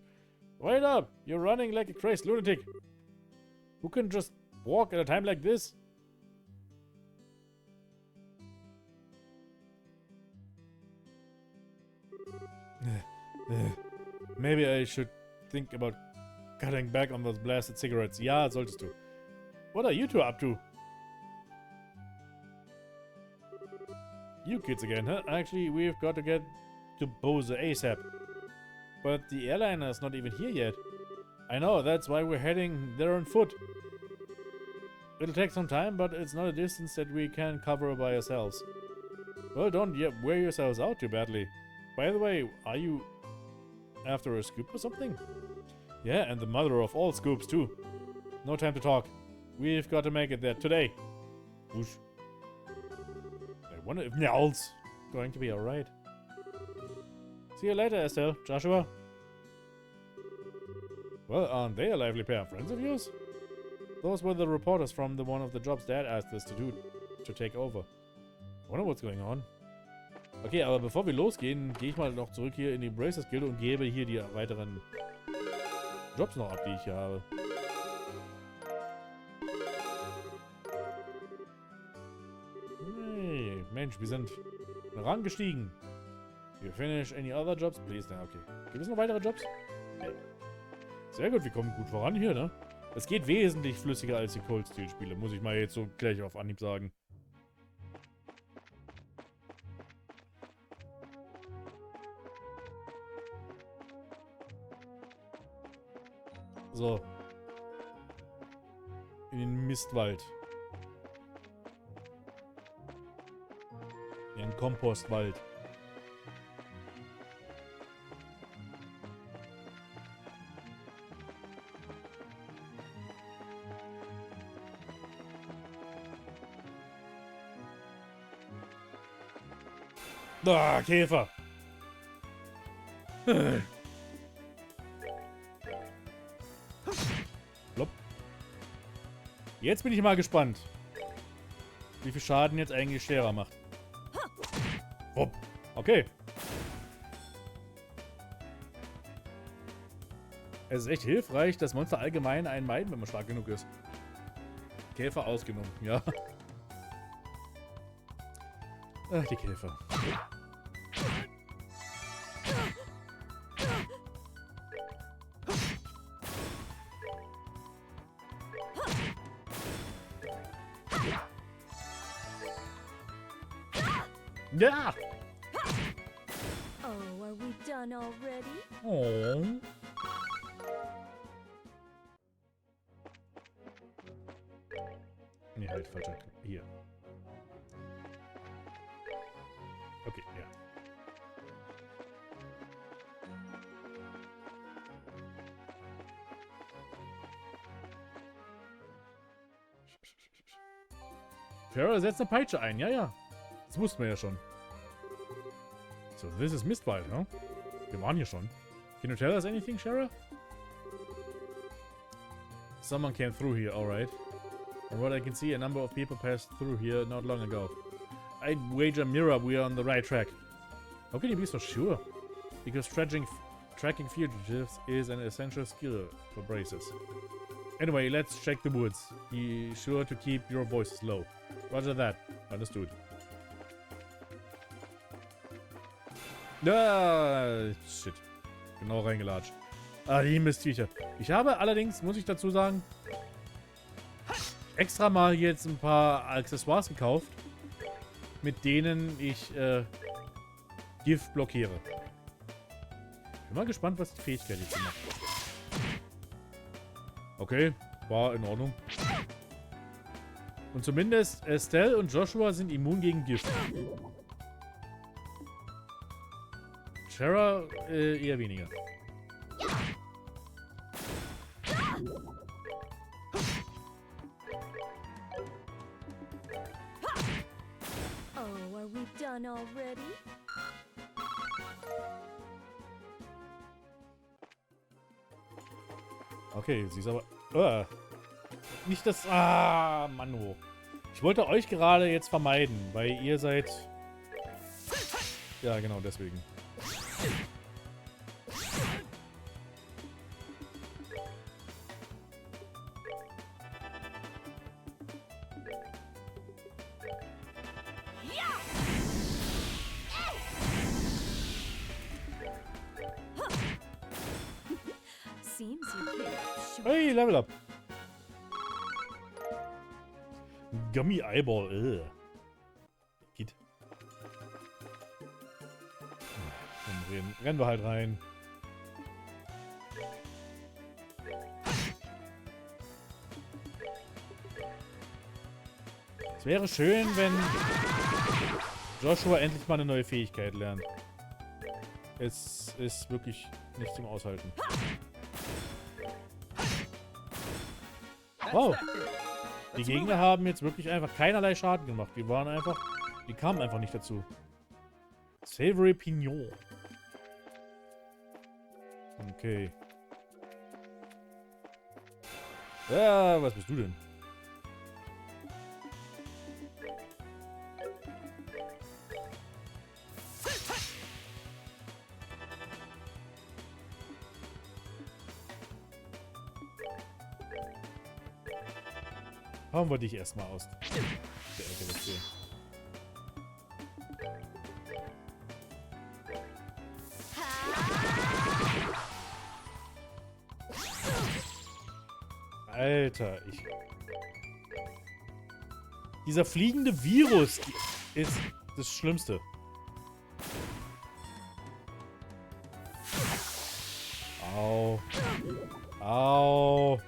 A: Wait up! You're running like a crazed lunatic. Who can just walk at a time like this? Maybe I should think about cutting back on those blasted cigarettes. Ja, solltest du. What are you two up to? You kids again, huh? Actually, we've got to get to Bose ASAP. But the airliner is not even here yet. I know, that's why we're heading there on foot. It'll take some time, but it's not a distance that we can cover by ourselves. Well, don't wear yourselves out too badly. By the way, are you after a scoop or something? Yeah, and the mother of all scoops too. No time to talk. We've got to make it there today. Whoosh. I wonder if Njal's going to be alright. See you later, Estelle. Joshua. Well, aren't they a lively pair of friends of yours? Those were the reporters from one of the jobs Dad asked us to do, to take over. I wonder what's going on. Okay, aber bevor wir losgehen, gehe ich mal noch zurück hier in die Bracers Gilde und gebe hier die weiteren Jobs noch ab, die ich hier habe. Hey, Mensch, wir sind rangestiegen. You finish any other jobs, please? Na, okay. Gibt es noch weitere Jobs? Hey. Sehr gut, wir kommen gut voran hier, ne? Es geht wesentlich flüssiger als die Cold Steel Spiele, muss ich mal jetzt so gleich auf Anhieb sagen. So. In den Mistwald. In den Kompostwald. Ah, Käfer. Plopp. Jetzt bin ich mal gespannt, wie viel Schaden jetzt eigentlich schwerer macht. Wupp. Okay. Es ist echt hilfreich, dass Monster allgemein einen meiden, wenn man stark genug ist. Käfer ausgenommen, ja. Ach, die Käfer. Ja!
C: Oh, are we done already?
A: Oh. Nee, halt, falscher. Hier. Okay, ja. Farrah setzt eine Peitsche ein, ja, ja. Das wussten wir ja schon. So, this is Mistwald, huh? Wir waren hier schon. Can you tell us anything, Shara? Someone came through here, alright. From what I can see, a number of people passed through here not long ago. I'd wager mirror we are on the right track. How can you be so sure? Because tracking fugitives is an essential skill for braces. Anyway, let's check the woods. Be sure to keep your voices low. Roger that. Understood. Ah, shit. Genau reingelatscht. Ah, die Mistviecher. Ich habe allerdings, muss ich dazu sagen, extra mal jetzt ein paar Accessoires gekauft, mit denen ich Gift blockiere. Bin mal gespannt, was die Fähigkeit jetzt macht. Okay, war in Ordnung. Und zumindest Estelle und Joshua sind immun gegen Gift. Shara eher weniger.
C: Oh, are we done already?
A: Okay, sie ist aber... nicht das... Ah, Mann, oh. Ich wollte euch gerade jetzt vermeiden, weil ihr seid... Ja, genau, deswegen.
C: Seems you came up short.
A: Hey, Level Up. Gummy Eyeball. Geht. Dann rennen wir halt rein. Es wäre schön, wenn Joshua endlich mal eine neue Fähigkeit lernt. Es ist wirklich nicht zum Aushalten. Wow. Die Gegner haben jetzt wirklich einfach keinerlei Schaden gemacht. Die waren einfach... Die kamen einfach nicht dazu. Savory Pignon. Okay. Ja, was bist du denn? Hauen wir dich erstmal aus der Ecke weg hier. Alter, dieser fliegende Virus ist das Schlimmste. Au. Au.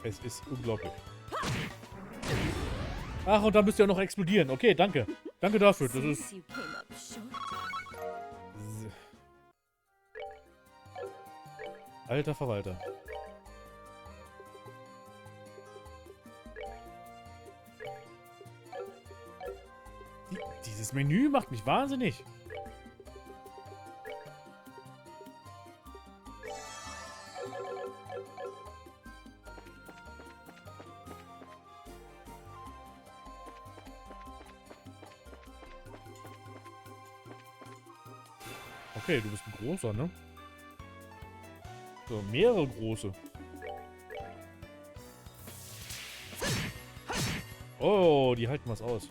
A: Es ist unglaublich. Ach, und dann müsst ihr auch noch explodieren. Okay, danke. Danke dafür. Das ist...
C: Seems you came up short.
A: Alter Verwalter. Dieses Menü macht mich wahnsinnig. Okay, du bist ein großer, ne? So, mehrere große. Oh, die halten was aus.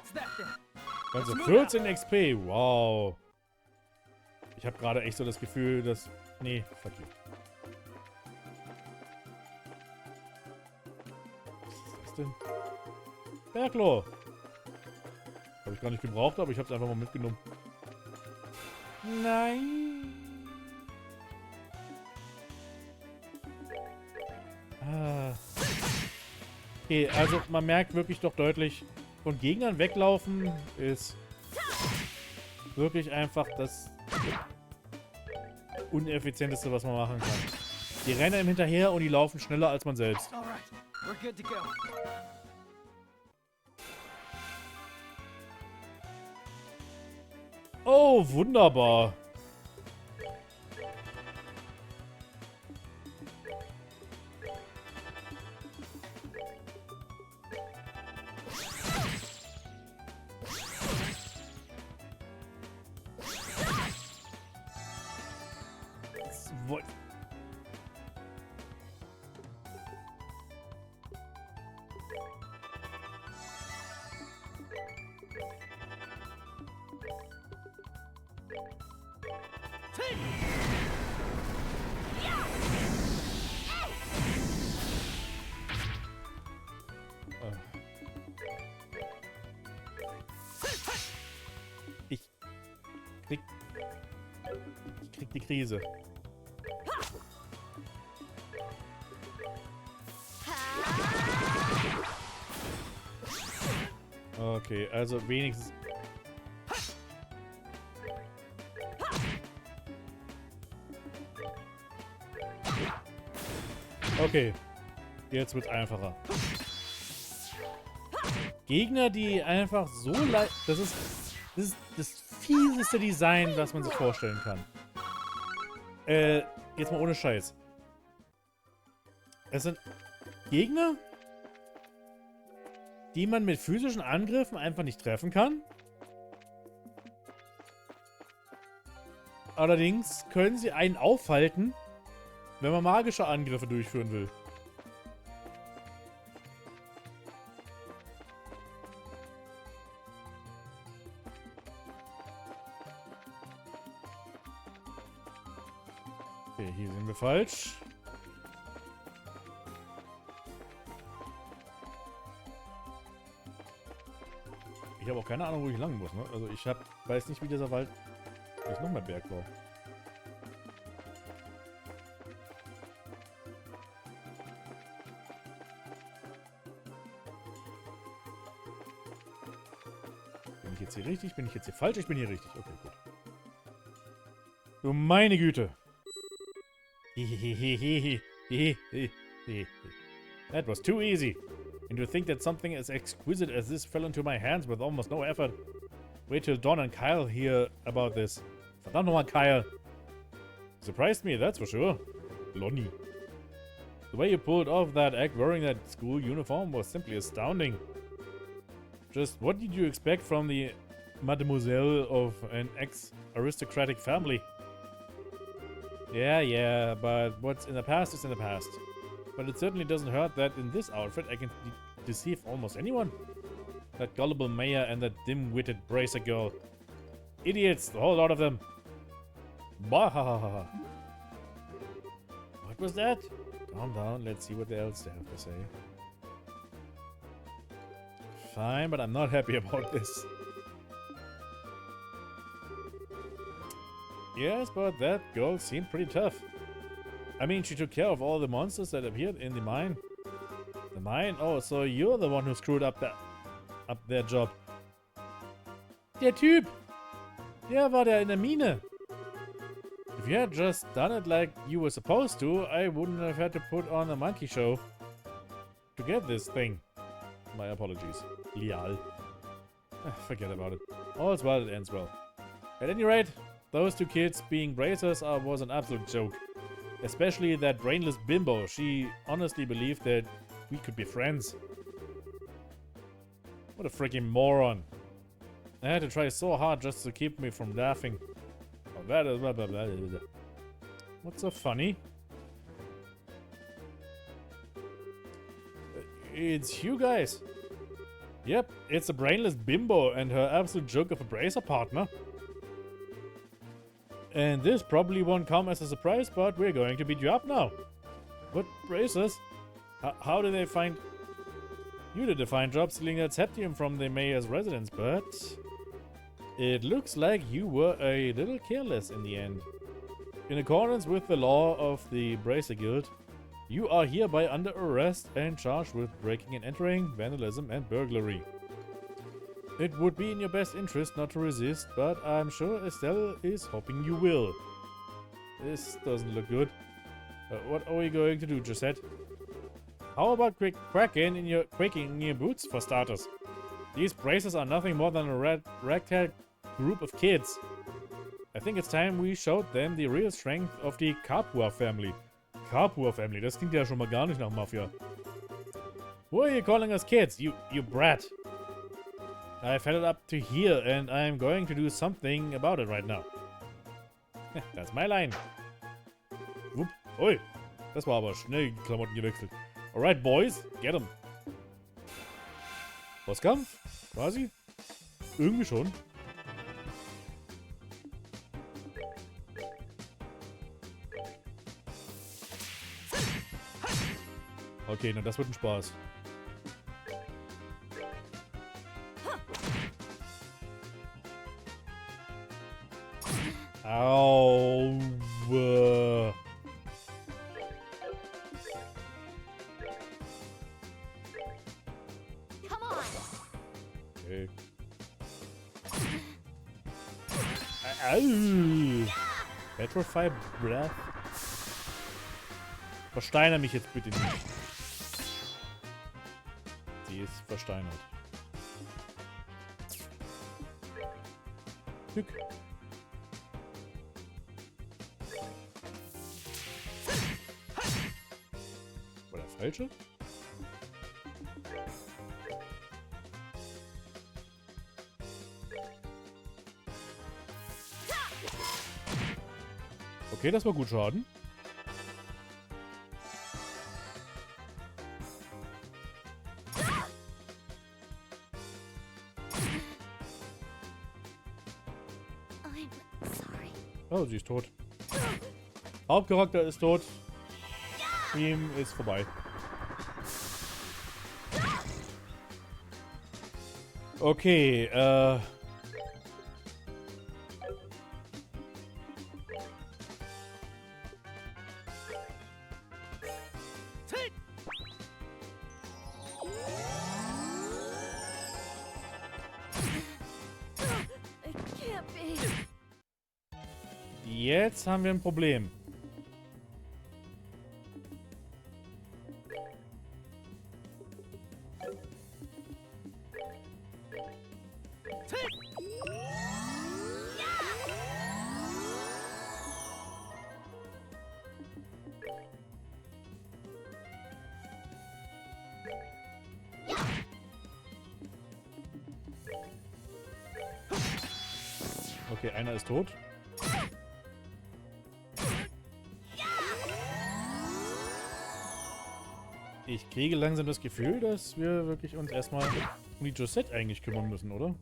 B: That's that then.
A: Also 14 XP, wow. Ich habe gerade echt so das Gefühl, dass... Nee, fuck you. Was ist das denn? Berglo. Habe ich gar nicht gebraucht, aber ich habe es einfach mal mitgenommen. Nein. Ah. Okay, also man merkt wirklich doch deutlich, von Gegnern weglaufen ist wirklich einfach das uneffizienteste, was man machen kann. Die rennen einem hinterher und die laufen schneller als man selbst.
B: All right, we're good to go.
A: Oh, wunderbar. Ich krieg die Krise. Okay, also wenigstens... Okay, jetzt wird's einfacher. Gegner, die einfach so leicht... Das ist das fieseste Design, was man sich vorstellen kann. Jetzt mal ohne Scheiß. Es sind Gegner, die man mit physischen Angriffen einfach nicht treffen kann. Allerdings können sie einen aufhalten, wenn man magische Angriffe durchführen will. Okay, hier sind wir falsch. Ich habe auch keine Ahnung, wo ich lang muss, ne? Also ich weiß nicht, wie dieser Wald... Da ist noch mehr Bergbau. Bin ich jetzt hier richtig? Bin ich jetzt hier falsch? Ich bin hier richtig. Okay, gut. Du meine Güte. That was too easy. And to think that something as exquisite as this fell into my hands with almost no effort. Wait till Don and Kyle hear about this. Verdammt nochmal, Kyle. Surprised me, that's for sure. Lonnie. The way you pulled off that act wearing that school uniform was simply astounding. Just what did you expect from the mademoiselle of an ex-aristocratic family? Yeah, but what's in the past is in the past. But it certainly doesn't hurt that in this outfit I can deceive almost anyone. That gullible mayor and that dim-witted bracer girl. Idiots, the whole lot of them. Bah! What was that? Calm down, let's see what else they have to say. Fine, but I'm not happy about this. Yes, but that girl seemed pretty tough. I mean, she took care of all the monsters that appeared in the mine. The mine? Oh, so you're the one who screwed up their job. Der Typ! Der war der in der Mine. If you had just done it like you were supposed to, I wouldn't have had to put on a monkey show to get this thing. My apologies. Lial. Forget about it. All's well that ends well. At any rate, those two kids being bracers was an absolute joke. Especially that brainless bimbo. She honestly believed that we could be friends. What a freaking moron. I had to try so hard just to keep me from laughing. Oh, that is blah, blah, blah, blah, blah. What's so funny? It's you guys. Yep, it's a brainless bimbo and her absolute joke of a bracer partner. And this probably won't come as a surprise, but we're going to beat you up now. What bracers? How did they find... You did a fine job stealing that septium from the mayor's residence, but... It looks like you were a little careless in the end. In accordance with the law of the Bracer Guild, you are hereby under arrest and charged with breaking and entering, vandalism and burglary. It would be in your best interest not to resist, but I'm sure Estelle is hoping you will. This doesn't look good. What are we going to do, Josette? How about quaking in your boots, for starters? These braces are nothing more than a ragtag group of kids. I think it's time we showed them the real strength of the Capua family. Capua family, das klingt ja schon mal gar nicht nach Mafia. Who are you calling us kids, you brat? I've had it up to here and I'm going to do something about it right now. That's my line. Wupp. Ui, das war aber schnell die Klamotten gewechselt. Alright, boys, get 'em. Bosskampf? Quasi? Irgendwie schon. Okay, na das wird ein Spaß. Au.
C: Come on.
A: Okay. Au. Petrify Breath. Versteiner mich jetzt bitte nicht. Sie ist versteinert. Glück. War der falsche? Okay, das war gut Schaden. Oh, sie ist tot. Hauptcharakter ist tot. Ihm ist vorbei. Okay,
C: It can't be.
A: jetzt haben wir ein Problem. Okay, einer ist tot. Ich kriege langsam das Gefühl, dass wir wirklich uns erstmal um die Josette eigentlich kümmern müssen, oder?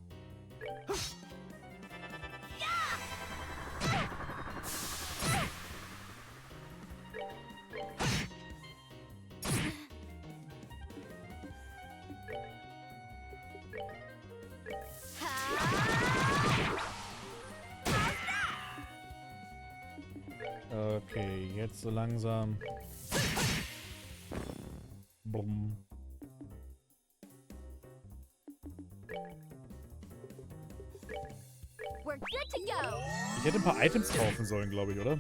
A: Okay, jetzt so langsam. Bumm.
C: We're good to go.
A: Ich hätte ein paar Items kaufen sollen, glaube ich, oder?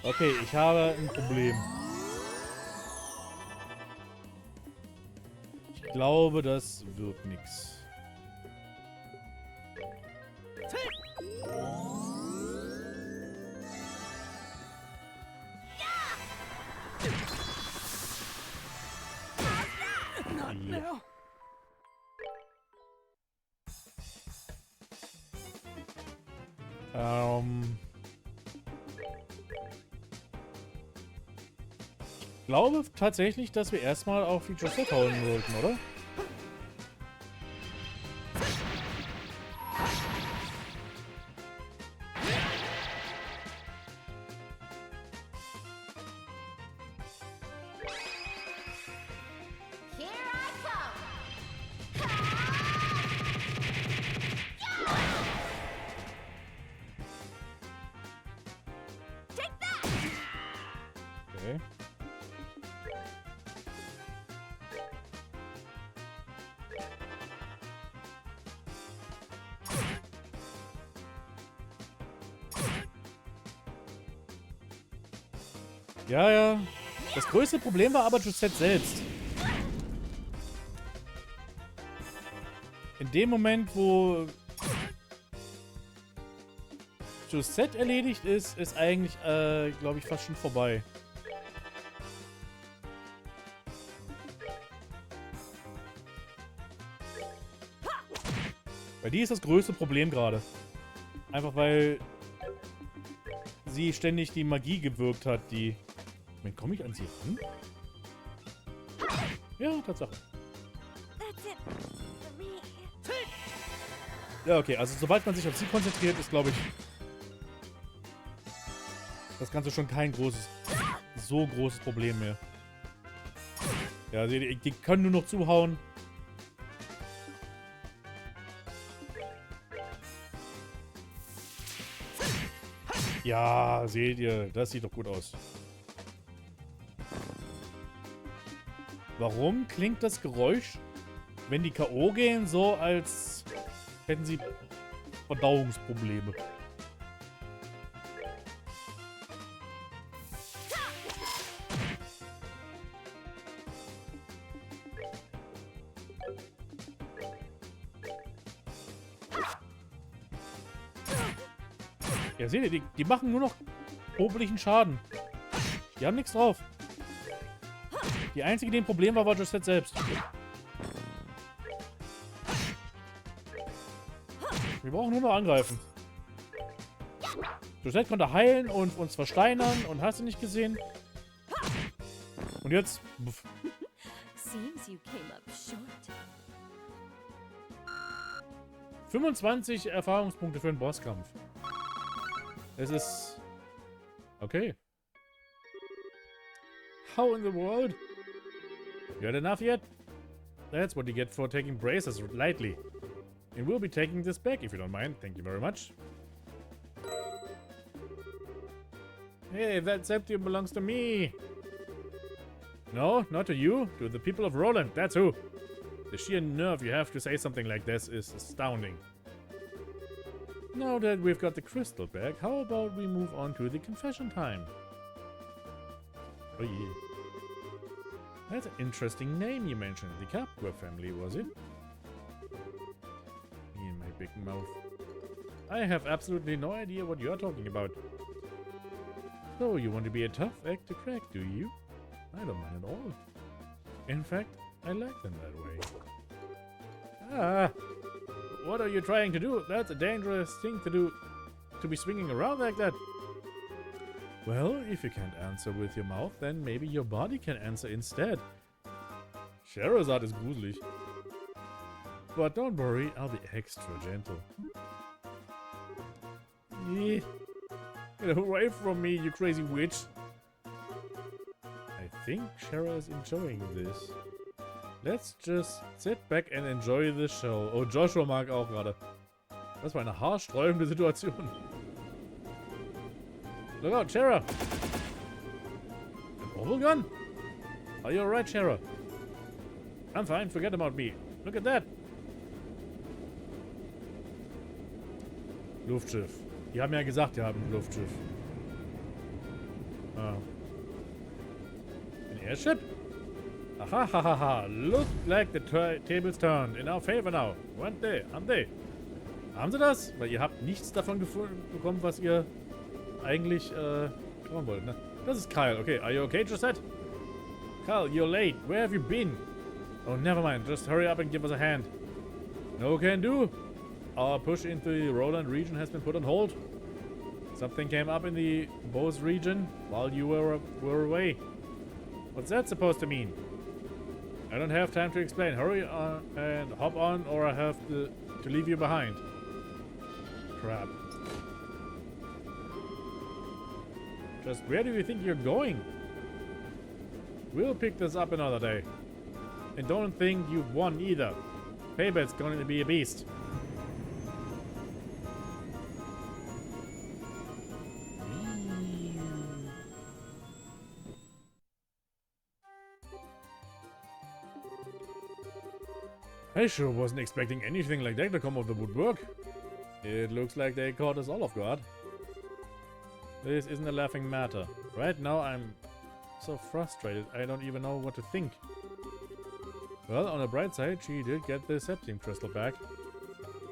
A: Okay, ich habe ein Problem. Ich glaube, das wird nix. Ich glaube tatsächlich, dass wir erstmal auf die Josette hauen sollten, oder?
C: Here I come. Take that.
A: Okay. Ja, ja. Das größte Problem war aber Josette selbst. In dem Moment, wo Josette erledigt ist, ist eigentlich, glaube ich, fast schon vorbei. Weil die ist das größte Problem gerade. Einfach weil sie ständig die Magie gewirkt hat, die... Moment, komme ich an sie ran? Ja, Tatsache.
C: That's it for me.
A: Ja, okay, also sobald man sich auf sie konzentriert, ist, glaube ich, das Ganze schon kein so großes Problem mehr. Ja, die können nur noch zuhauen. Ja, seht ihr, das sieht doch gut aus. Warum klingt das Geräusch, wenn die K.O. gehen, so als hätten sie Verdauungsprobleme? Ja, seht ihr, die machen nur noch oblichen Schaden. Die haben nichts drauf. Die einzige, die ein Problem war Josette selbst. Wir brauchen nur noch angreifen. Josette konnte heilen und uns versteinern und hast du nicht gesehen? Und jetzt... Pff.
C: Seems you came up short.
A: 25 Erfahrungspunkte für einen Bosskampf. Es ist... Okay. How in the world? You had enough yet? That's what you get for taking braces lightly. And we'll be taking this back if you don't mind. Thank you very much. Hey, that septium belongs to me. No, not to you. To the people of Roland. That's who. The sheer nerve you have to say something like this is astounding. Now that we've got the crystal back, how about we move on to the confession time? Oh yeah. That's an interesting name you mentioned. The Capua family, was it? Me and my big mouth. I have absolutely no idea what you're talking about. So, you want to be a tough egg to crack, do you? I don't mind at all. In fact, I like them that way. Ah! What are you trying to do? That's a dangerous thing to do. To be swinging around like that. Well, if you can't answer with your mouth, then maybe your body can answer instead. Scheherazade is gruselig. But don't worry, I'll be extra gentle. Get away from me, you crazy witch. I think Shara is enjoying this. Let's just sit back and enjoy the show. Oh, Joshua mag auch gerade. Das war eine haarsträubende Situation. Look out, Shara! An orbital gun? Are you alright, Shara? I'm fine, forget about me. Look at that! Luftschiff. Die haben ja gesagt, die haben ein Luftschiff. Ah. An airship? Aha, ha, ha, ha. Look like the tables turned in our favor now. Aren't they? Haben sie das? Weil ihr habt nichts davon bekommen, was ihr eigentlich schauen wollt, ne? Das ist Kyle. Okay, are you okay, Josette? Kyle, you're late. Where have you been? Oh, never mind. Just hurry up and give us a hand. No can do. Our push into the Roland region has been put on hold. Something came up in the Bose region while you were away. What's that supposed to mean? I don't have time to explain. Hurry on and hop on, or I have to leave you behind. Crap. Just where do you think you're going? We'll pick this up another day. And don't think you've won either. Payback's going to be a beast. I sure wasn't expecting anything like that to come off the woodwork. It looks like they caught us all off guard. This isn't a laughing matter. Right now I'm so frustrated I don't even know what to think. Well, on the bright side, she did get the septium crystal back.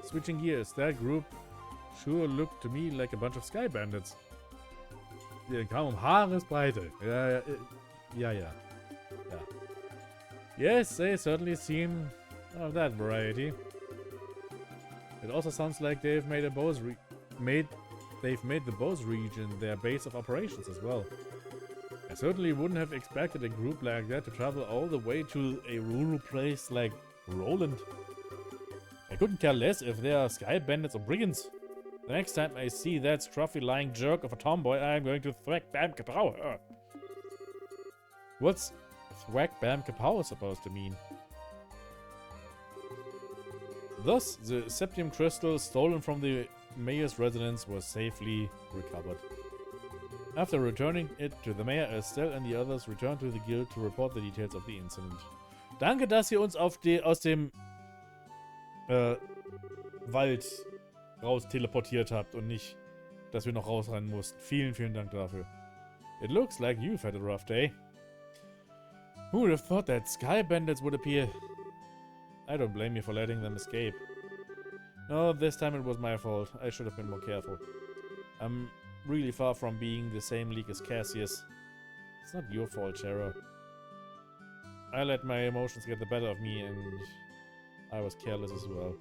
A: Switching gears, that group sure looked to me like a bunch of sky bandits. Die kamen um Haaresbreite. Yeah. Yes, they certainly seem of that variety. It also sounds like they've made the Bose region their base of operations as well. I certainly wouldn't have expected a group like that to travel all the way to a rural place like Roland. I couldn't care less if they are sky bandits or brigands. The next time I see that scruffy lying jerk of a tomboy, I'm going to thwack bam kapow her. What's thwack bam kapow supposed to mean? Thus, the septium crystal stolen from the mayor's residence was safely recovered. After returning it to the mayor, Estelle and the others returned to the guild to report the details of the incident. Danke, dass ihr uns aus dem Wald raus teleportiert habt und nicht, dass wir noch rausrennen mussten. Vielen Dank dafür. It looks like you've had a rough day. Who would have thought that sky bandits would appear? I don't blame you for letting them escape. No, this time it was my fault. I should have been more careful. I'm really far from being the same league as Cassius. It's not your fault, Shara. I let my emotions get the better of me and I was careless as well.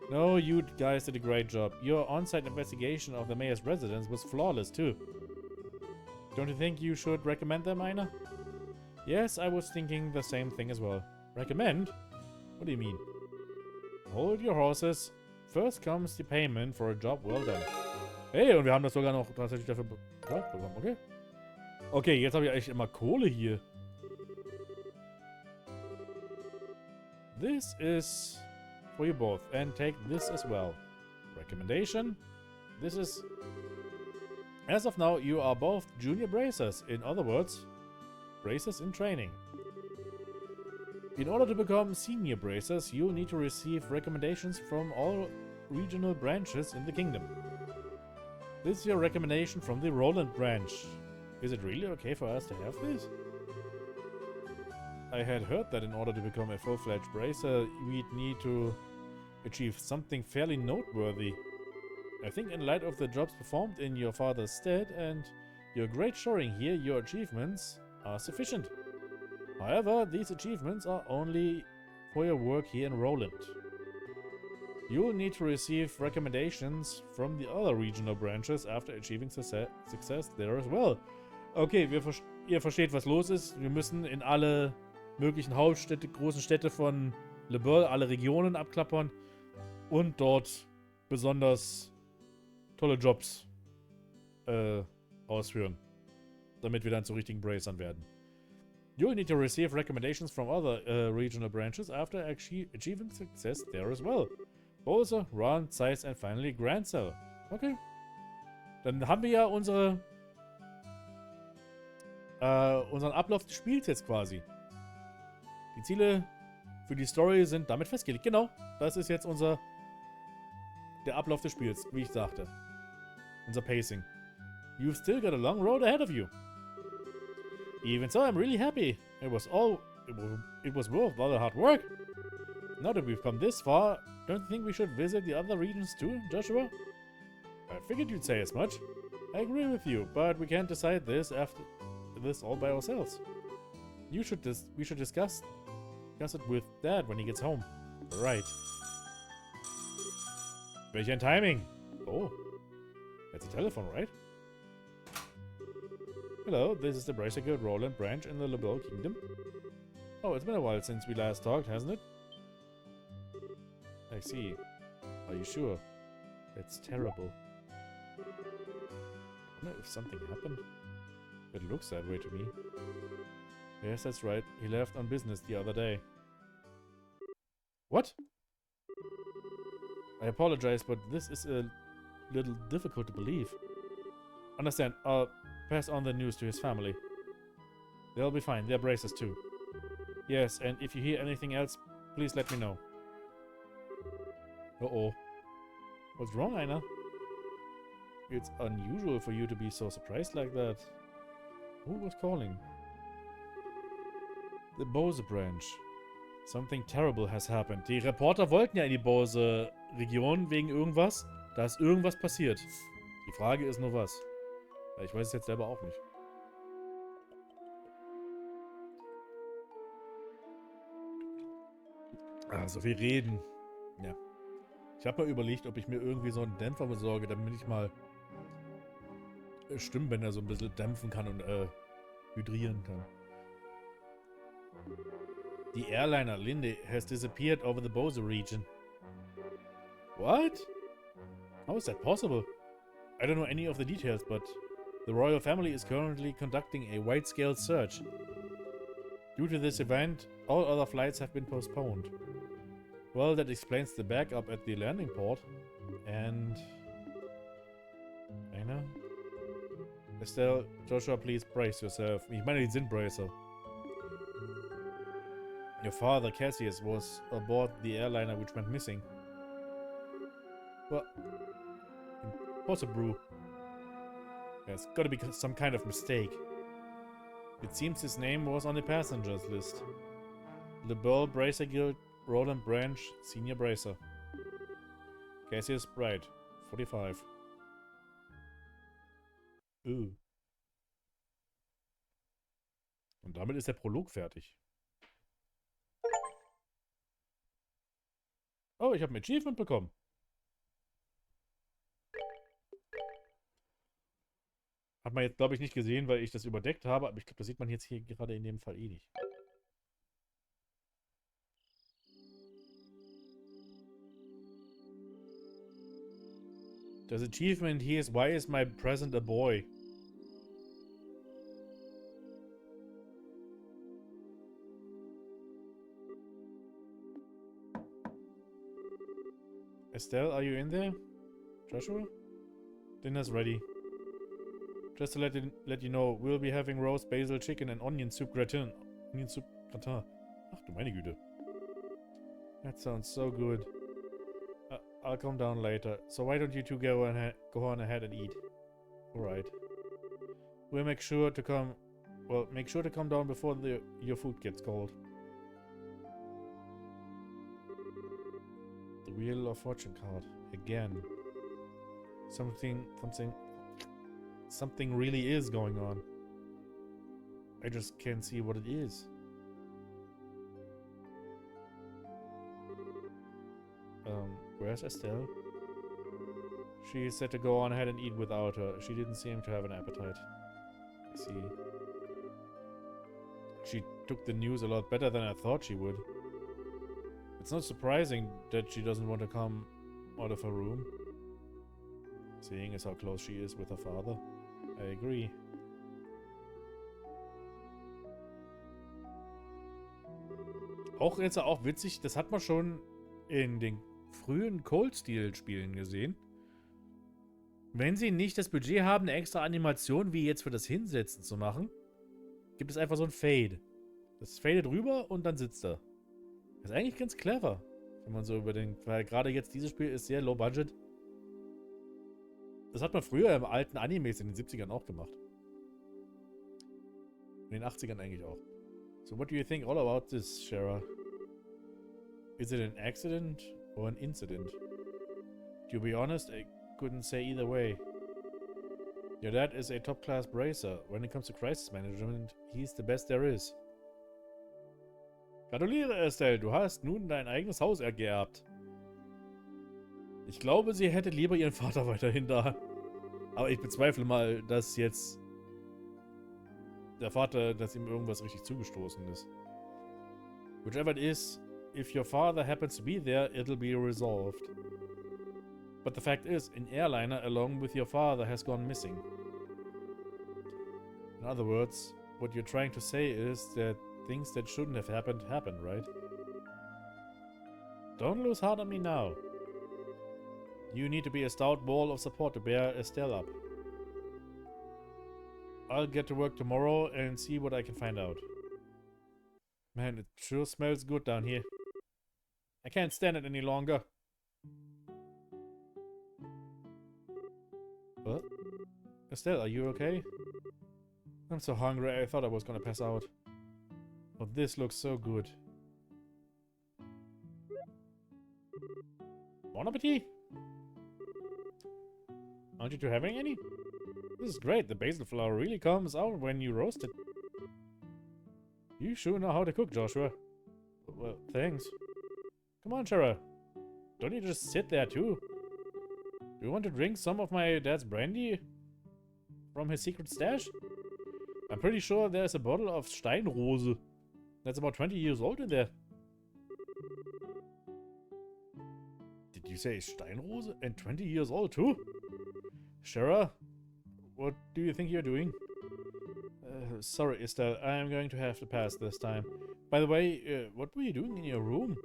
A: No, you guys did a great job. Your on-site investigation of the mayor's residence was flawless too. Don't you think you should recommend them, Aina? Yes, I was thinking the same thing as well. Recommend? What do you mean? Hold your horses. First comes the payment for a job well done. Hey, und wir haben das sogar noch tatsächlich dafür bekommen, okay? Okay, jetzt habe ich eigentlich immer Kohle hier. This is for you both, and take this as well. Recommendation. This is... As of now, you are both junior bracers. In other words, bracers in training. In order to become senior bracers, you'll need to receive recommendations from all regional branches in the kingdom. This is your recommendation from the Roland branch. Is it really okay for us to have this? I had heard that in order to become a full-fledged bracer, we'd need to achieve something fairly noteworthy. I think in light of the jobs performed in your father's stead and your great showing here, your achievements are sufficient. However, these achievements are only for your work here in Roland. You'll need to receive recommendations from the other regional branches after achieving success there as well. Okay, ihr versteht, was los ist. Wir müssen in alle möglichen Hauptstädte, großen Städte von Le Beurre, alle Regionen abklappern und dort besonders tolle Jobs ausführen, damit wir dann zu richtigen Bracern werden. You'll need to receive recommendations from other regional branches after achieving success there as well. Bowser, Ron, Zeiss and finally Grancel. Okay. Dann haben wir ja unseren Ablauf des Spiels jetzt quasi. Die Ziele für die Story sind damit festgelegt. Genau, das ist jetzt der Ablauf des Spiels, wie ich sagte. Unser Pacing. You've still got a long road ahead of you. Even so, I'm really happy. It was worth all the hard work. Now that we've come this far, don't you think we should visit the other regions too, Joshua? I figured you'd say as much. I agree with you, but we can't decide this after this all by ourselves. We should discuss it with Dad when he gets home. Right. Welch ein Timing. Oh. That's a telephone, right? Hello, this is the Bracer Guild Roland branch in the Liberal Kingdom. Oh, it's been a while since we last talked, hasn't it? I see. Are you sure? That's terrible. I wonder if something happened. It looks that way to me. Yes, that's right. He left on business the other day. What? I apologize, but this is a little difficult to believe. Understand, I'll pass on the news to his family. They'll be fine. They're bracers too. Yes, and if you hear anything else, please let me know. Uh-oh. What's wrong, Aina? It's unusual for you to be so surprised like that. Who was calling? The Bose branch. Something terrible has happened. Die Reporter wollten ja in die Bose-Region wegen irgendwas. Da ist irgendwas passiert. Die Frage ist nur was. Ich weiß es jetzt selber auch nicht. Ah, so viel reden. Ja. Ich habe mal überlegt, ob ich mir irgendwie so einen Dämpfer besorge, damit ich mal Stimmbänder so ein bisschen dämpfen kann und hydrieren kann. The airliner Linde has disappeared over the Bose region. What? How is that possible? I don't know any of the details, but the royal family is currently conducting a wide-scale search. Due to this event, all other flights have been postponed. Well, that explains the backup at the landing port. And... Aina? Estelle, Joshua, please brace yourself. Ich meine, die sind Bracer. Your father, Cassius, was aboard the airliner which went missing. Well, impossible. There's gotta be some kind of mistake. It seems his name was on the passengers list. The Burl Bracer Guild, Roland Branch, Senior Bracer. Cassius Bright, 45. Und damit ist der Prolog fertig. Oh, ich habe ein Achievement bekommen. Hat man jetzt, glaube ich, nicht gesehen, weil ich das überdeckt habe, aber ich glaube, das sieht man jetzt hier gerade in dem Fall eh nicht. Das Achievement hier ist Why is my present a boy? Estelle, are you in there? Joshua? Dinner's ready. Just to let you know, we'll be having roast basil chicken and onion soup gratin. Onion soup gratin. Ach du meine Güte. That sounds so good. I'll come down later. So why don't you two go on ahead and eat? Alright. We'll make sure to come... Well, make sure to come down before your food gets cold. The Wheel of Fortune card. Again. Something really is going on. I just can't see what it is. Where's Estelle? She said to go on ahead and eat without her. She didn't seem to have an appetite. I see. She took the news a lot better than I thought she would. It's not surprising that she doesn't want to come out of her room. Seeing as how close she is with her father. I agree. Auch jetzt auch witzig, das hat man schon in den frühen Cold-Steel-Spielen gesehen. Wenn sie nicht das Budget haben, eine extra Animation wie jetzt für das Hinsetzen zu machen, gibt es einfach so ein Fade. Das fadet rüber und dann sitzt er. Das ist eigentlich ganz clever, wenn man so überdenkt, weil gerade jetzt dieses Spiel ist sehr low budget. Das hat man früher im alten Animes in den 70ern auch gemacht. In den 80ern eigentlich auch. So what do you think all about this, Shara? Is it an accident or an incident? To be honest, I couldn't say either way. Your dad is a top-class bracer. When it comes to crisis management, he's the best there is. Gratuliere, Estelle, du hast nun dein eigenes Haus geerbt. Ich glaube, sie hätte lieber ihren Vater weiterhin da. Aber ich bezweifle mal, dass jetzt der Vater, dass ihm irgendwas richtig zugestoßen ist. Whichever it is, if your father happens to be there, it'll be resolved. But the fact is, an airliner along with your father has gone missing. In other words, what you're trying to say is that things that shouldn't have happened, happened, right? Don't lose heart on me now. You need to be a stout wall of support to bear Estelle up. I'll get to work tomorrow and see what I can find out. Man, it sure smells good down here. I can't stand it any longer. What? Estelle, are you okay? I'm so hungry, I thought I was gonna pass out. But this looks so good. Bon appetit! Aren't you two having any? This is great, the basil flour really comes out when you roast it. You sure know how to cook, Joshua. Well, thanks. Come on, Shara. Don't you just sit there too? Do you want to drink some of my dad's brandy? From his secret stash? I'm pretty sure there's a bottle of Steinrose. That's about 20 years old in there. Did you say Steinrose? And 20 years old too? Shara, what do you think you're doing? Sorry, Estelle, I'm going to have to pass this time. By the way, what were you doing in your room?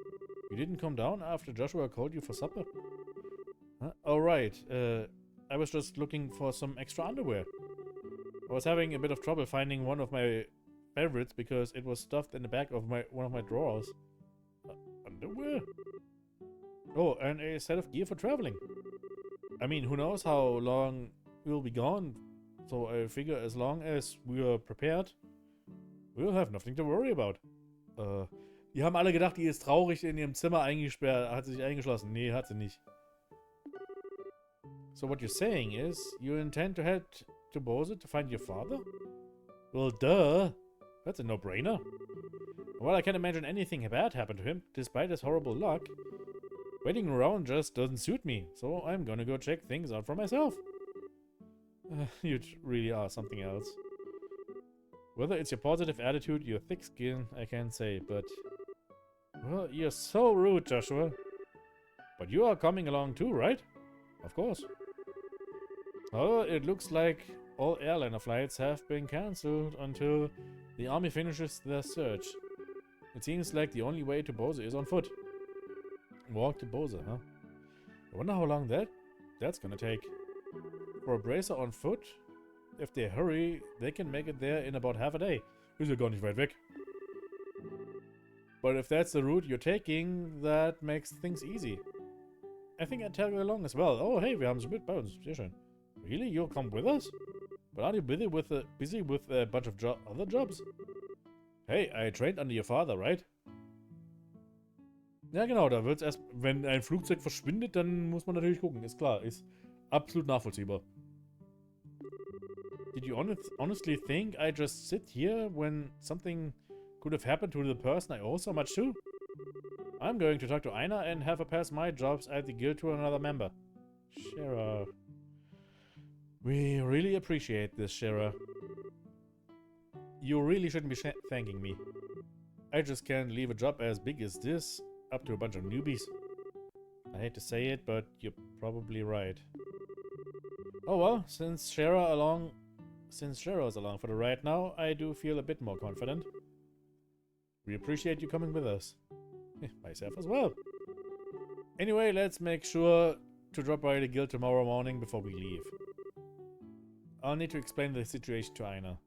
A: You didn't come down after Joshua called you for supper? Huh? Oh, right. I was just looking for some extra underwear. I was having a bit of trouble finding one of my favorites because it was stuffed in the back of one of my drawers. Underwear? Oh, and a set of gear for traveling. I mean, who knows how long we'll be gone, so I figure as long as we are prepared, we'll have nothing to worry about. Die haben alle gedacht, die ist traurig in ihrem Zimmer eingesperrt, hat sich eingeschlossen. Nee, hat sie nicht. So what you're saying is, you intend to head to Bose to find your father? Well, duh. That's a no-brainer. Well, I can't imagine anything bad happened to him, despite his horrible luck. Waiting around just doesn't suit me, so I'm gonna go check things out for myself. You really are something else. Whether it's your positive attitude, your thick skin, I can't say, but... Well, you're so rude, Joshua. But you are coming along too, right? Of course. Oh, it looks like all airliner flights have been cancelled until the army finishes their search. It seems like the only way to Bose is on foot. Walk to Bose, huh? I wonder how long that's gonna take. For a bracer on foot, if they hurry, they can make it there in about half a day. Ist ja gar nicht weit weg. But if that's the route you're taking, that makes things easy. I think I'd tag along as well. Oh, hey, wir haben sie mit bei uns. Sehr schön. Really? You'll come with us? But aren't you busy with a bunch of other jobs? Hey, I trained under your father, right? Ja, genau, da wird's erst, wenn ein Flugzeug verschwindet, dann muss man natürlich gucken. Ist klar, ist absolut nachvollziehbar. Did you honestly think I just sit here when something could have happened to the person I owe so much to? I'm going to talk to Aina and have her pass my jobs at the guild to another member. Shara. We really appreciate this, Shara. You really shouldn't be thanking me. I just can't leave a job as big as this up to a bunch of newbies. I hate to say it, but you're probably right. Oh well, since Shara is along for the ride now, I do feel a bit more confident. We appreciate you coming with us. Myself as well. Anyway, let's make sure to drop by the guild tomorrow morning before we leave. I'll need to explain the situation to Aina.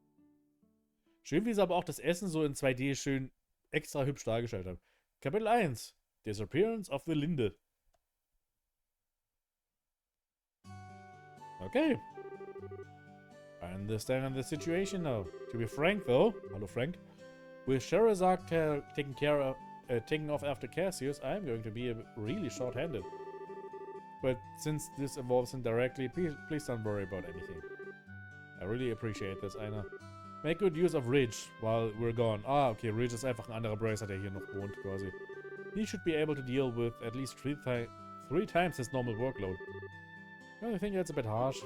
A: Schön, wie sie aber auch das Essen so in 2D schön extra hübsch dargestellt haben. Kapitel 1. Disappearance of the Linde. Okay. I understand the situation now. To be frank though, hello Frank, with Sherazade taking off after Cassius, I'm going to be really short-handed. But since this involves him directly, please don't worry about anything. I really appreciate this, Aina. Make good use of Ridge while we're gone. Ah, okay, Ridge ist einfach ein anderer Bracer, der hier noch wohnt, quasi. He should be able to deal with at least three times his normal workload. I think that's a bit harsh.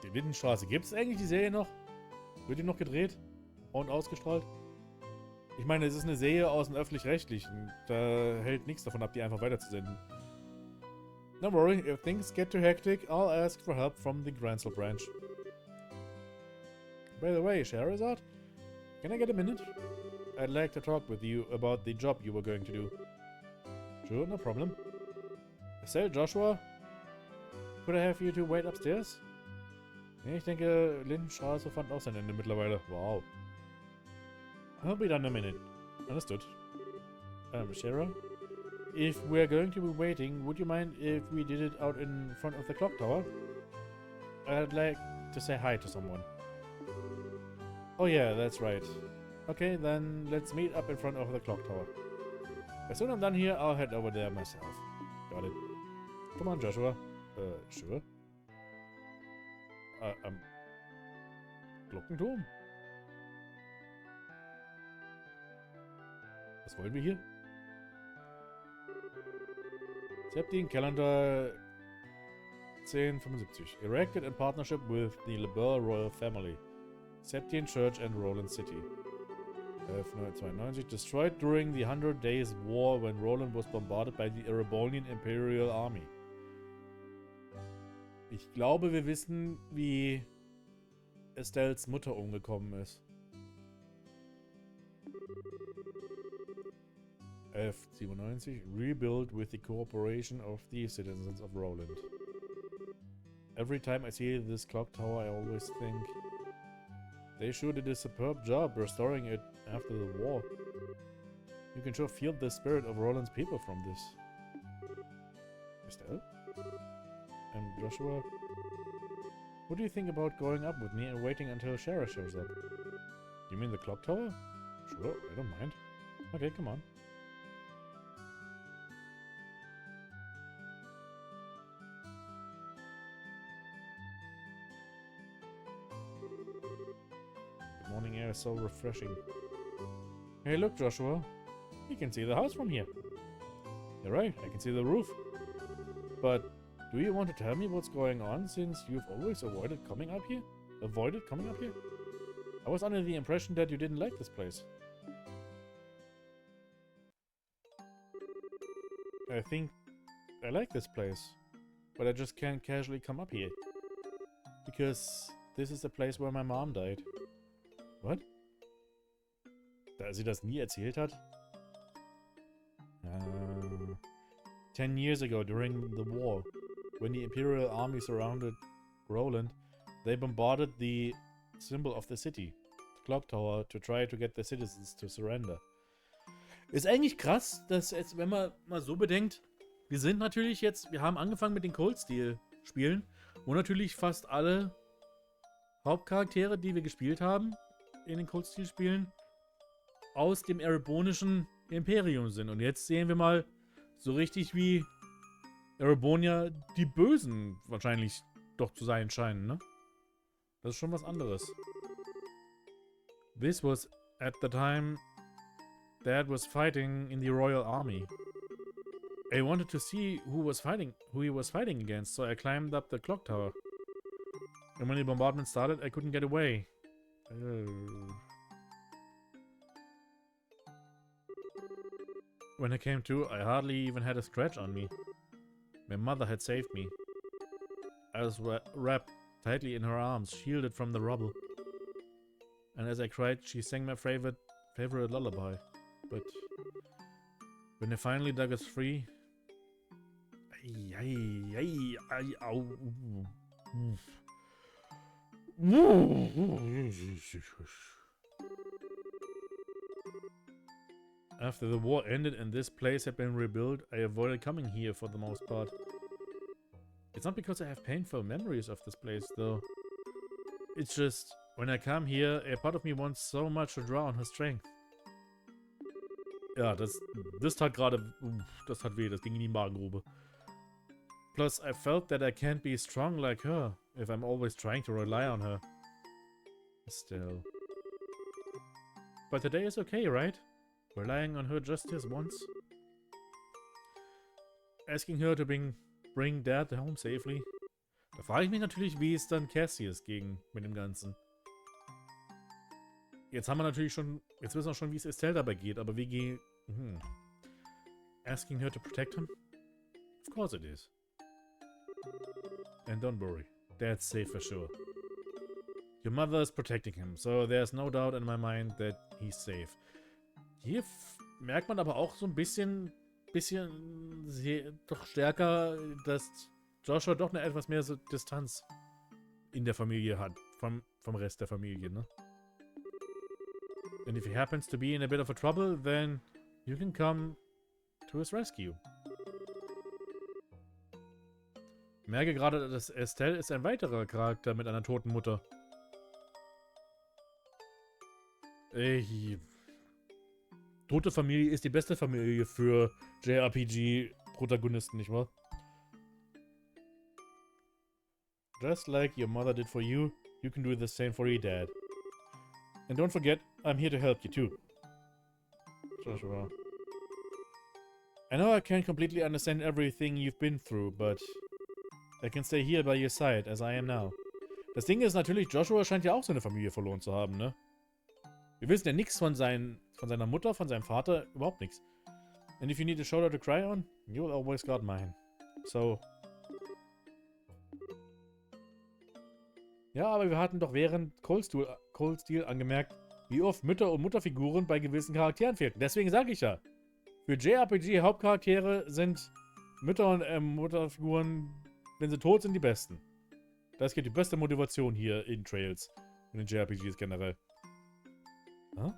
A: Die Lindenstraße. Gibt es eigentlich die Serie noch? Wird die noch gedreht? Und ausgestrahlt? Ich meine, es ist eine Serie aus dem Öffentlich-Rechtlichen. Da hält nichts davon ab, die einfach weiterzusenden. Don't worry, if things get too hectic, I'll ask for help from the Gransel branch. By the way, Scheherazade, can I get a minute? I'd like to talk with you about the job you were going to do. Sure, no problem. So, Joshua, could I have you two wait upstairs? Ja, ich denke, Lindenstraße fand auch sein Ende mittlerweile. Wow. I'll be done in a minute. Understood. Shara? If we're going to be waiting, would you mind if we did it out in front of the clock tower? I'd like to say hi to someone. Oh yeah, that's right. Okay, then let's meet up in front of the clock tower. As soon as I'm done here, I'll head over there myself. Got it. Come on, Joshua. Sure. Glockenturm? Was wollen wir hier? Septine Calendar 1075. Erected in partnership with the Liberal Royal Family. Septine Church and Roland City. 1192. Destroyed during the 100 Days War when Roland was bombarded by the Erebonian Imperial Army. Ich glaube, wir wissen, wie Estelles Mutter umgekommen ist. 1197. Rebuilt with the cooperation of the citizens of Roland. Every time I see this clock tower, I always think they sure did a superb job restoring it after the war. You can sure feel the spirit of Roland's people from this. Estelle? And Joshua? What do you think about going up with me and waiting until Shara shows up? You mean the clock tower? Sure, I don't mind. Okay, come on. The morning air is so refreshing. Hey, look, Joshua. You can see the house from here. You're right, I can see the roof. But do you want to tell me what's going on since you've always avoided coming up here? I was under the impression that you didn't like this place. I think I like this place, but I just can't casually come up here. Because this is the place where my mom died. What? Da sie das nie erzählt hat? 10 years ago, during the war, when the Imperial Army surrounded Roland, they bombarded the symbol of the city, the clock tower, to try to get the citizens to surrender. Ist eigentlich krass, dass jetzt, wenn man mal so bedenkt, wir haben angefangen mit den Cold-Steel-Spielen, wo natürlich fast alle Hauptcharaktere, die wir gespielt haben in den Cold-Steel-Spielen, aus dem erebonischen Imperium sind. Und jetzt sehen wir mal so richtig, wie Erebonia die Bösen wahrscheinlich doch zu sein scheinen, ne? Das ist schon was anderes. This was at the time Dad was fighting in the Royal Army. I wanted to see who he was fighting against, so I climbed up the clock tower. And when the bombardment started, I couldn't get away. When I came to, I hardly even had a scratch on me. My mother had saved me. I was wrapped tightly in her arms, shielded from the rubble. And as I cried, she sang my favorite lullaby. But when I finally dug us free... After the war ended and this place had been rebuilt, I avoided coming here for the most part. It's not because I have painful memories of this place, though. It's just, when I come here, a part of me wants so much to draw on her strength. Ja, das tat gerade... Das tat weh, das ging in die Magengrube. Plus, I felt that I can't be strong like her, if I'm always trying to rely on her. Still. But today is okay, right? Relying on her just this once. Asking her to bring Dad home safely. Da frage ich mich natürlich, wie es dann Cassius ging mit dem Ganzen. Jetzt haben wir natürlich schon, jetzt wissen wir schon, wie es Estelle dabei geht, aber wie geht... Asking her to protect him? Of course it is. And don't worry, Dad's safe for sure. Your mother is protecting him, so there's no doubt in my mind that he's safe. Hier merkt man aber auch so ein bisschen doch stärker, dass Joshua doch eine etwas mehr so Distanz in der Familie hat, vom Rest der Familie, ne? And if he happens to be in a bit of a trouble, then you can come to his rescue. Ich merke gerade, dass Estelle ist ein weiterer Charakter mit einer toten Mutter. Tote Familie ist die beste Familie für JRPG-Protagonisten, nicht wahr? Just like your mother did for you, you can do the same for your dad. And don't forget, I'm here to help you too. Joshua. I know I can't completely understand everything you've been through, but I can stay here by your side, as I am now. Das Ding ist natürlich, Joshua scheint ja auch seine Familie verloren zu haben, ne? Wir wissen ja nichts von seiner Mutter, von seinem Vater, überhaupt nichts. And if you need a shoulder to cry on, you'll always got mine. So. Ja, aber wir hatten doch während Cold Steel angemerkt, wie oft Mütter und Mutterfiguren bei gewissen Charakteren fehlten. Deswegen sage ich ja, für JRPG-Hauptcharaktere sind Mütter und Mutterfiguren, wenn sie tot sind, die besten. Das gibt die beste Motivation hier in Trails, in den JRPGs generell. Huh?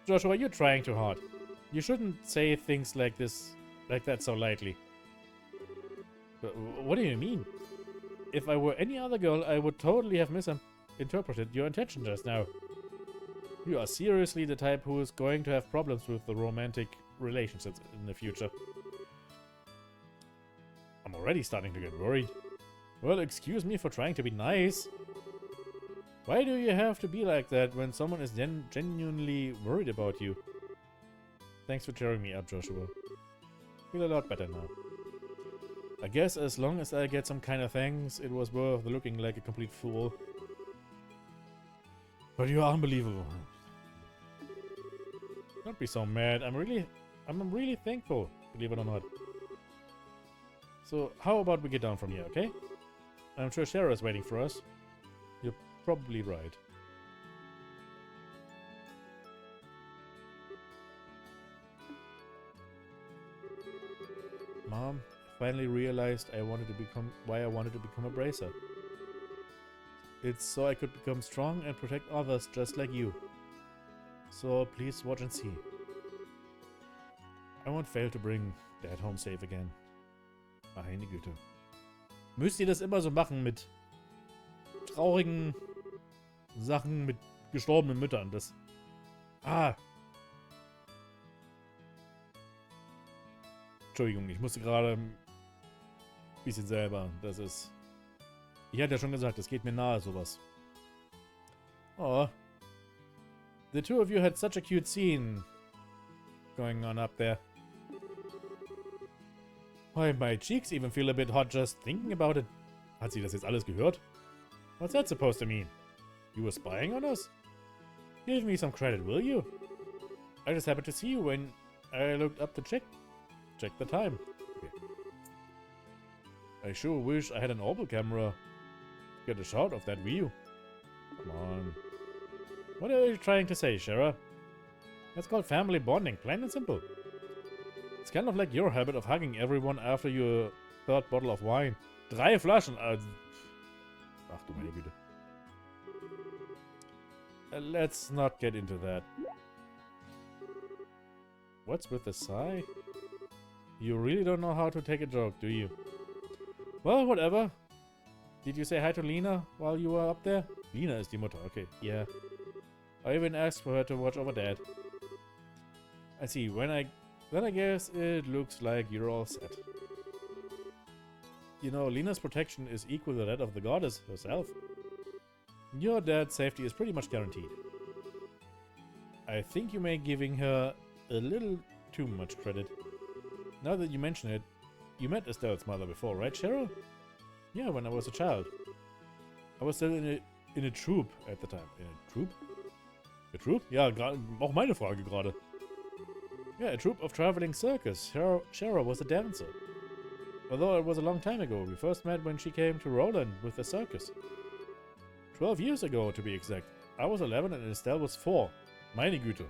A: Joshua, you're trying too hard. You shouldn't say things like that so lightly. What do you mean? If I were any other girl, I would totally have misinterpreted your intention just now. You are seriously the type who is going to have problems with the romantic relationships in the future. I'm already starting to get worried. Well, excuse me for trying to be nice. Why do you have to be like that when someone is genuinely worried about you? Thanks for cheering me up, Joshua. Feel a lot better now. I guess as long as I get some kind of thanks, it was worth looking like a complete fool. But you are unbelievable. Don't be so mad. I'm really thankful, believe it or not. So, how about we get down from here, okay? I'm sure Sarah is waiting for us. You're probably right. Mom, I finally realized why I wanted to become a bracer. It's so I could become strong and protect others just like you. So please watch and see. I won't fail to bring Dad home safe again. Meine Güte. Müsst ihr das immer so machen mit traurigen Sachen, mit gestorbenen Müttern? Das... Entschuldigung, ich musste gerade ein bisschen selber. Das ist... Ich hatte ja schon gesagt, das geht mir nahe, sowas. Oh. The two of you had such a cute scene going on up there. Why, my cheeks even feel a bit hot just thinking about it. Hat sie das jetzt alles gehört? What's that supposed to mean? You were spying on us? Give me some credit, will you? I just happened to see you when I looked up to check the time. Okay. I sure wish I had an orbital camera to get a shot of that view. Come on. What are you trying to say, Shara? That's called family bonding, plain and simple. It's kind of like your habit of hugging everyone after your third bottle of wine. 3 Flaschen! Ach du meine Güte. Let's not get into that. What's with the sigh? You really don't know how to take a joke, do you? Well, whatever. Did you say hi to Lena while you were up there? Lena is die Mutter, okay, yeah. I even asked for her to watch over Dad. I see, then I guess it looks like you're all set. You know, Lena's protection is equal to that of the goddess herself. Your dad's safety is pretty much guaranteed. I think you may be giving her a little too much credit. Now that you mention it, you met Estelle's mother before, right, Cheryl? Yeah, when I was a child. I was still in a troop at the time. In a troop? A troop? Ja, auch meine Frage gerade. Yeah, a troop of traveling circus. Cheryl was a dancer. Although it was a long time ago, we first met when she came to Roland with the circus. 12 years ago, to be exact. I was 11 and Estelle was 4. Meine Güte.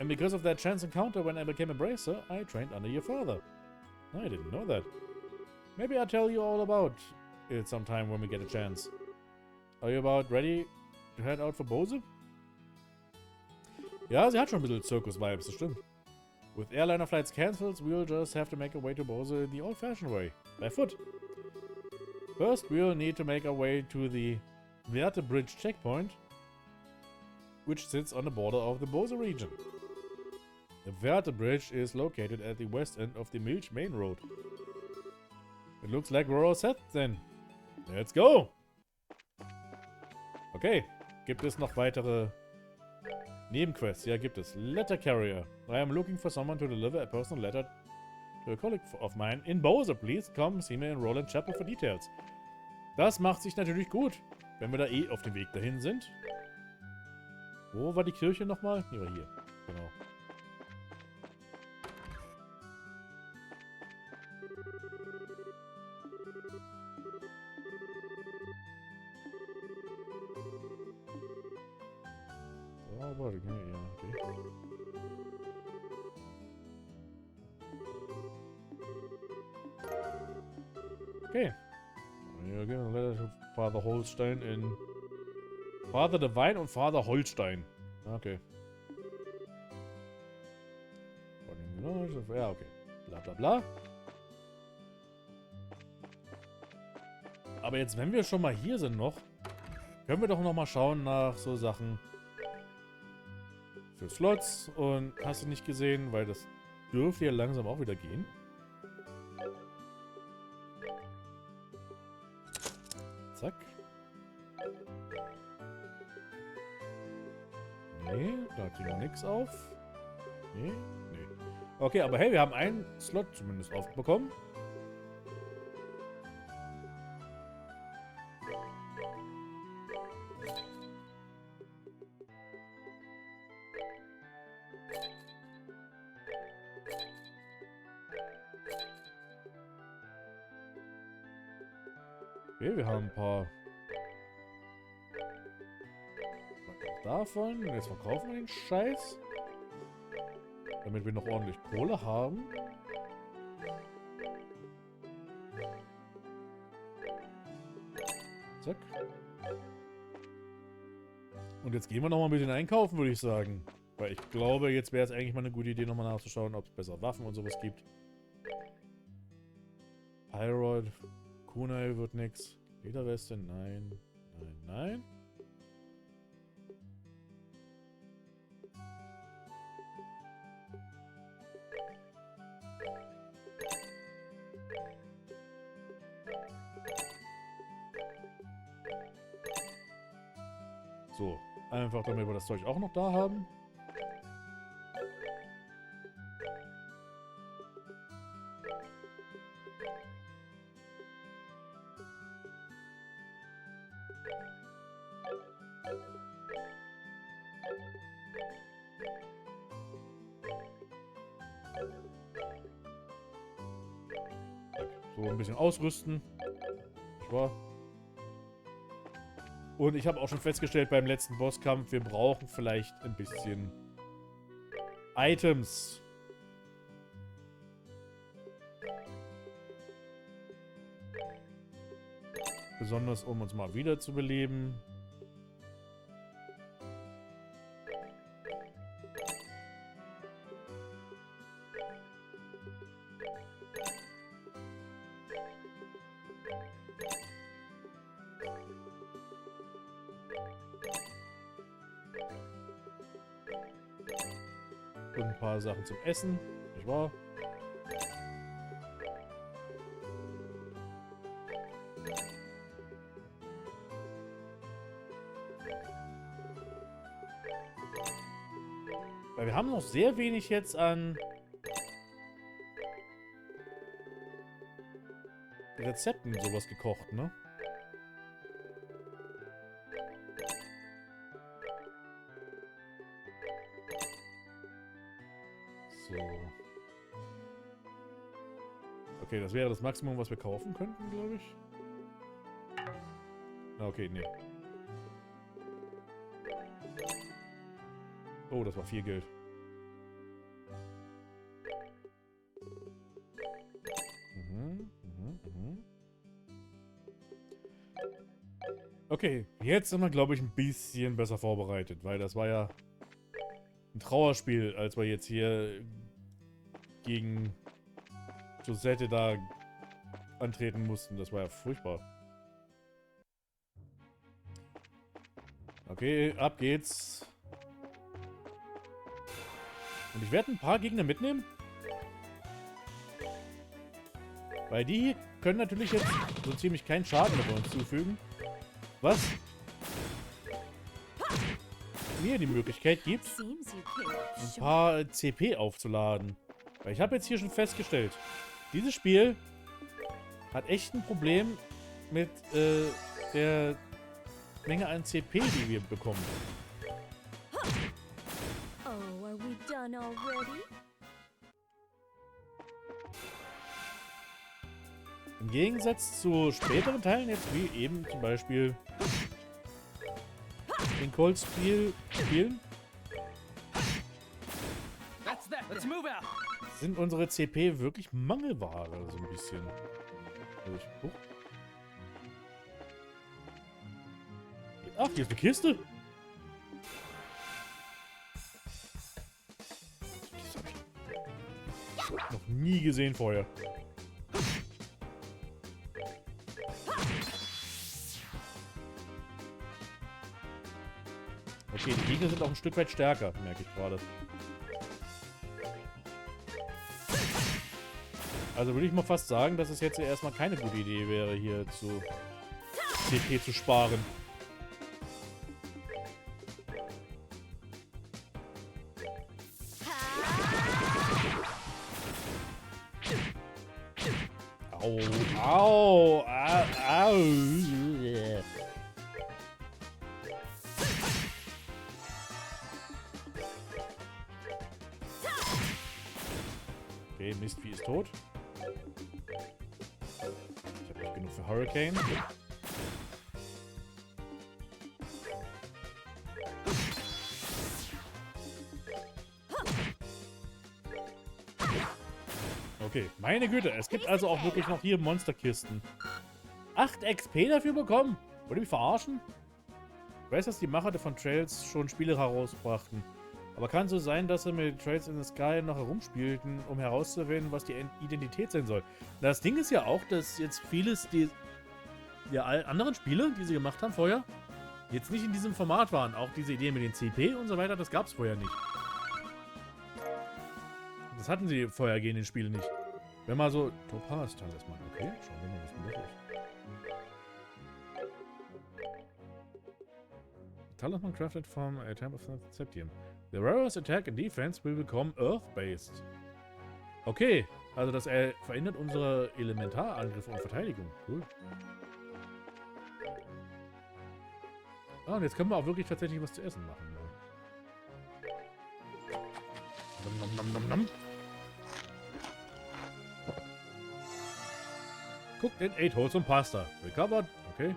A: And because of that chance encounter when I became a bracer, I trained under your father. I didn't know that. Maybe I'll tell you all about it sometime when we get a chance. Are you about ready to head out for Bose? Ja, sie hat schon ein bisschen Circus-Vibes, das stimmt. With airliner flights cancelled, we'll just have to make our way to Bose the old-fashioned way, by foot. First, we'll need to make our way to the Werte Bridge checkpoint, which sits on the border of the Bose region. The Werte Bridge is located at the west end of the Milch Main Road. It looks like we're all set then. Let's go! Okay, gibt es noch weitere Nebenquests? Ja, gibt es. Letter Carrier. I am looking for someone to deliver a personal letter to a colleague of mine in Bose. Please come see me in Roland Chapel for details. Das macht sich natürlich gut, wenn wir da eh auf dem Weg dahin sind. Wo war die Kirche nochmal? Die war hier. Genau. Oh, warte, ja, okay. Okay. You're giving a letter to Father Holstein in... Father Divine und Father Holstein. Okay. Ja, okay. Bla bla bla. Aber jetzt, wenn wir schon mal hier sind noch, können wir doch noch mal schauen nach so Sachen für Slots und hast du nicht gesehen, weil das dürfte ja langsam auch wieder gehen. Zack. Nee, da kriegen wir nichts auf. Nee, nee. Okay, aber hey, wir haben einen Slot zumindest aufbekommen. Okay, wir haben ein paar davon. Und jetzt verkaufen wir den Scheiß. Damit wir noch ordentlich Kohle haben. Zack. Und jetzt gehen wir noch mal ein bisschen einkaufen, würde ich sagen. Weil ich glaube, jetzt wäre es eigentlich mal eine gute Idee, nochmal nachzuschauen, ob es besser Waffen und sowas gibt. Pyroid. Kunai wird nix. Lederweste, nein. Nein, nein. So, einfach damit wir das Zeug auch noch da haben. So ein bisschen ausrüsten. Nicht wahr? Und ich habe auch schon festgestellt beim letzten Bosskampf, wir brauchen vielleicht ein bisschen Items. Besonders um uns mal wieder zu beleben. Und ein paar Sachen zum Essen, nicht wahr? Weil wir haben noch sehr wenig jetzt an Rezepten sowas gekocht, ne? So. Okay, das wäre das Maximum, was wir kaufen könnten, glaube ich. Okay, nee. Oh, das war viel Geld. Okay, jetzt sind wir, glaube ich, ein bisschen besser vorbereitet, weil das war ja ein Trauerspiel, als wir jetzt hier gegen Josette da antreten mussten. Das war ja furchtbar. Okay, ab geht's. Und ich werde ein paar Gegner mitnehmen. Weil die hier können natürlich jetzt so ziemlich keinen Schaden bei uns zufügen. Was mir die Möglichkeit gibt, ein paar CP aufzuladen. Weil ich habe jetzt hier schon festgestellt, dieses Spiel hat echt ein Problem mit der Menge an CP, die wir bekommen.
C: Oh, are we done already?
A: Im Gegensatz zu späteren Teilen, jetzt wie eben zum Beispiel den Cold-Spielen, sind unsere CP wirklich Mangelware, so ein bisschen. Ach, hier ist eine Kiste. Das habe ich noch nie gesehen vorher. Okay, die Gegner sind auch ein Stück weit stärker, merke ich gerade. Also würde ich mal fast sagen, dass es jetzt erstmal keine gute Idee wäre, hier zu CP zu sparen. Au, au, au, au. Okay, Mistvieh ist tot. Ich habe nicht genug für Hurricane. Okay, meine Güte, es gibt also auch wirklich noch hier Monsterkisten. 8 XP dafür bekommen? Wollt ihr mich verarschen? Ich weiß, dass die Macher von Trails schon Spiele herausbrachten. Aber kann so sein, dass sie mit Trails in the Sky noch herumspielten, um herauszufinden, was die Identität sein soll. Das Ding ist ja auch, dass jetzt vieles der anderen Spiele, die sie gemacht haben vorher, jetzt nicht in diesem Format waren. Auch diese Idee mit den CP und so weiter, das gab es vorher nicht. Das hatten sie vorhergehend in den Spielen nicht. Wenn mal so... Topaz-Talisman. Okay, schauen wir mal, was denn das ist. Talisman crafted from a Temple of Septium. The rarest attack and defense will become Earth-based. Okay, also das verändert unsere Elementarangriffe und Verteidigung. Cool. Ah, und jetzt können wir auch wirklich tatsächlich was zu essen machen. Nom, nom, nom, nom. Guckt in 8 Holes und Pasta. Recovered. Okay.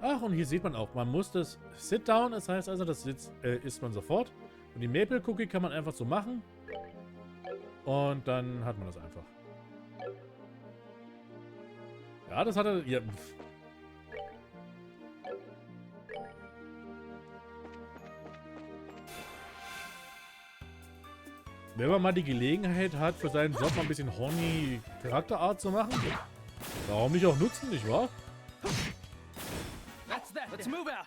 A: Ach, und hier sieht man auch, man muss das Sit Down, das heißt also, das isst man sofort. Und die Maple Cookie kann man einfach so machen. Und dann hat man das einfach. Ja, das hat er... Ja. Wenn man mal die Gelegenheit hat, für seinen Job mal ein bisschen horny Charakterart zu machen, warum nicht auch nutzen, nicht wahr?
B: Let's move out.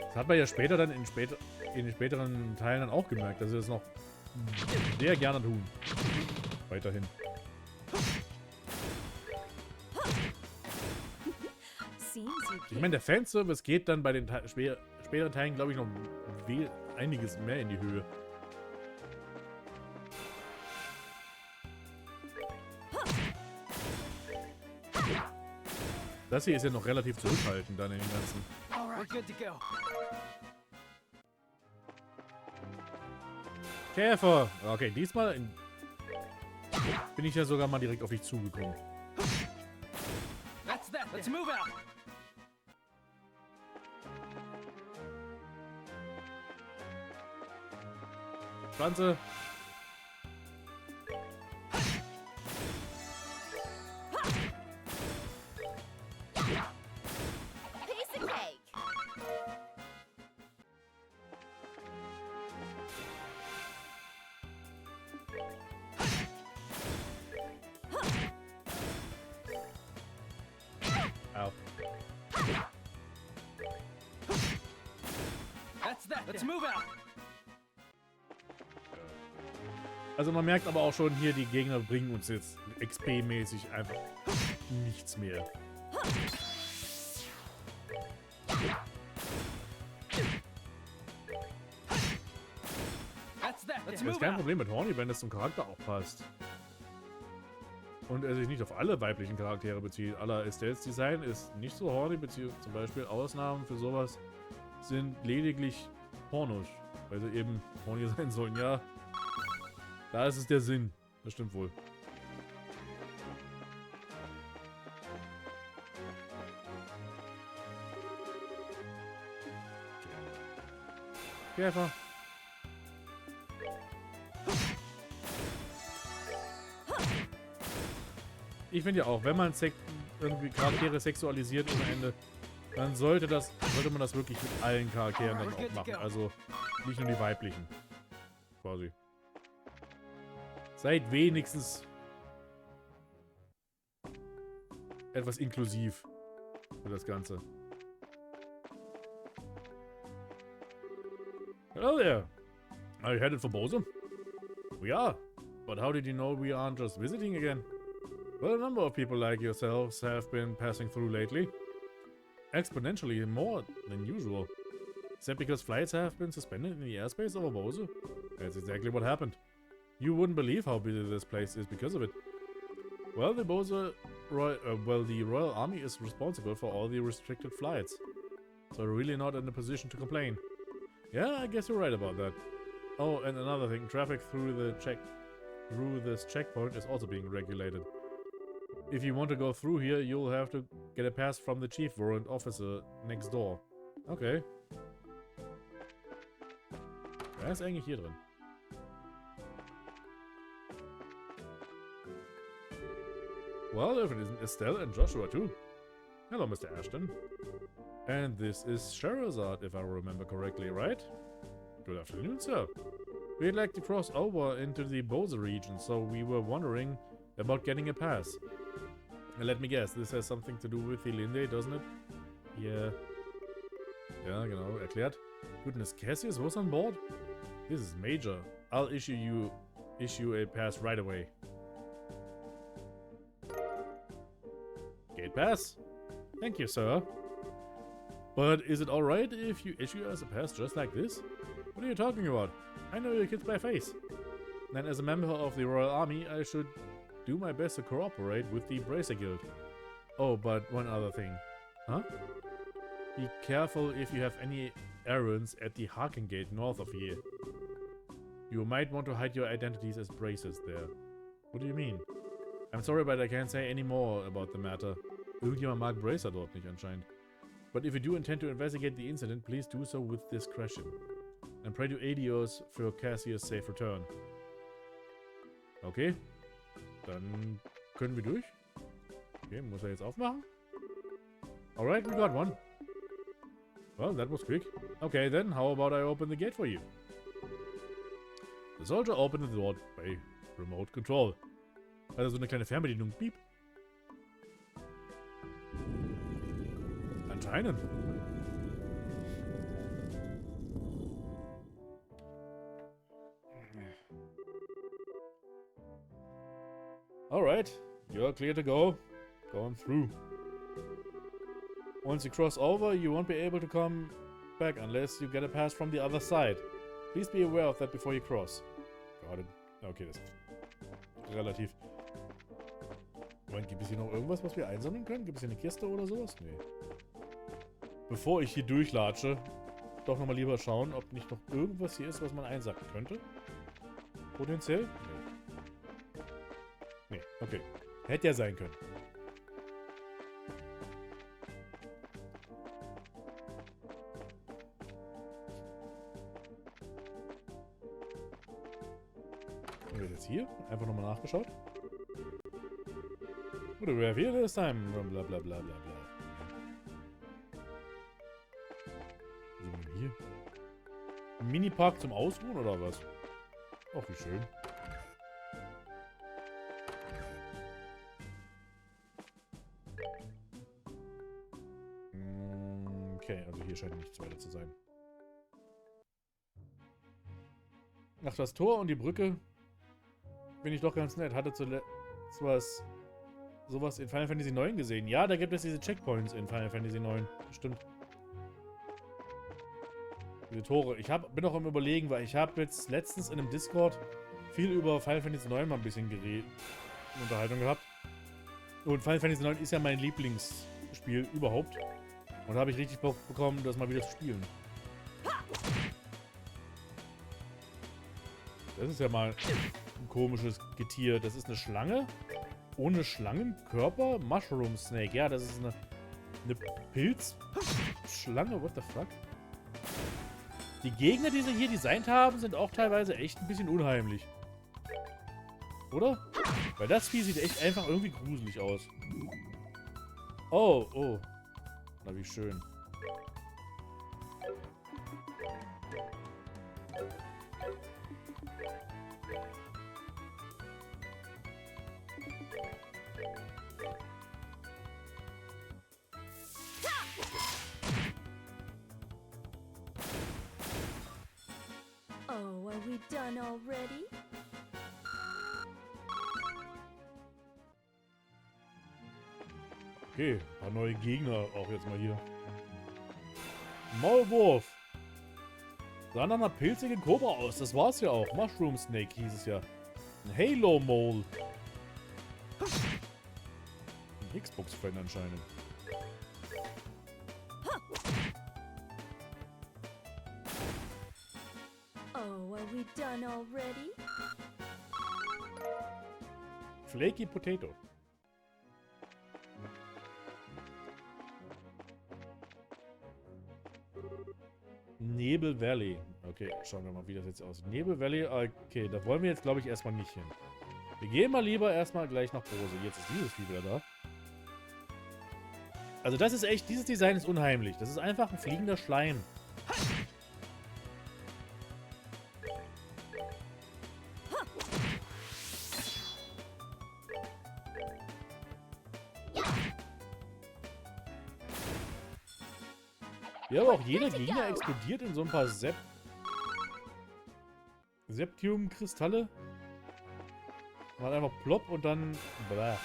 A: Das hat man ja später dann in den späteren Teilen dann auch gemerkt, dass sie das noch sehr gerne tun. Weiterhin.
C: Seems you
A: Ich meine, der Fanservice geht dann bei den späteren Teilen, glaube ich, noch einiges mehr in die Höhe. Das hier ist ja noch relativ zurückhaltend dann in den ganzen.
B: We're good to go.
A: Käfer! Okay, diesmal bin ich ja sogar mal direkt auf dich zugekommen.
B: That's that. Let's move out.
A: Pflanze.
C: piece of cake.
A: Au.
B: That's that. Let's move out.
A: Also man merkt aber auch schon hier, die Gegner bringen uns jetzt XP-mäßig einfach nichts mehr.
B: That's that. Let's
A: Das ist
B: move
A: kein
B: out.
A: Problem mit Horny, wenn das zum Charakter auch passt. Und er sich nicht auf alle weiblichen Charaktere bezieht. Aller Estates Design ist nicht so horny, beziehungsweise zum Beispiel Ausnahmen für sowas sind lediglich Pornos, weil sie eben horny sein sollen. Ja, da ist es der Sinn. Das stimmt wohl. Käfer. Ich finde ja auch, wenn man irgendwie Charaktere sexualisiert am Ende, dann sollte man das wirklich mit allen Charakteren dann auch machen. Also nicht nur die weiblichen. Quasi. Seid wenigstens etwas inklusiv für das Ganze. Hello there. Are you headed for Bose? We are. But how did you know we aren't just visiting again? Well, a number of people like yourselves have been passing through lately. Exponentially more than usual. Is that because flights have been suspended in the airspace over Bose? That's exactly what happened. You wouldn't believe how busy this place is because of it. Well, the Royal Army is responsible for all the restricted flights. So we're really not in a position to complain. Yeah, I guess you're right about that. Oh, and another thing, traffic through this checkpoint is also being regulated. If you want to go through here, you'll have to get a pass from the chief warrant officer next door. Okay. Wer ist eigentlich hier drin? Well, if it isn't Estelle and Joshua too. Hello, Mr. Ashton. And this is Sherazade, if I remember correctly, right? Good afternoon, sir. We'd like to cross over into the Bose region, so we were wondering about getting a pass. Let me guess, this has something to do with the Linde, doesn't it? Yeah. Ja, genau, erklärt. Goodness, Cassius was on board? This is major. I'll issue a pass right away. Gate pass? Thank you, sir. But is it alright if you issue us a pass just like this? What are you talking about? I know your kids by face. Then as a member of the Royal Army, I should do my best to cooperate with the Bracer Guild. Oh, but one other thing. Huh? Be careful if you have any errands at the Harken Gate north of here. You might want to hide your identities as Bracers there. What do you mean? I'm sorry, but I can't say any more about the matter. Irgendjemand mag Bracer dort nicht anscheinend. But if you do intend to investigate the incident, please do so with discretion. And pray to Adios for Cassius' safe return. Okay. Dann können wir durch. Okay, muss er jetzt aufmachen? Alright, we got one. Well, that was quick. Okay, then how about I open the gate for you? The soldier opened the door by remote control. Also so eine kleine Fernbedienung. Piep. Anscheinend. Alright, you're clear to go. Going through. Once you cross over, you won't be able to come back unless you get a pass from the other side. Please be aware of that before you cross. Got it. Okay, das ist relativ. Moment, gibt es hier noch irgendwas, was wir einsammeln können? Gibt es hier eine Kiste oder sowas? Nee. Bevor ich hier durchlatsche, doch nochmal lieber schauen, ob nicht noch irgendwas hier ist, was man einsacken könnte. Potenziell? Nee. Nee, okay. Hätte ja sein können. Haben wir jetzt hier? Einfach nochmal nachgeschaut. Oder we have here this time. Bla bla bla bla bla. Was haben wir hier? Ein Minipark zum Ausruhen oder was? Ach, wie schön. Okay, also hier scheint nichts weiter zu sein. Ach, das Tor und die Brücke bin ich doch ganz nett. Hatte zuletzt sowas in Final Fantasy 9 gesehen. Ja, da gibt es diese Checkpoints in Final Fantasy 9. Stimmt. Diese Tore. Ich bin auch am Überlegen, weil ich habe jetzt letztens in einem Discord viel über Final Fantasy 9 mal ein bisschen Unterhaltung gehabt. Und Final Fantasy 9 ist ja mein Lieblingsspiel überhaupt. Und da habe ich richtig Bock bekommen, das mal wieder zu spielen. Das ist ja mal ein komisches Getier. Das ist eine Schlange. Ohne Schlangenkörper. Mushroom Snake. Ja, das ist eine Pilzschlange. What the fuck? Die Gegner, die sie hier designt haben, sind auch teilweise echt ein bisschen unheimlich. Oder? Weil das Vieh sieht echt einfach irgendwie gruselig aus. Oh, oh. Na, wie schön.
C: Oh, are we done already?
A: Okay, ein paar neue Gegner auch jetzt mal hier. Maulwurf. Sah nach einer pilzigen Kobra aus. Das war's ja auch. Mushroom Snake hieß es ja. Ein Halo Mole. Ein Xbox-Fan anscheinend.
C: Oh, are we done already?
A: Flaky Potato. Nebel Valley. Okay, schauen wir mal, wie das jetzt aussieht. Nebel Valley, okay, da wollen wir jetzt, glaube ich, erstmal nicht hin. Wir gehen mal lieber erstmal gleich nach Hause. Jetzt ist dieses Vieh wieder da. Also das ist echt, dieses Design ist unheimlich. Das ist einfach ein fliegender Schleim. Ja, aber auch jeder Gegner explodiert in so ein paar Septium-Kristalle. Mal einfach plopp und dann... Blah.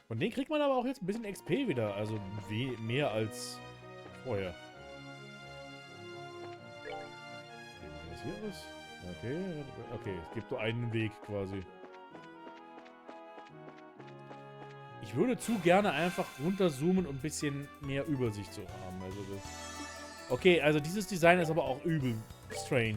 A: Von denen kriegt man aber auch jetzt ein bisschen XP wieder. Also mehr als vorher. Okay, wie sieht das hier aus? Okay, es gibt nur einen Weg quasi. Ich würde zu gerne einfach runterzoomen, um ein bisschen mehr Übersicht zu haben. Also das okay, also dieses Design ist aber auch übel strange.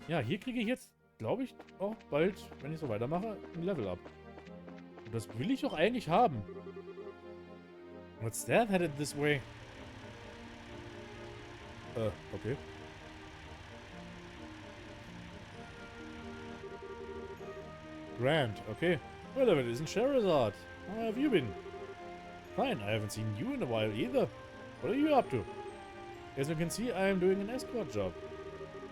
A: Ja, hier kriege ich jetzt, glaube ich, auch bald, wenn ich so weitermache, ein Level up. Und das will ich auch eigentlich haben. What's that? Headed this way. Okay. Grand, okay. Well, if it isn't Charizard. How have you been? Fine, I haven't seen you in a while either. What are you up to? As you can see, I am doing an escort job.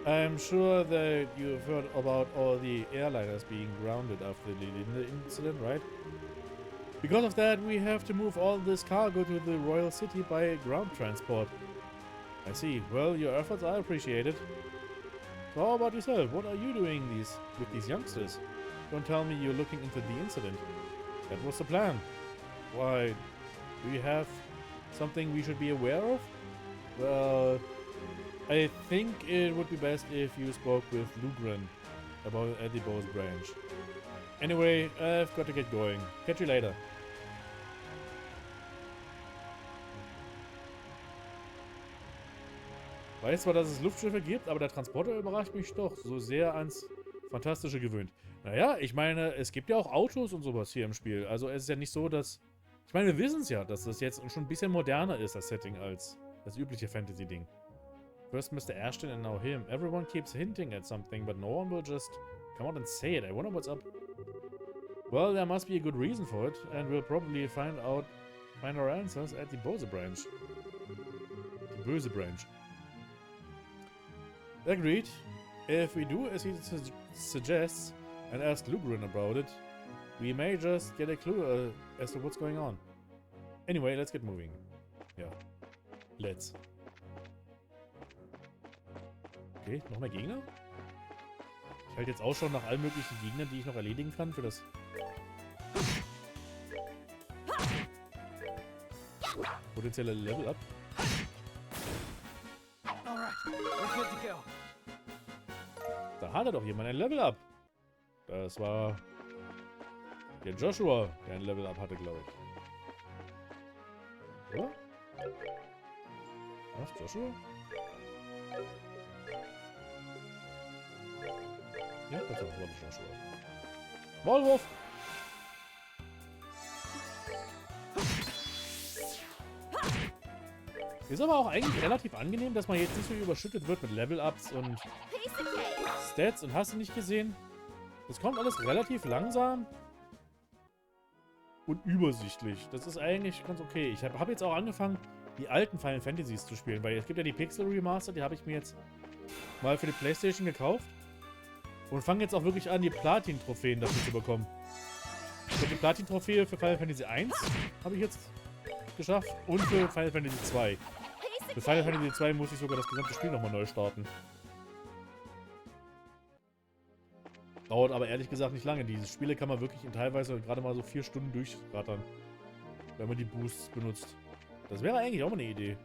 A: I'm sure that you've heard about all the airliners being grounded after the Linde incident, right? Because of that, we have to move all this cargo to the Royal City by ground transport. I see. Well, your efforts are appreciated. So how about yourself? What are you doing with these youngsters? Don't tell me you're looking into the incident. That was the plan. Why, do you have something we should be aware of? Well, I think it would be best if you spoke with Lugren about the Bose branch. Anyway, I've got to get going. Catch you later. Weiß zwar, dass es Luftschiffe gibt, aber der Transporter überrascht mich doch so sehr ans Fantastische gewöhnt. Naja, ich meine, es gibt ja auch Autos und sowas hier im Spiel. Also es ist ja nicht so, dass... Ich meine, wir wissen es ja, dass das jetzt schon ein bisschen moderner ist, das Setting, als das übliche Fantasy-Ding. First Mr. Ashton and now him. Everyone keeps hinting at something, but no one will just come out and say it. I wonder what's up. Well, there must be a good reason for it, and we'll probably find our answers at the Bose branch. The Böse branch. Agreed. If we do as he suggests and ask Lugren about it, we may just get a clue as to what's going on. Anyway, let's get moving. Ja. Let's. Okay, noch mehr Gegner? Ich halte jetzt auch schon nach allen möglichen Gegnern, die ich noch erledigen kann für das... potenzielle Level-Up. Da hatte doch jemand ein Level-Up. Das war der Joshua, der ein Level-Up hatte, glaube ich. Oder? Was, Joshua? Ja, das war Joshua. Maulwurf! Ist aber auch eigentlich relativ angenehm, dass man jetzt nicht so überschüttet wird mit Level-Ups und Stats und hast du nicht gesehen. Das kommt alles relativ langsam und übersichtlich. Das ist eigentlich ganz okay. Ich habe jetzt auch angefangen, die alten Final Fantasies zu spielen, weil es gibt ja die Pixel Remaster, die habe ich mir jetzt mal für die PlayStation gekauft und fange jetzt auch wirklich an, die Platin-Trophäen dafür zu bekommen. Ich habe die Platin-Trophäe für Final Fantasy 1 habe ich jetzt geschafft und für Final Fantasy 2. Für Final Fantasy 2 muss ich sogar das gesamte Spiel nochmal neu starten. Dauert aber ehrlich gesagt nicht lange. Diese Spiele kann man wirklich in teilweise gerade mal so 4 Stunden durchrattern, wenn man die Boosts benutzt. Das wäre eigentlich auch mal eine Idee.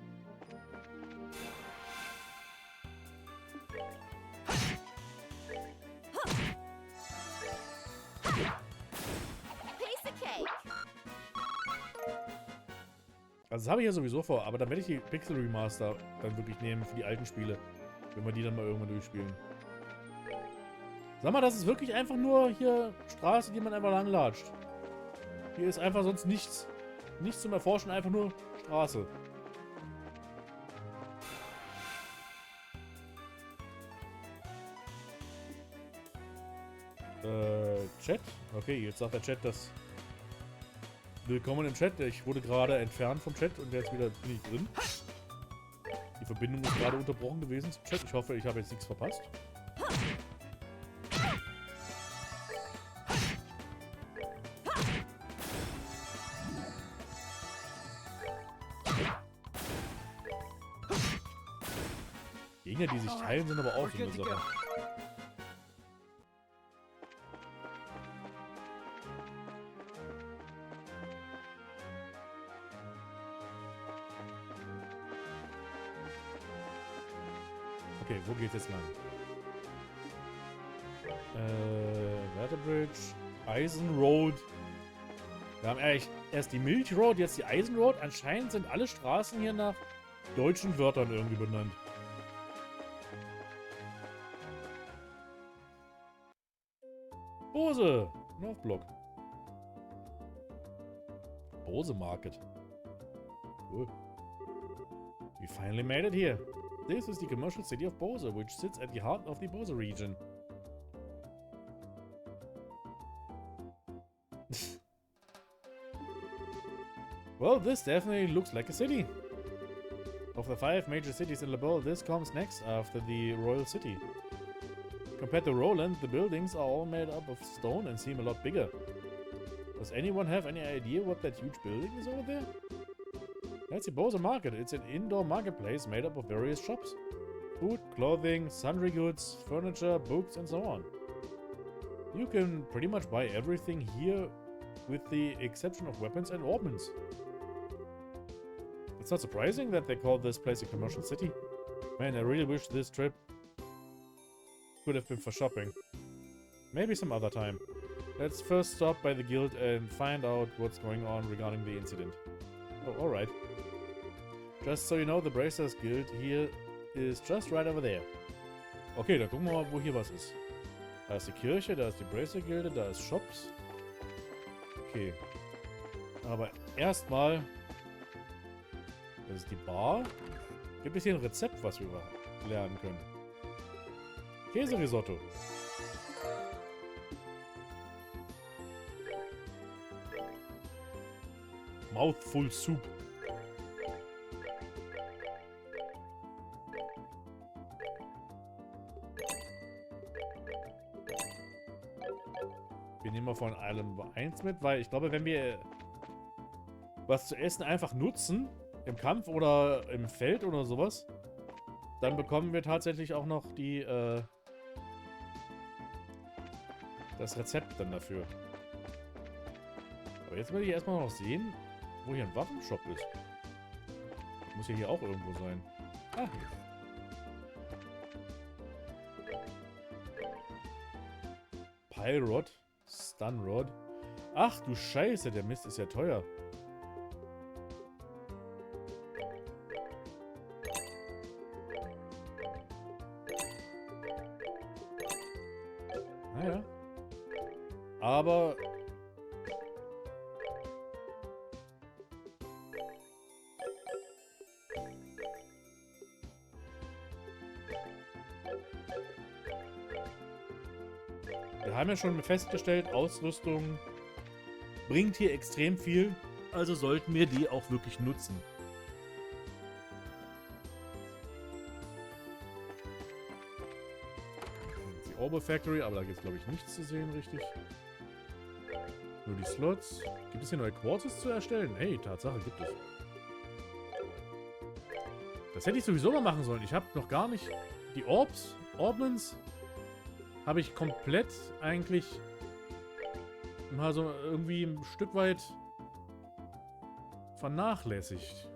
A: Also das habe ich ja sowieso vor, aber dann werde ich die Pixel Remaster dann wirklich nehmen für die alten Spiele, wenn wir die dann mal irgendwann durchspielen. Sag mal, das ist wirklich einfach nur hier Straße, die man einfach langlatscht. Hier ist einfach sonst nichts. Nichts zum Erforschen, einfach nur Straße. Chat? Okay, jetzt sagt der Chat, dass... Willkommen im Chat. Ich wurde gerade entfernt vom Chat und jetzt bin ich drin. Die Verbindung ist gerade unterbrochen gewesen zum Chat. Ich hoffe, ich habe jetzt nichts verpasst. Gegner, die sich teilen, sind aber auch so eine Sache. Okay, wo geht's jetzt lang? Waterbridge, Eisen Road. Wir haben eigentlich erst die Milch Road, jetzt die Eisen Road. Anscheinend sind alle Straßen hier nach deutschen Wörtern irgendwie benannt. Bose! Northblock. Bose Market. Cool. We finally made it here. This is the commercial city of Bose, which sits at the heart of the Bose region. Well, this definitely looks like a city. Of the 5 major cities in Lebel, this comes next after the Royal City. Compared to Roland, the buildings are all made up of stone and seem a lot bigger. Does anyone have any idea what that huge building is over there? That's the Bose Market. It's an indoor marketplace made up of various shops. Food, clothing, sundry goods, furniture, books, and so on. You can pretty much buy everything here with the exception of weapons and ornaments. It's not surprising that they call this place a commercial city. Man, I really wish this trip could have been for shopping. Maybe some other time. Let's first stop by the guild and find out what's going on regarding the incident. Oh, alright. Just so you know, the Bracers Guild here is just right over there. Okay, dann gucken wir mal, wo hier was ist. Da ist die Kirche, da ist die Bracer Gilde, da ist Shops. Okay. Aber erstmal... Das ist die Bar. Gibt es hier ein Rezept, was wir lernen können? Käserisotto. Mouthful Soup. Wir nehmen mal von allem eins mit, weil ich glaube, wenn wir was zu essen einfach nutzen, im Kampf oder im Feld oder sowas, dann bekommen wir tatsächlich auch noch die, das Rezept dann dafür. Aber jetzt will ich erstmal noch sehen, wo hier ein Waffenshop ist. Muss ja hier auch irgendwo sein. Ah, hier. Pylrod. Stunrod. Ach du Scheiße, der Mist ist ja teuer. Naja. Aber... Wir haben ja schon festgestellt, Ausrüstung bringt hier extrem viel, also sollten wir die auch wirklich nutzen. Die Orbe Factory, aber da gibt es glaube ich nichts zu sehen, richtig. Nur die Slots. Gibt es hier neue Quarters zu erstellen? Hey, Tatsache, gibt es. Das hätte ich sowieso mal machen sollen. Ich habe noch gar nicht die Ordnance habe ich komplett eigentlich mal so irgendwie ein Stück weit vernachlässigt.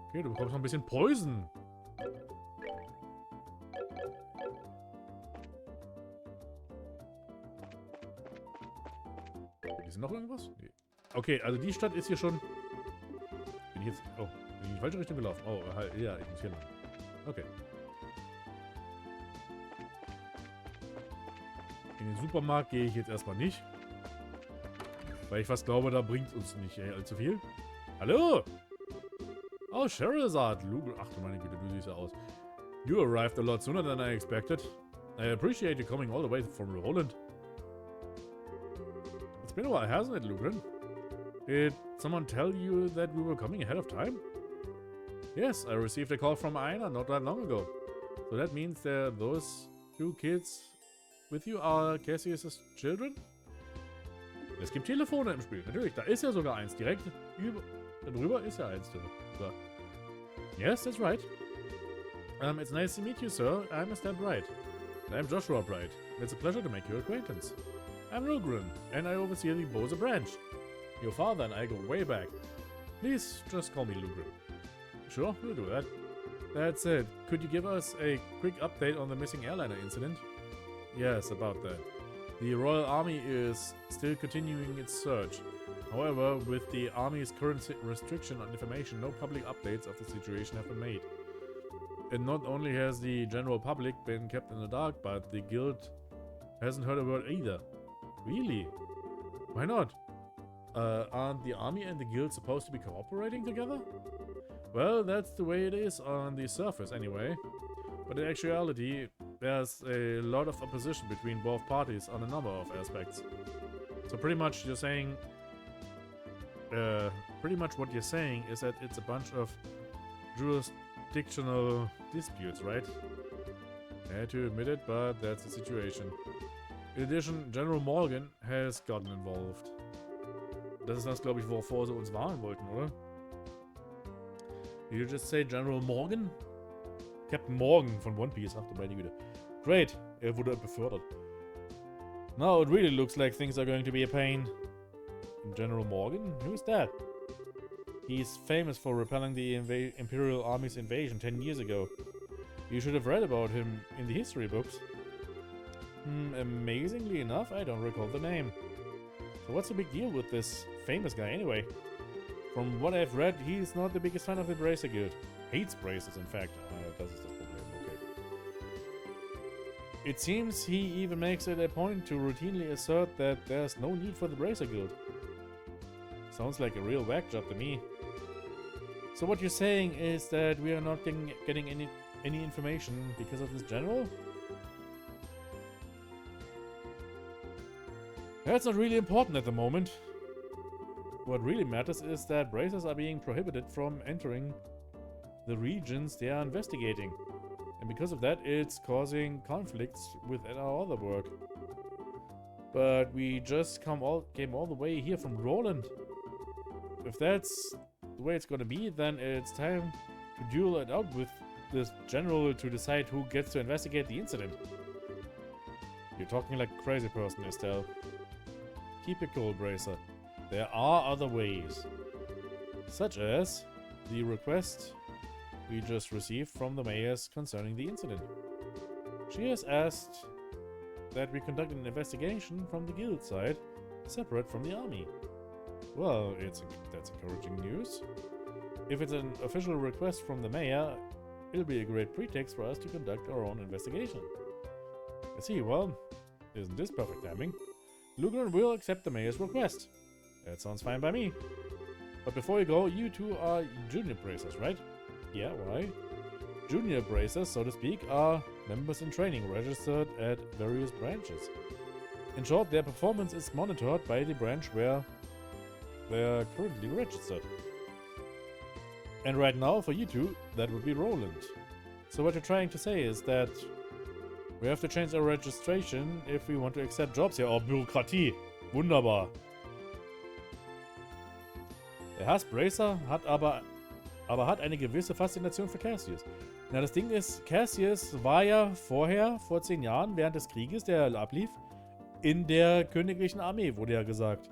A: Okay, du bekommst noch ein bisschen Poison. Ist noch irgendwas? Nee. Okay, also die Stadt ist hier schon... Bin ich jetzt... Oh, bin ich in die falsche Richtung gelaufen? Oh, halt, ja, ich muss hier lang. Okay. In den Supermarkt gehe ich jetzt erstmal nicht. Weil ich fast glaube, da bringt uns nicht allzu viel. Hallo! Oh, Sherazad. Ach du meine Güte, du siehst ja aus. You arrived a lot sooner than I expected. I appreciate you coming all the way from Roland. It's been a while, hasn't it, Lugren? Did someone tell you that we were coming ahead of time? Yes, I received a call from Aina not that long ago. So that means that those two kids with you are Cassius' children? Es gibt Telefone im Spiel, natürlich. Da ist ja sogar eins. Direkt drüber ist ja eins drin. So. Yes, that's right. It's nice to meet you, sir. I'm Mr. Bright. I'm Joshua Bright. It's a pleasure to make your acquaintance. I'm Lugren, and I oversee the Bose branch. Your father and I go way back. Please just call me Lugren. Sure, we'll do that. That's it. Could you give us a quick update on the missing airliner incident? Yes, about that. The Royal Army is still continuing its search. However, with the Army's current restriction on information, no public updates of the situation have been made. And not only has the general public been kept in the dark, but the guild hasn't heard a word either. Really? Why not? Aren't the army and the guild supposed to be cooperating together? Well, that's the way it is on the surface anyway. But in actuality, there's a lot of opposition between both parties on a number of aspects. So pretty much you're saying pretty much what you're saying is that it's a bunch of jurisdictional disputes, right? I had to admit it, but that's the situation. In addition, General Morgan has gotten involved. Das ist das, glaube ich, wovor sie uns warnen wollten, oder? Did you just say General Morgan? Captain Morgan von One Piece, ach du meine Güte. Great, er wurde befördert. Now it really looks like things are going to be a pain. General Morgan? Who's that? He's famous for repelling the Imperial Army's invasion 10 years ago. You should have read about him in the history books. Amazingly enough, I don't recall the name. So what's the big deal with this famous guy anyway? From what I've read, he's not the biggest fan of the Bracer Guild. Hates Bracers, in fact. Das ist das Problem, okay. It seems he even makes it a point to routinely assert that there's no need for the Bracer Guild. Sounds like a real whack job to me. So what you're saying is that we are not getting any information because of this general? That's not really important at the moment. What really matters is that bracers are being prohibited from entering the regions they are investigating. And because of that, it's causing conflicts with our other work. But we just came all the way here from Roland. If that's the way it's gonna be, then it's time to duel it out with this general to decide who gets to investigate the incident. You're talking like a crazy person, Estelle. Keep it cool, Bracer. There are other ways. Such as the request we just received from the mayors concerning the incident. She has asked that we conduct an investigation from the guild side, separate from the army. Well, that's encouraging news. If it's an official request from the mayor, it'll be a great pretext for us to conduct our own investigation. I see, well, isn't this perfect timing? Lugner will accept the mayor's request. That sounds fine by me. But before you go, you two are junior bracers, right? Yeah, why? Junior bracers, so to speak, are members in training registered at various branches. In short, their performance is monitored by the branch where they are currently registered. And right now, for you two, that would be Roland. So what you're trying to say is that we have to change our registration if we want to accept jobs here. Oh, Bürokratie. Wunderbar. Der Hass Bracer hat aber hat eine gewisse Faszination für Cassius. Na, das Ding ist, Cassius war ja vorher, vor 10 Jahren, während des Krieges, der ablief, in der königlichen Armee, wurde ja gesagt.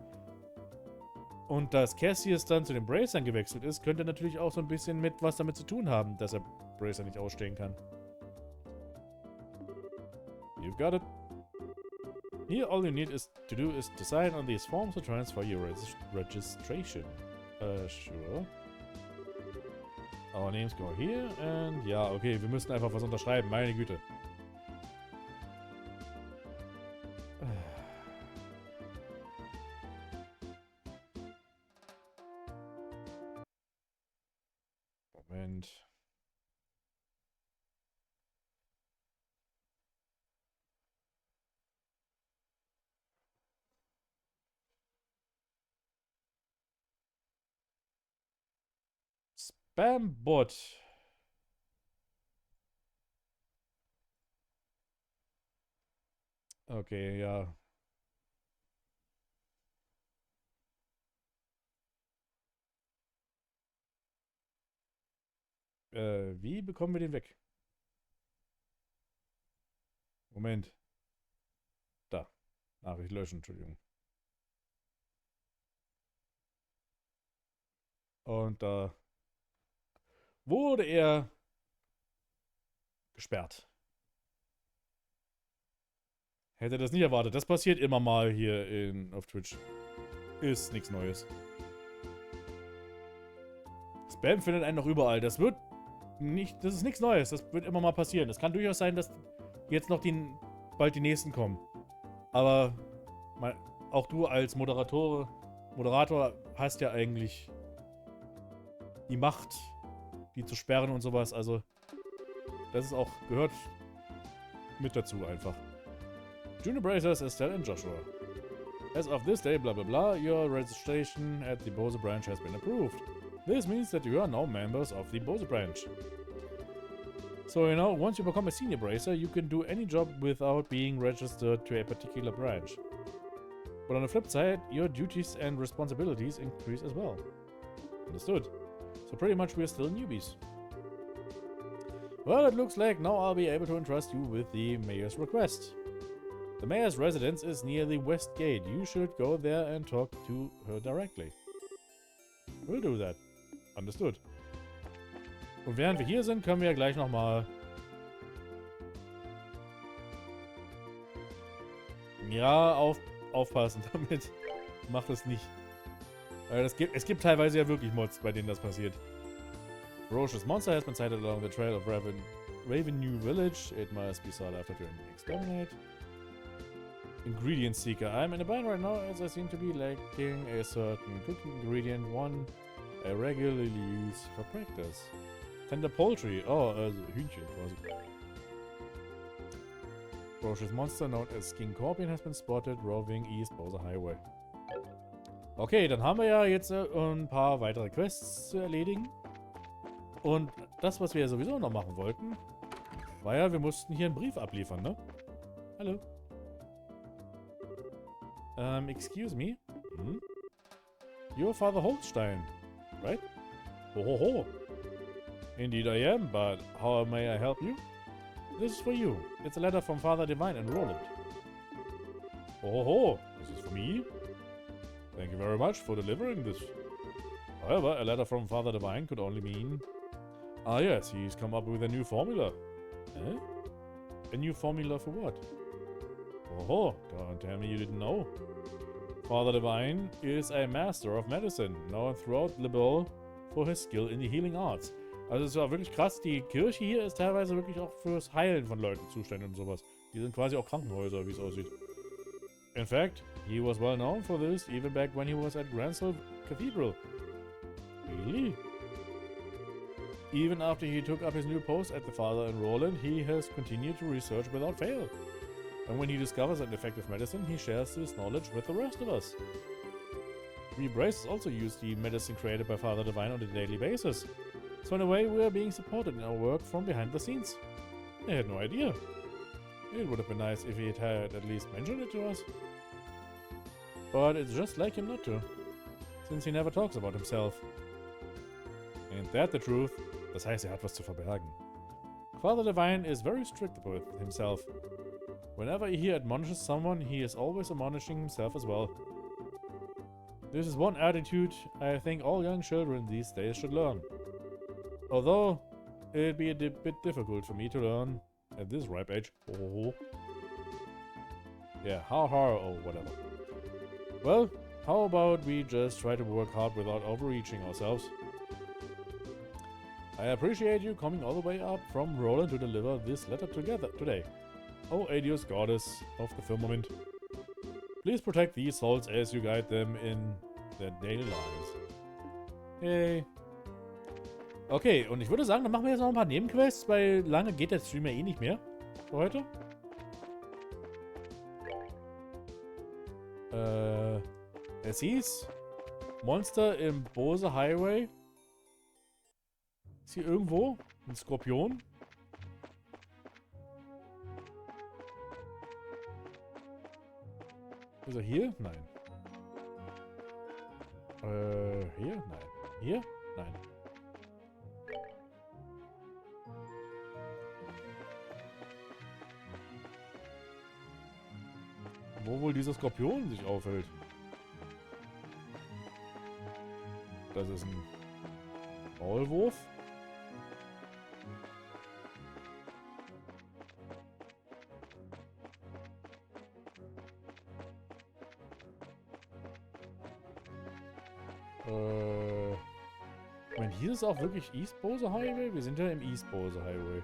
A: Und dass Cassius dann zu den Bracern gewechselt ist, könnte natürlich auch so ein bisschen mit was damit zu tun haben, dass er Bracer nicht ausstehen kann. You've got it. Here, all you need to do is to sign on these forms to transfer your registration. Sure. Our names go here and ja, okay, wir müssen einfach was unterschreiben, meine Güte. Moment. Spambot. Okay, ja. Wie bekommen wir den weg? Moment. Da. Nachricht löschen, Entschuldigung. Und da wurde er gesperrt. Hätte das nicht erwartet. Das passiert immer mal hier auf Twitch. Ist nichts Neues. Spam findet einen noch überall. Das ist nichts Neues. Das wird immer mal passieren. Es kann durchaus sein, dass jetzt noch bald die nächsten kommen. Aber auch du als Moderator hast ja eigentlich die Macht, die zu sperren und sowas. Also, das ist auch, gehört mit dazu einfach. Junior Bracers, Estelle und Joshua. As of this day, blah blah blah, your registration at the Bose branch has been approved. This means that you are now members of the Bose branch. So, you know, once you become a senior bracer, you can do any job without being registered to a particular branch. But on the flip side, your duties and responsibilities increase as well. Understood. So pretty much we're still newbies. Well, it looks like now I'll be able to entrust you with the mayor's request. The mayor's residence is near the west gate. You should go there and talk to her directly. We'll do that. Understood. Und während wir hier sind, können wir ja gleich nochmal... Ja, aufpassen damit. Macht es nicht. Es gibt teilweise ja wirklich Mods, bei denen das passiert. Ferocious monster has been sighted along the trail of Ravenue Village. It must be sought after to exterminate. Ingredient Seeker. I'm in a bind right now as I seem to be lacking a certain cooking ingredient, one I regularly use for practice. Tender poultry. Oh, also Hühnchen quasi. Ferocious monster known as King Scorpion has been spotted roving east Bowser Highway. Okay, dann haben wir ja jetzt ein paar weitere Quests zu erledigen. Und das, was wir ja sowieso noch machen wollten, war ja, wir mussten hier einen Brief abliefern, ne? Hallo. Excuse me? Hmm? You're Father Holstein, right? Ho ho ho. Indeed I am, but how may I help you? This is for you. It's a letter from Father Divine and Roland. Ho ho ho. This is for me? Thank you very much for delivering this. However, a letter from Father Divine could only mean... Ah yes, he's come up with a new formula. Eh? A new formula for what? Oh, don't tell me you didn't know. Father Divine is a master of medicine, known throughout Übel for his skill in the healing arts. Also es war wirklich krass, die Kirche hier ist teilweise wirklich auch fürs Heilen von Leuten zuständig und sowas. Die sind quasi auch Krankenhäuser, wie es aussieht. In fact, he was well known for this even back when he was at Gransel Cathedral. Really? Even after he took up his new post at the Father in Roland, he has continued to research without fail. And when he discovers an effective medicine, he shares this knowledge with the rest of us. We bracers also use the medicine created by Father Divine on a daily basis. So in a way, we are being supported in our work from behind the scenes. I had no idea. It would have been nice if he had at least mentioned it to us. But it's just like him not to, since he never talks about himself. Ain't that the truth? Das heißt, hat was zu verbergen. Father Divine is very strict with himself. Whenever he admonishes someone, he is always admonishing himself as well. This is one attitude I think all young children these days should learn. Although, it'd be a bit difficult for me to learn at this ripe age. Oh. Yeah, ha ha, or whatever. Well, how about we just try to work hard without overreaching ourselves? I appreciate you coming all the way up from Roland to deliver this letter today. Oh, adios, goddess of the firmament. Please protect these souls as you guide them in their daily lives. Yay. Okay, und ich würde sagen, dann machen wir jetzt noch ein paar Nebenquests, weil lange geht der Stream ja eh nicht mehr für heute. Es hieß Monster im Bose Highway. Ist hier irgendwo ein Skorpion? Ist er hier? Nein. Hier? Nein. Hier? Nein. Wo wohl dieser Skorpion sich aufhält? Das ist ein Maulwurf. Ich meine, hier ist auch wirklich East Bowser Highway. Wir sind ja im East Bowser Highway.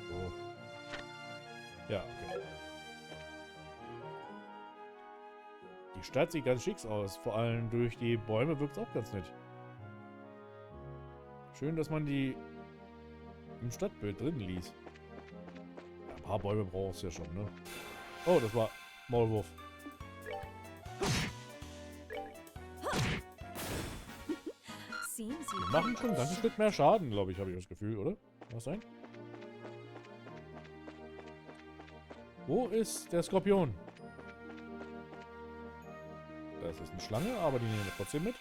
A: So. Ja, okay. Die Stadt sieht ganz schick aus. Vor allem durch die Bäume wirkt es auch ganz nett. Schön, dass man die im Stadtbild drin ließ. Ja, ein paar Bäume brauchst du ja schon, ne? Oh, das war Maulwurf.
C: Seems
A: Wir
C: you
A: machen schon ein ganzes Stück mehr Schaden, glaube ich, habe ich das Gefühl, oder? Was sein? Wo ist der Skorpion? Das ist eine Schlange, aber die nehmen wir trotzdem mit.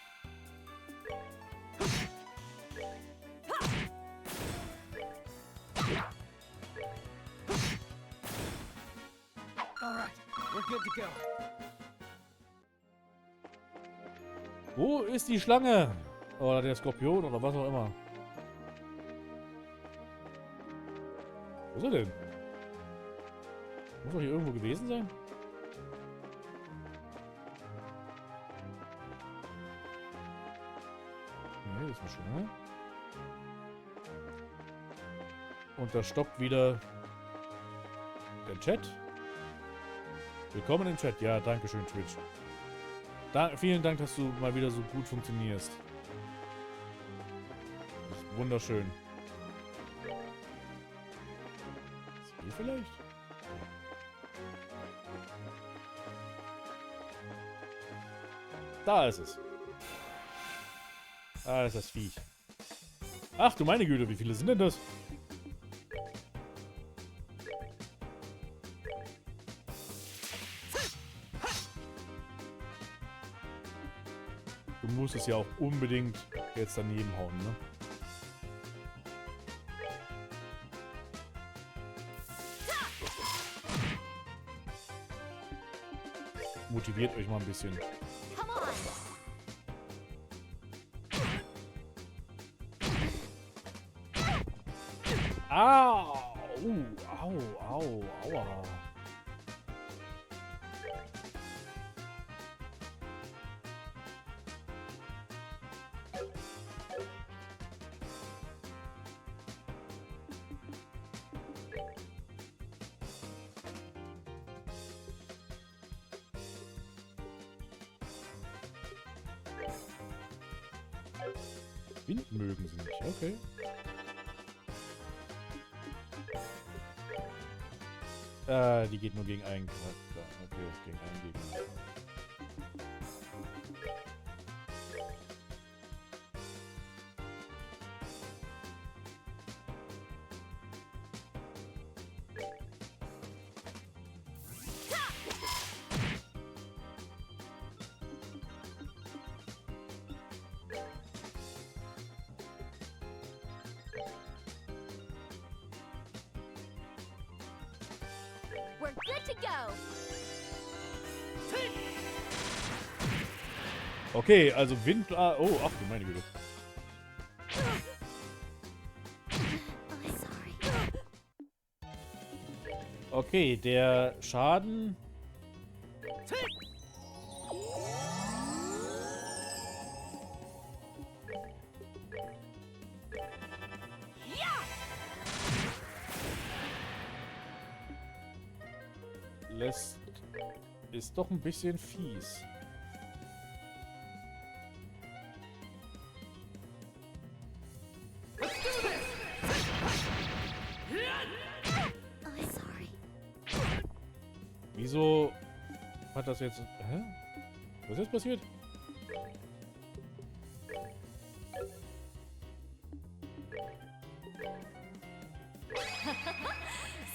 B: All right, we're good to go.
A: Wo ist die Schlange? Oder der Skorpion oder was auch immer. Wo ist er denn? Muss doch hier irgendwo gewesen sein. Nee, das ist eine Schlange. Und da stoppt wieder der Chat. Willkommen im Chat. Ja, danke schön, Twitch. Vielen Dank, dass du mal wieder so gut funktionierst. Das ist wunderschön. Ist hier vielleicht? Da ist es. Da ist das Viech. Ach du meine Güte, wie viele sind denn das? Du musst es ja auch unbedingt jetzt daneben hauen, ne? Motiviert euch mal ein bisschen.
C: Come on.
A: Au! Au, au, aua. Wind mögen sie nicht, okay. Die geht nur gegen einen Charakter. Okay, gegen einen Gegner.
C: We're good to go.
A: Okay, also Wind... oh, ach du meine Güte.
C: Oh, sorry.
A: Okay, der Schaden... ist doch ein bisschen fies.
C: Oh, sorry.
A: Wieso hat das jetzt... Hä? Was ist jetzt passiert?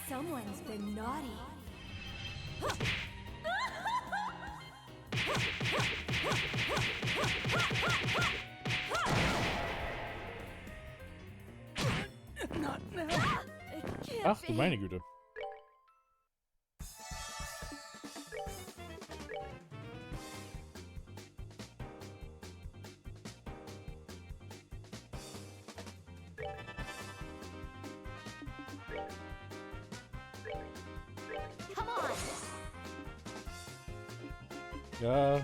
C: Someone's been naughty.
B: Not now.
C: It can't
A: Ach du
C: be.
A: meine Güte.
C: Come on.
A: Ja, ja.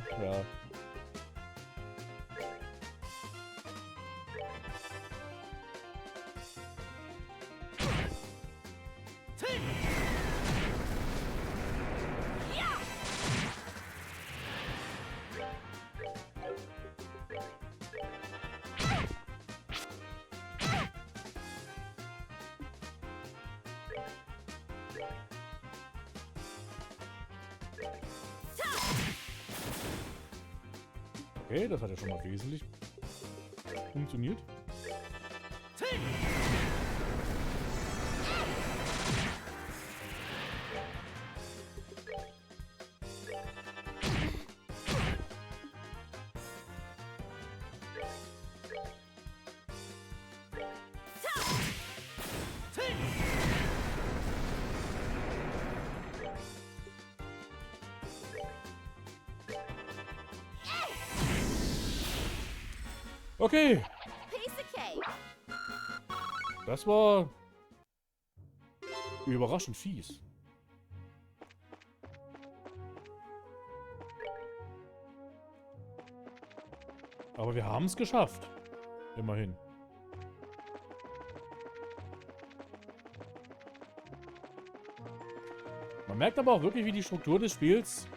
A: Okay, das hat ja schon mal wesentlich funktioniert. Okay,
C: Piece of cake.
A: das war überraschend fies. Aber wir haben es geschafft. Immerhin. Man merkt aber auch wirklich, wie die Struktur des Spiels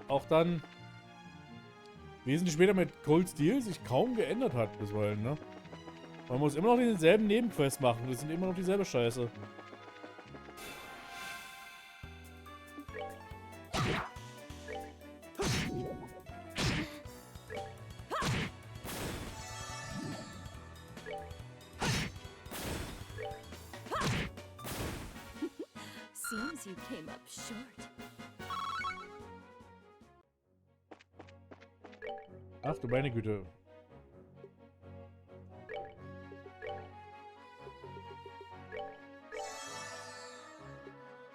A: auch dann wesentlich später mit Cold Steel sich kaum geändert hat bisweilen, ne? Man muss immer noch denselben Nebenquest machen. Das sind immer noch dieselbe Scheiße.
C: Seems you came up short.
A: Ach du meine Güte.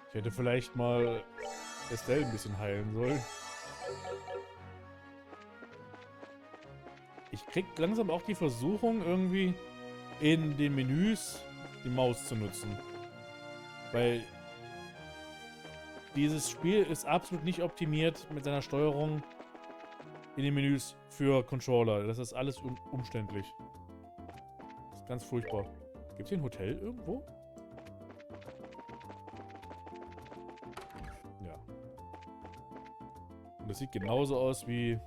A: Ich hätte vielleicht mal Estelle ein bisschen heilen sollen. Ich krieg langsam auch die Versuchung, irgendwie in den Menüs die Maus zu nutzen. Weil dieses Spiel ist absolut nicht optimiert mit seiner Steuerung in den Menüs für Controller. Das ist alles umständlich. Das ist ganz furchtbar. Gibt es hier ein Hotel irgendwo? Ja. Und das sieht genauso aus wie...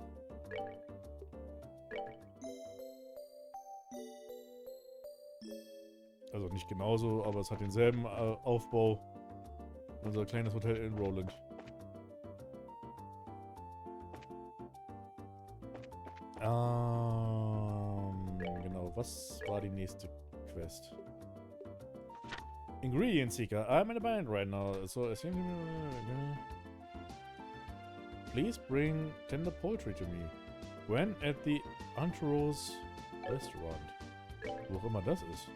A: Also nicht genauso, aber es hat denselben Aufbau. Unser kleines Hotel in Roland. Genau, was war die nächste Quest? Ingredient Seeker. I'm in a bind right now, so please bring tender poultry to me. When at the Anteros Restaurant. Wo auch immer das ist.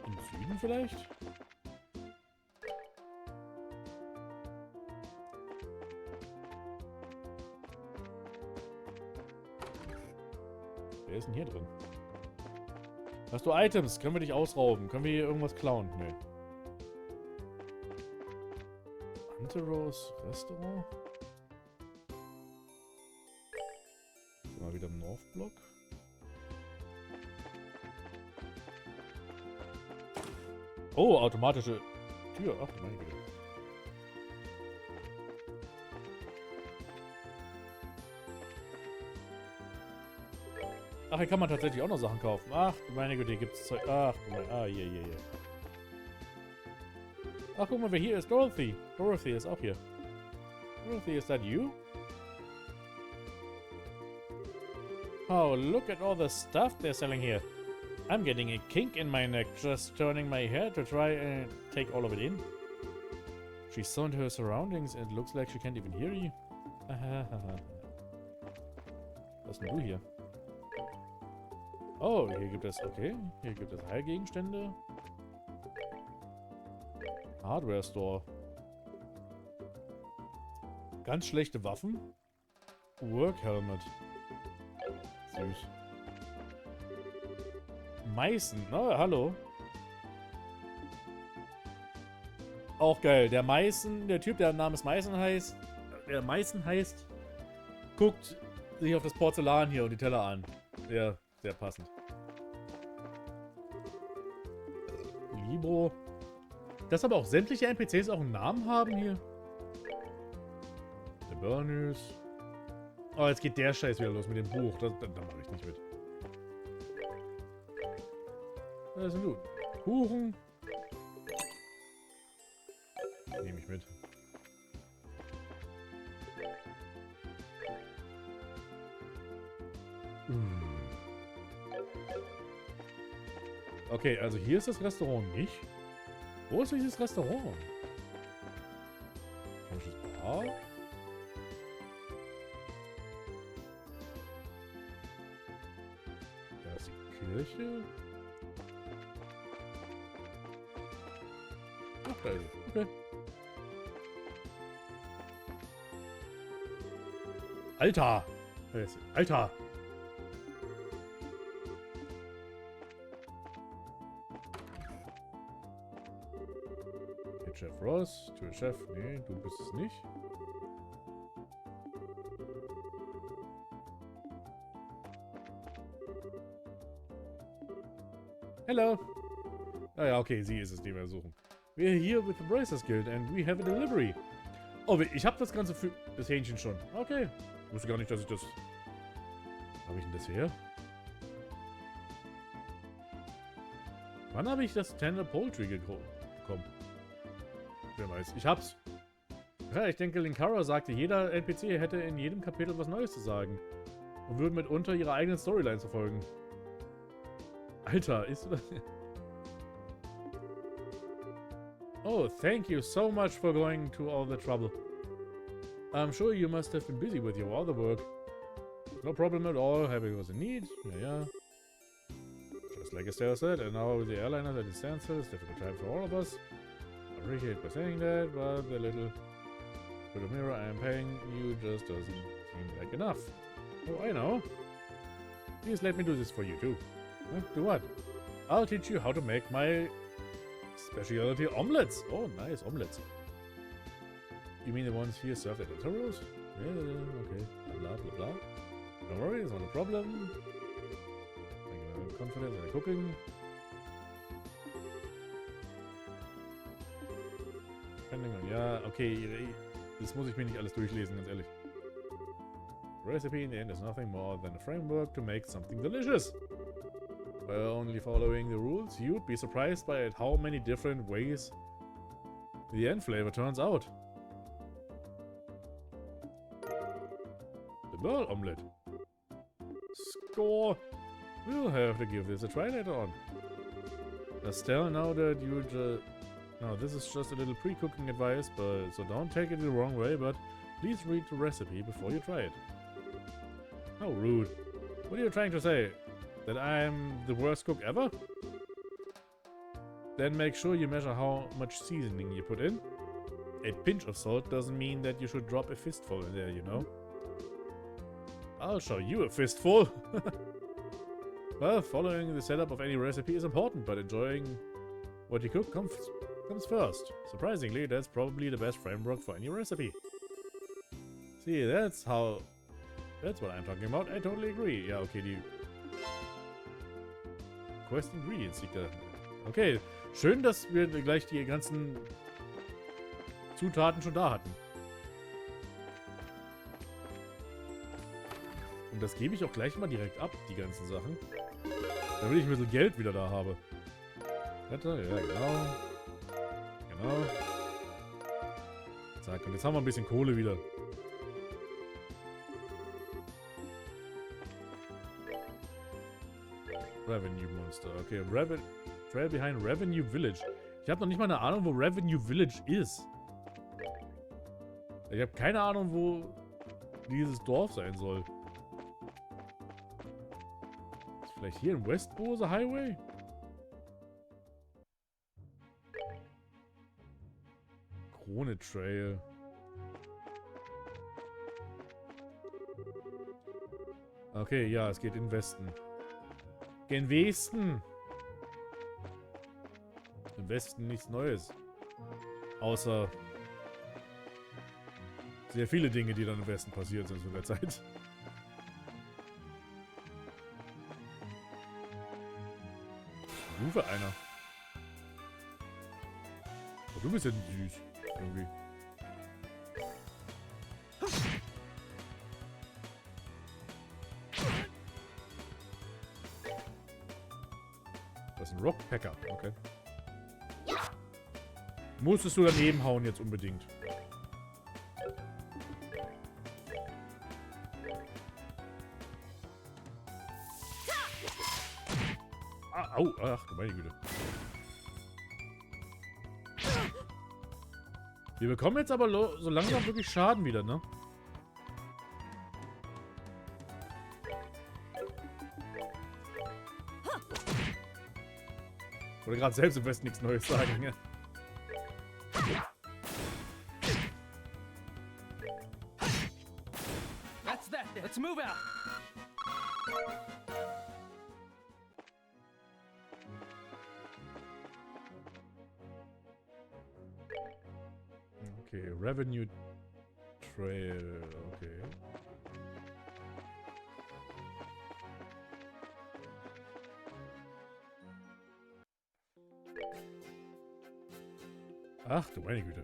A: Im Süden vielleicht? Wer ist denn hier drin? Hast du Items? Können wir dich ausrauben? Können wir hier irgendwas klauen? Nee. Anteros Restaurant? Mal wieder im Northblock. Oh, automatische Tür. Ach, meine Güte. Ach, hier kann man tatsächlich auch noch Sachen kaufen. Ach, meine Güte, hier gibt's Zeug. Ach, hier. Ach, guck mal, wer hier ist. Dorothy. Dorothy ist auch hier. Dorothy, is that you? Oh, look at all the stuff they're selling here. I'm getting a kink in my neck just turning my head to try and take all of it in. She's so into her surroundings and it looks like she can't even hear you. Was ist denn du hier? Oh, hier gibt es, okay. Hier gibt es Heilgegenstände. Hardware Store. Ganz schlechte Waffen. Work Helmet. Süß. Meißen, ne? Hallo. Auch geil. Der Meißen, der Typ, der namens Meißen heißt, guckt sich auf das Porzellan hier und die Teller an. Sehr, sehr passend. Libro. Dass aber auch sämtliche NPCs auch einen Namen haben hier. Der Burnus. Oh, jetzt geht der Scheiß wieder los mit dem Buch. Da mache ich nicht mit. Was ist denn du? Kuchen. Nehme ich mit. Okay, also hier ist das Restaurant nicht. Wo ist dieses Restaurant? Bar? Da ist die Kirche. Ach, da ist sie. Okay. Alter! Alter! Hier Chef Ross, du Chef. Nee, du bist es nicht. Hello! Ah ja, okay, sie ist es, die wir suchen. We're here with the Bracers Guild and we have a delivery. Oh, ich habe das Ganze für das Hähnchen schon. Okay. Ich wusste gar nicht, dass ich das... Habe ich denn das her? Wann habe ich das Tender Poultry bekommen? Wer weiß. Ich hab's. Ja, ich denke, Linkara sagte, jeder NPC hätte in jedem Kapitel was Neues zu sagen. Und würden mitunter ihre eigenen Storylines verfolgen. Alter, ist du das... Oh, thank you so much for going to all the trouble. I'm sure you must have been busy with your other work. No problem at all, having was a need. Yeah. Just like Estelle said, and now with the airliner at its standstill, it's difficult time for all of us. I appreciate by saying that, but the little bit of mirror I am paying you just doesn't seem like enough. Oh, I know. Please let me do this for you too. Huh? Do what? I'll teach you how to make my specialty omelets. Oh, nice omelets. You mean the ones here served at the tutorials? Yeah, okay. Blah, blah, blah. Don't worry, it's not a problem. I'm confident in the cooking. Depending on, ja, okay. Das muss ich mir nicht alles durchlesen, ganz ehrlich. The recipe in the end is nothing more than a framework to make something delicious. By only following the rules, you'd be surprised by how many different ways the end flavor turns out. The Merle omelette. Score! We'll have to give this a try later on. Estelle, now that you now this is just a little pre-cooking advice, but so don't take it the wrong way, but please read the recipe before you try it. How rude. What are you trying to say? That I'm the worst cook ever? Then make sure you measure how much seasoning you put in. A pinch of salt doesn't mean that you should drop a fistful in there, you know? I'll show you a fistful! Well, following the setup of any recipe is important, but enjoying what you cook comes first. Surprisingly, that's probably the best framework for any recipe. See, that's what I'm talking about. I totally agree. Ja, okay, die Quest Ingredients liegt da. Okay, schön, dass wir gleich die ganzen Zutaten schon da hatten. Und das gebe ich auch gleich mal direkt ab, die ganzen Sachen. Damit ich ein bisschen Geld wieder da habe. Ja, genau. Genau. Zack, und jetzt haben wir ein bisschen Kohle wieder. Revenue Monster. Okay, Trail behind Revenue Village. Ich habe noch nicht mal eine Ahnung, wo Revenue Village ist. Ich habe keine Ahnung, wo dieses Dorf sein soll. Ist vielleicht hier im Westbose Highway? Krone Trail. Okay, ja, es geht in den Westen. Gen Westen. Im Westen nichts Neues. Außer sehr viele Dinge, die dann im Westen passiert sind zu der Zeit. Ich rufe einer. Oh, du bist ja süß. Irgendwie. Das ist ein Rockpacker. Okay. Musstest du daneben hauen jetzt unbedingt. Ah, au, ach du meine Güte. Wir bekommen jetzt aber so langsam wirklich Schaden wieder, ne? Oder gerade selbst im Westen nichts Neues sagen, ne?
B: That's that then. Let's move out.
A: Okay, Revenue Trail, okay. Ach du meine Güte.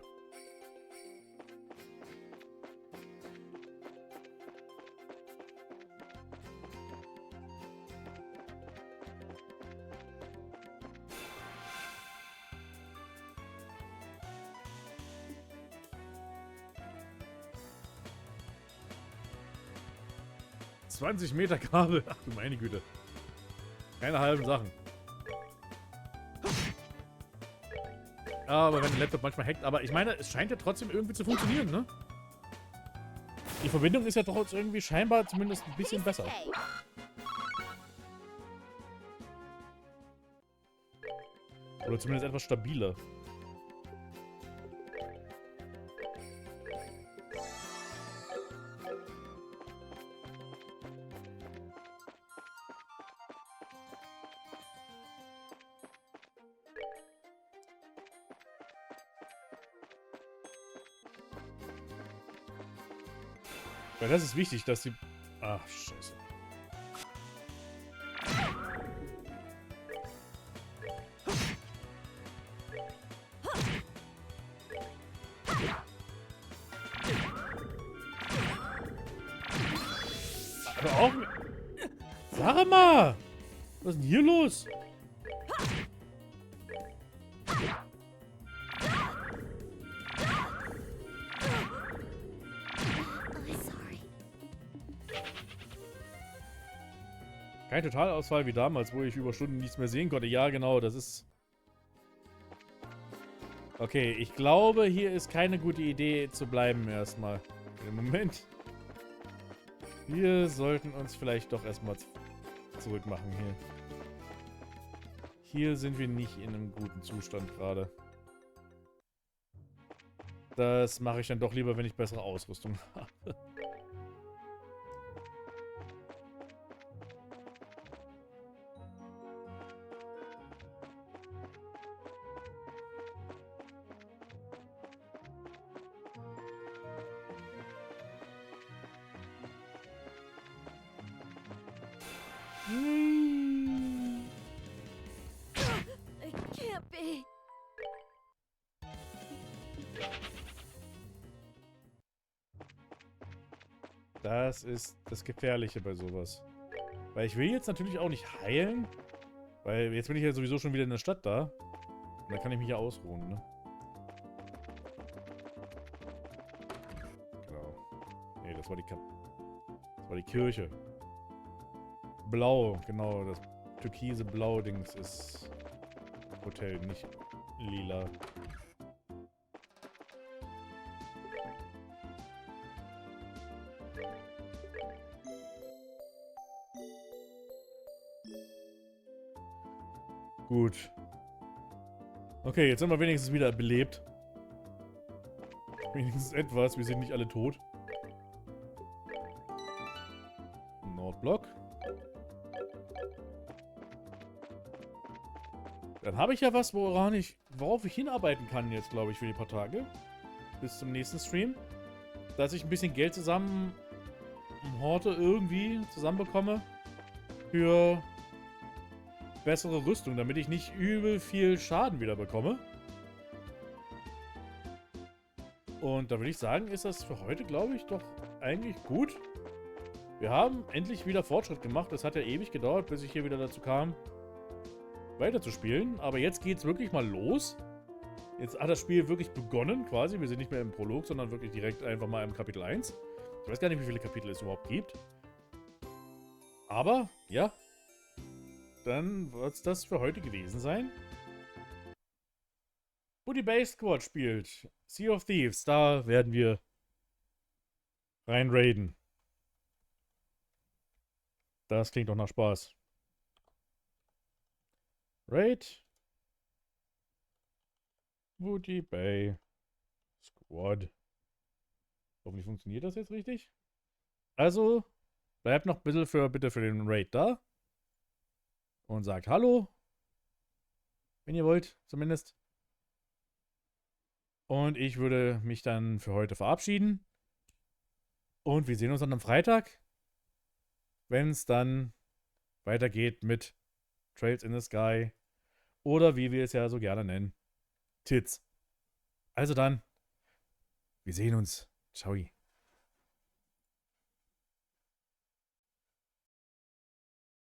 A: ...20 Meter Kabel. Ach du meine Güte. Keine halben Sachen. Aber wenn der Laptop manchmal hackt. Aber ich meine, es scheint ja trotzdem irgendwie zu funktionieren, ne? Die Verbindung ist ja doch jetzt irgendwie scheinbar zumindest ein bisschen besser.
C: Okay.
A: Oder zumindest etwas stabiler. Weil das ist wichtig, dass die... Ach, scheiße. Aber auch... Sag mal! Was ist denn hier los? Kein Totalausfall wie damals, wo ich über Stunden nichts mehr sehen konnte. Ja, genau, das ist... Okay, ich glaube, hier ist keine gute Idee zu bleiben erstmal. Im Moment. Wir sollten uns vielleicht doch erstmal zurück machen hier. Hier sind wir nicht in einem guten Zustand gerade. Das mache ich dann doch lieber, wenn ich bessere Ausrüstung habe.
C: It can't be.
A: Das ist das Gefährliche bei sowas. Weil ich will jetzt natürlich auch nicht heilen. Weil jetzt bin ich ja sowieso schon wieder in der Stadt da. Und da kann ich mich ja ausruhen, ne? Genau. Nee, das war die Kirche. Blau, genau. Das türkise Blau-Dings ist Hotel, nicht lila. Gut. Okay, jetzt sind wir wenigstens wieder belebt. Wenigstens etwas, wir sind nicht alle tot. Nordblock. Dann habe ich ja was, worauf ich hinarbeiten kann jetzt, glaube ich, für die paar Tage. Bis zum nächsten Stream. Dass ich ein bisschen Geld zusammen horte irgendwie zusammenbekomme. Für bessere Rüstung, damit ich nicht übel viel Schaden wieder bekomme. Und da würde ich sagen, ist das für heute, glaube ich, doch eigentlich gut. Wir haben endlich wieder Fortschritt gemacht. Es hat ja ewig gedauert, bis ich hier wieder dazu kam, weiter zu spielen. Aber jetzt geht's wirklich mal los. Jetzt hat das Spiel wirklich begonnen, quasi. Wir sind nicht mehr im Prolog, sondern wirklich direkt einfach mal im Kapitel 1. Ich weiß gar nicht, wie viele Kapitel es überhaupt gibt. Aber, ja. Dann wird es das für heute gewesen sein. Wo die Base Squad spielt. Sea of Thieves. Da werden wir rein raiden. Das klingt doch nach Spaß. Raid. Woody Bay Squad. Hoffentlich funktioniert das jetzt richtig. Also, bleibt noch ein bisschen bitte für den Raid da. Und sagt Hallo. Wenn ihr wollt, zumindest. Und ich würde mich dann für heute verabschieden. Und wir sehen uns dann am Freitag, wenn es dann weitergeht mit Trails in the Sky. Oder wie wir es ja so gerne nennen. Tits. Also dann, wir sehen uns. Ciao.